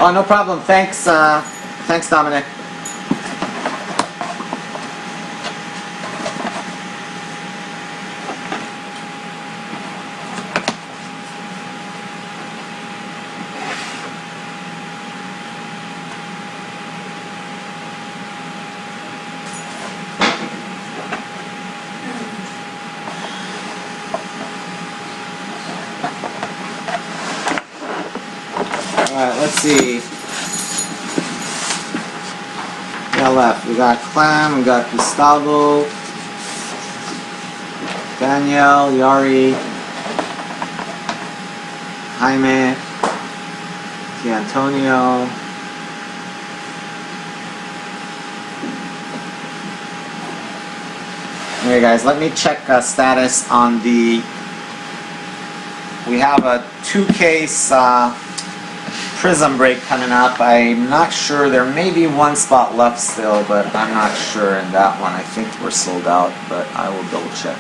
Speaker 1: Oh, no problem. Thanks, thanks, Dominic. Alright, let's see. We got left. We got Clem, we got Gustavo, Danielle, Yari, Jaime, Antonio. Okay guys, let me check status on the, we have a 2-case Prism break coming up. I'm not sure. There may be 1 spot left still, but I'm not sure in that one. I think we're sold out, but I will double check.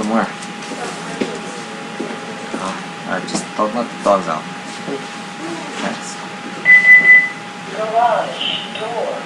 Speaker 1: From where? Oh, alright, just don't let the dogs out. Thanks.
Speaker 2: Garage door.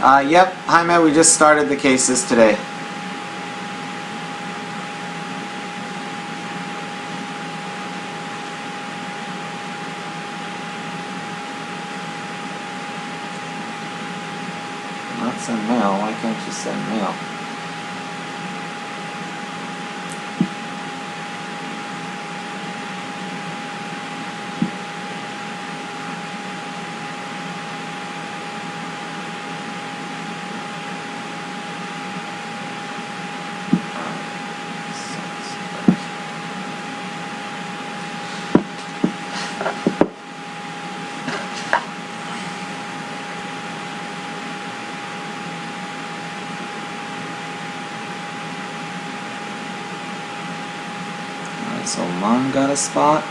Speaker 1: Yep, Jaime, we just started the cases today. Not send mail, why can't you send mail? So Mom got a spot.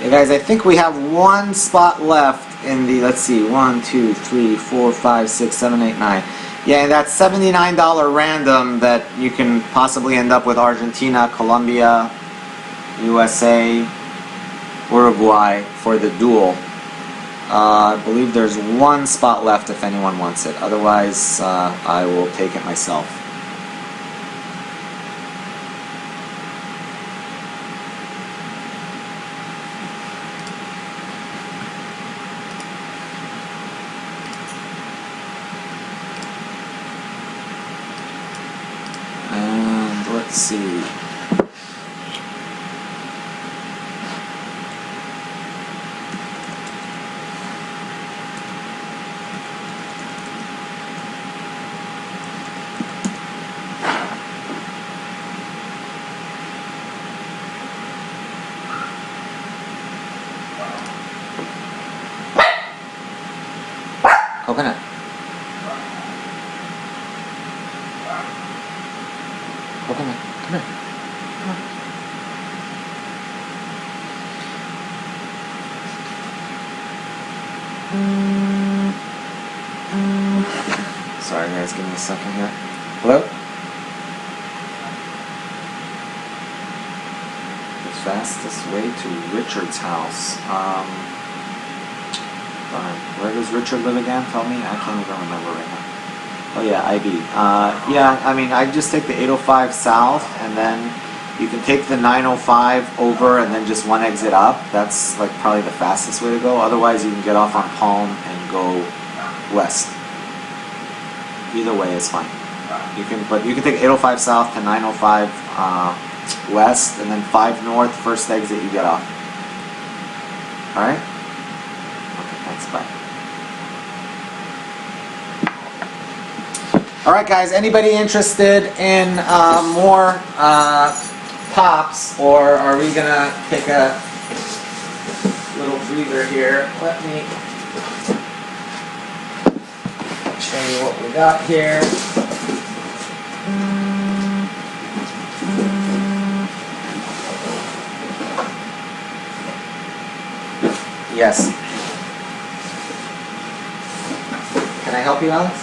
Speaker 1: Yeah, guys, I think we have one spot left in the, let's see, 1, 2, 3, 4, 5, 6, 7, 8, 9. Yeah, and that's $79 random that you can possibly end up with Argentina, Colombia, USA, Uruguay for the duel. I believe there's one spot left if anyone wants it. Otherwise, I will take it myself. And let's see. Coconut. Coconut, come here. Come on. Sorry guys, give me a second here. Hello? The fastest way to Richard's house. Where does Richard live again? Tell me. I can't even remember right now. Oh yeah, IB. Yeah, I mean, I just take the 805 south, and then you can take the 905 over, and then just one exit up. That's like probably the fastest way to go. Otherwise, you can get off on Palm and go west. Either way is fine. But you can take 805 south to 905 west, and then 5 north. First exit you get off. All right. Thanks, bye. Alright guys, anybody interested in more pops, or are we going to take a little breather here? Let me show you what we got here. Yes. Can I help you, Alex?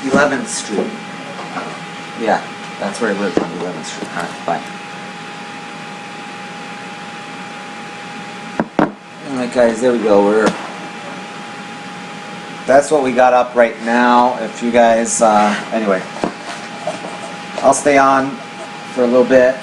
Speaker 1: 11th Street. Yeah, that's where he lives, on 11th Street. Alright, bye. Alright guys, there we go. We're that's what we got up right now. If you guys, anyway, I'll stay on for a little bit.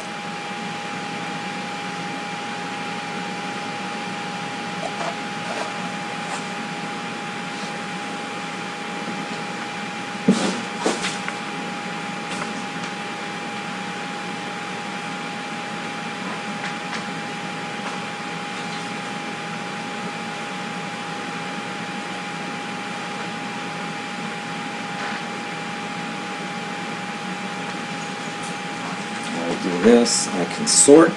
Speaker 1: Do this, I can sort.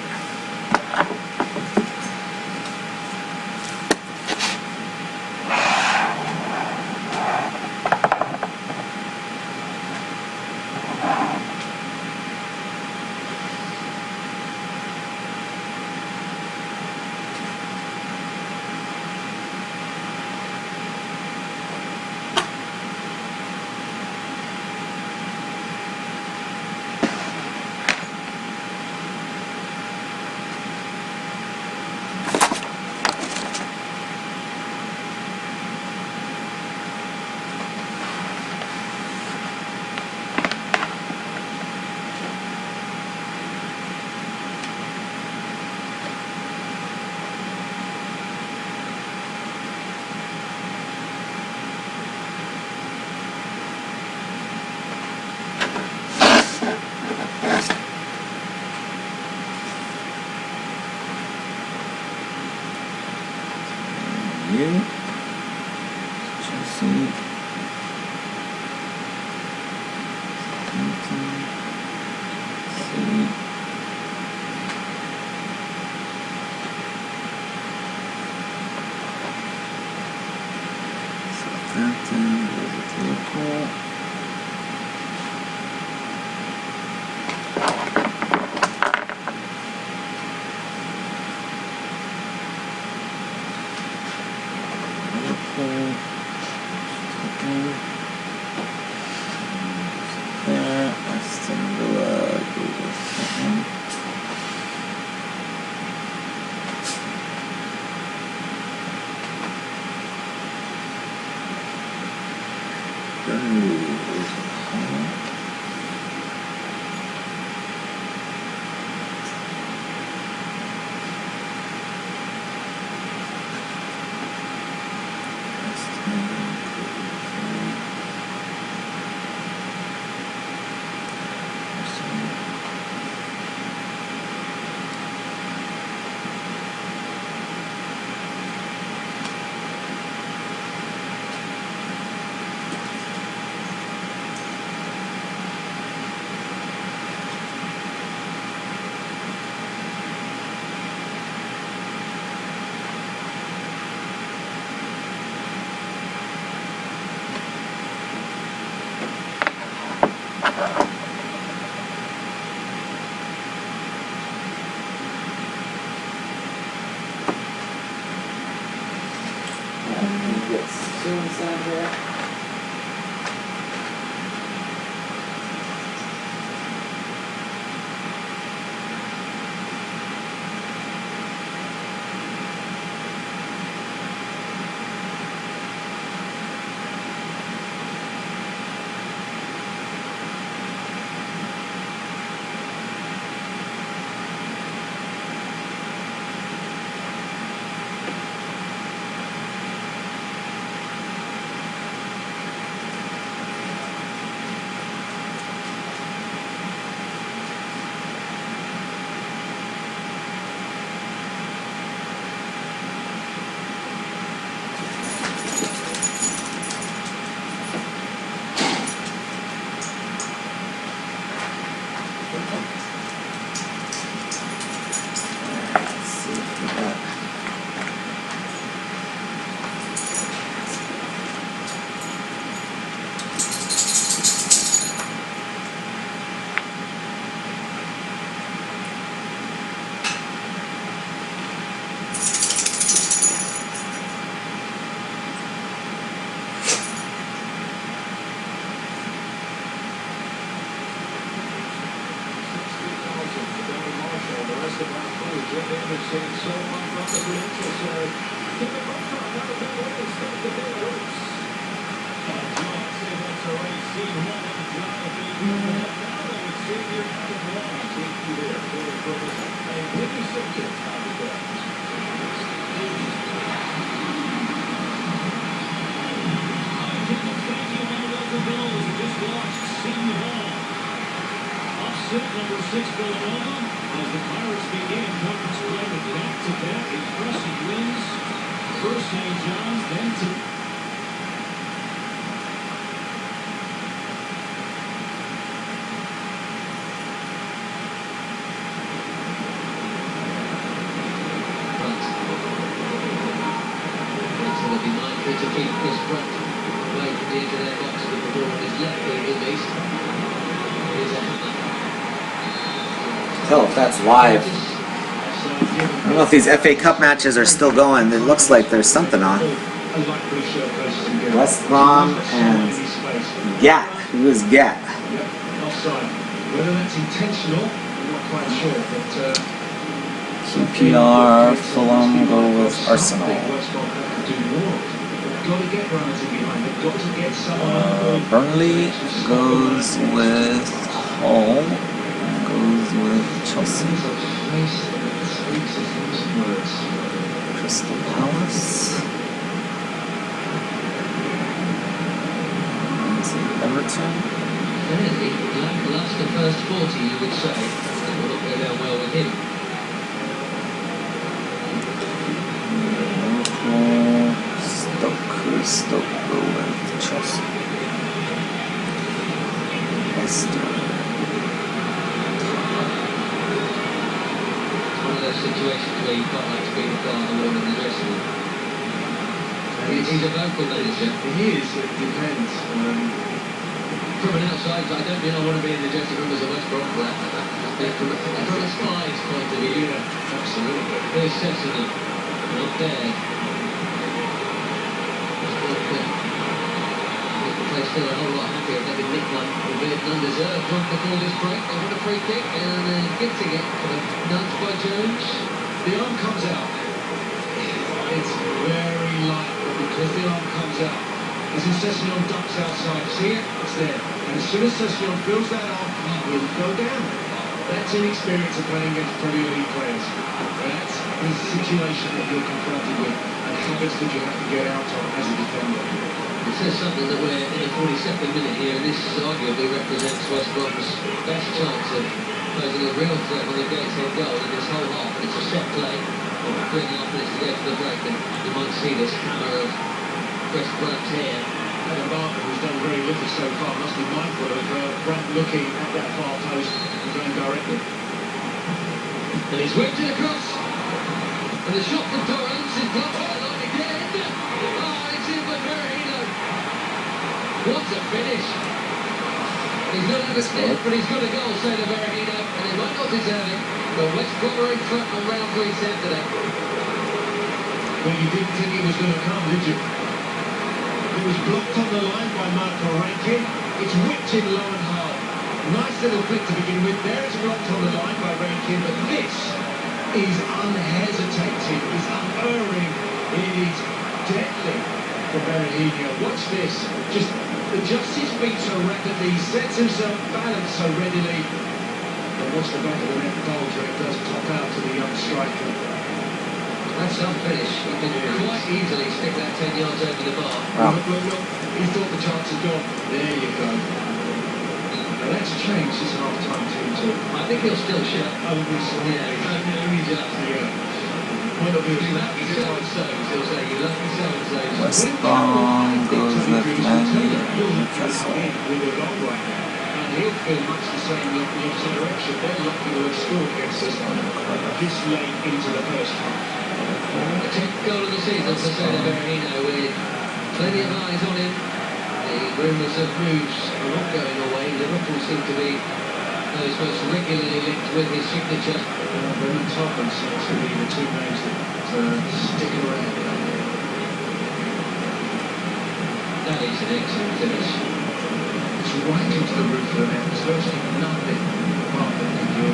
Speaker 1: You, Jesse, inside here.
Speaker 2: Upset number 6 Villanova as the Pirates begin conference play with back-to-back impressive wins. First St. John's, then to
Speaker 3: will be mindful to keep Chris Brunt away from the edge of their box with the ball on his left wing at least. Here's a hammer.
Speaker 1: Tell if that's live. I don't know if these FA Cup matches are still going. It looks like there's something on. West Brom and Gat. Who is Gat?
Speaker 2: offside. Whether that's intentional, I'm not quite sure, but
Speaker 4: QPR, Fulham go with Arsenal. Burnley goes with Hull. Goes with Chelsea. Crystal Palace. Everton.
Speaker 3: Fairly lackluster first 40, you would say. That will not go down well with him.
Speaker 4: Stoke go with Chelsea. Leicester.
Speaker 3: One of those situations where you quite like to be the guy alone in the dressing room. He's a vocal manager.
Speaker 2: He is, it depends.
Speaker 3: From an outside, I don't mean I want to be in the dressing room as a West Brom player. From a spy's point of view,
Speaker 2: Absolutely.
Speaker 3: here's Sesson, not there. They're still a whole lot happier if they can nick one, albeit an undeserved one before this break. They want a free kick and getting it for the nudge by Jones.
Speaker 2: The arm comes out. It's very light, but because the arm comes out, as Session ducks outside, see it? It's there. And as soon as Session feels that arm, he will go down. That's inexperience of playing against Premier League players. That's the situation that you're confronted with, and habits that you have to get out of as a defender.
Speaker 3: It says something that we're in the 42nd minute here, and this arguably represents West Brom's best chance of posing a real threat on the Gateshead goal in this whole half. And it's a set play of 3.5 minutes to go to the break, and you might see this hammer of Chris Brunt here.
Speaker 2: Adam Barker, who's done very little so far, must be mindful of Brunt looking at that far post and going directly.
Speaker 3: And he's whipped it across. And the shot from Torrance is blocked by the line again. Oh, it's in by Verino. What a finish. He's not had a step, but he's got a goal, say to Verino. And he might not deserve it. But West Brom are in front on round 3 Saturday.
Speaker 2: Well, you didn't think he was going to come, did you? It was blocked on the line by Marco Rankin. It's whipped in low and hard. Nice little flick to begin with. There it's blocked on the line by Rankin, but this is unhesitating, is unerring, it is deadly for Berahino. Watch this. Just adjusts his feet so rapidly, sets himself balanced so readily. And watch the back of the net bulge when it does top out to the young striker.
Speaker 3: That's some finish. He can quite easily stick that 10 yards over the bar.
Speaker 4: Wow.
Speaker 2: Look, he thought the chance had gone. There you go. Now that's changed his half-time team.
Speaker 3: I think he'll still shout.
Speaker 2: Oh, we saw it.
Speaker 3: Yeah, he does.
Speaker 2: Yeah. Point of view.
Speaker 3: You lucky so-and-sos, he'll say, you lucky so-and-sos.
Speaker 4: West Brom goes with Man U and Newcastle.
Speaker 2: With a goal right now. And he'll feel much the same in the opposite direction. They're lucky to have scored against us this late into the first half.
Speaker 3: The 10th goal of the season for Sergio Berahino, with plenty of eyes on him. The rumours of moves are not going away. Liverpool seem to be those most regularly linked with his signature.
Speaker 2: Brennan Tottenham seems to be the two names that stick around.
Speaker 3: That is an excellent finish.
Speaker 2: It's right into the roof of the net. There's virtually nothing apart from the gear.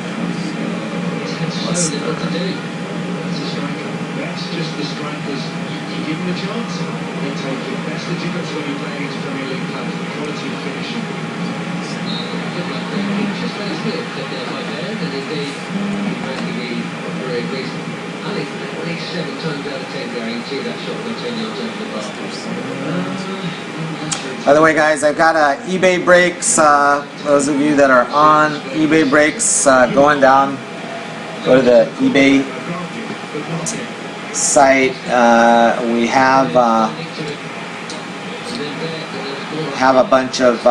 Speaker 3: He's had so little to do.
Speaker 2: That's a striker. That's just the strikers. You give them a chance, they take it. That's the difference when you're playing against Premier League clubs. quality finishing.
Speaker 3: Just very still, said there by there, and indeed, very recent. I think at least 7 times out of 10 going to that shot from 10 yards over the bar.
Speaker 1: By the way, guys, I've got eBay breaks. Those of you that are on eBay breaks, going down, go to the eBay site. We have a bunch of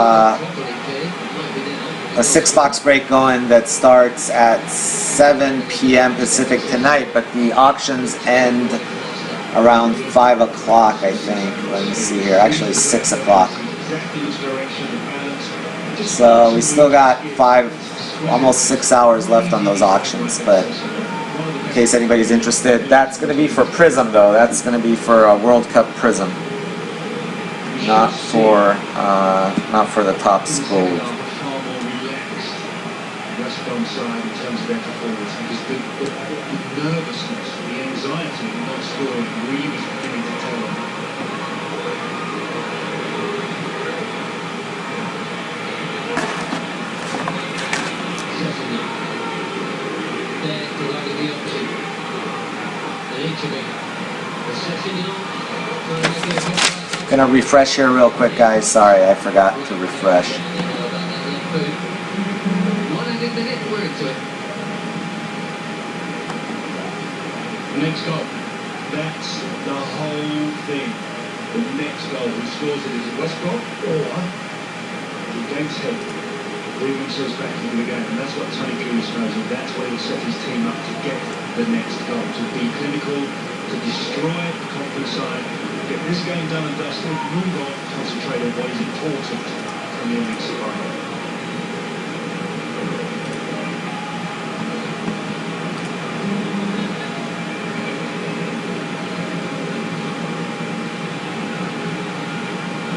Speaker 1: a 6-box break going that starts at 7 p.m. Pacific tonight, but the auctions end around 5 o'clock, I think. Let me see here. Actually, 6 o'clock. So we still got almost 6 hours left on those auctions, but in case anybody's interested, that's going to be for Prism, though. That's going to be for a World Cup Prism, not for the Topps Gold.
Speaker 2: Side in terms of their performance, because the nervousness, the anxiety of not scoring really was beginning to tell them.
Speaker 3: They're providing the option. And each of them assessing it all.
Speaker 1: Gonna refresh here real quick, guys. Sorry, I forgot to refresh.
Speaker 2: The next goal, that's the whole thing. The next goal, who scores it, is it Westcott or the Gateshead, bringing themselves back into the game, and that's what Tony Koulis knows, and that's where he'll set his team up to get the next goal, to be clinical, to destroy the confidence side, get this game done and dusted, move on, concentrate on what is important from the next final.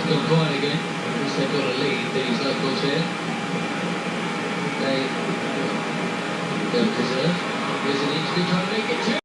Speaker 3: Gone quiet again. At least they've got a lead, these locals here. They don't deserve. Here's an each trying to make it 2.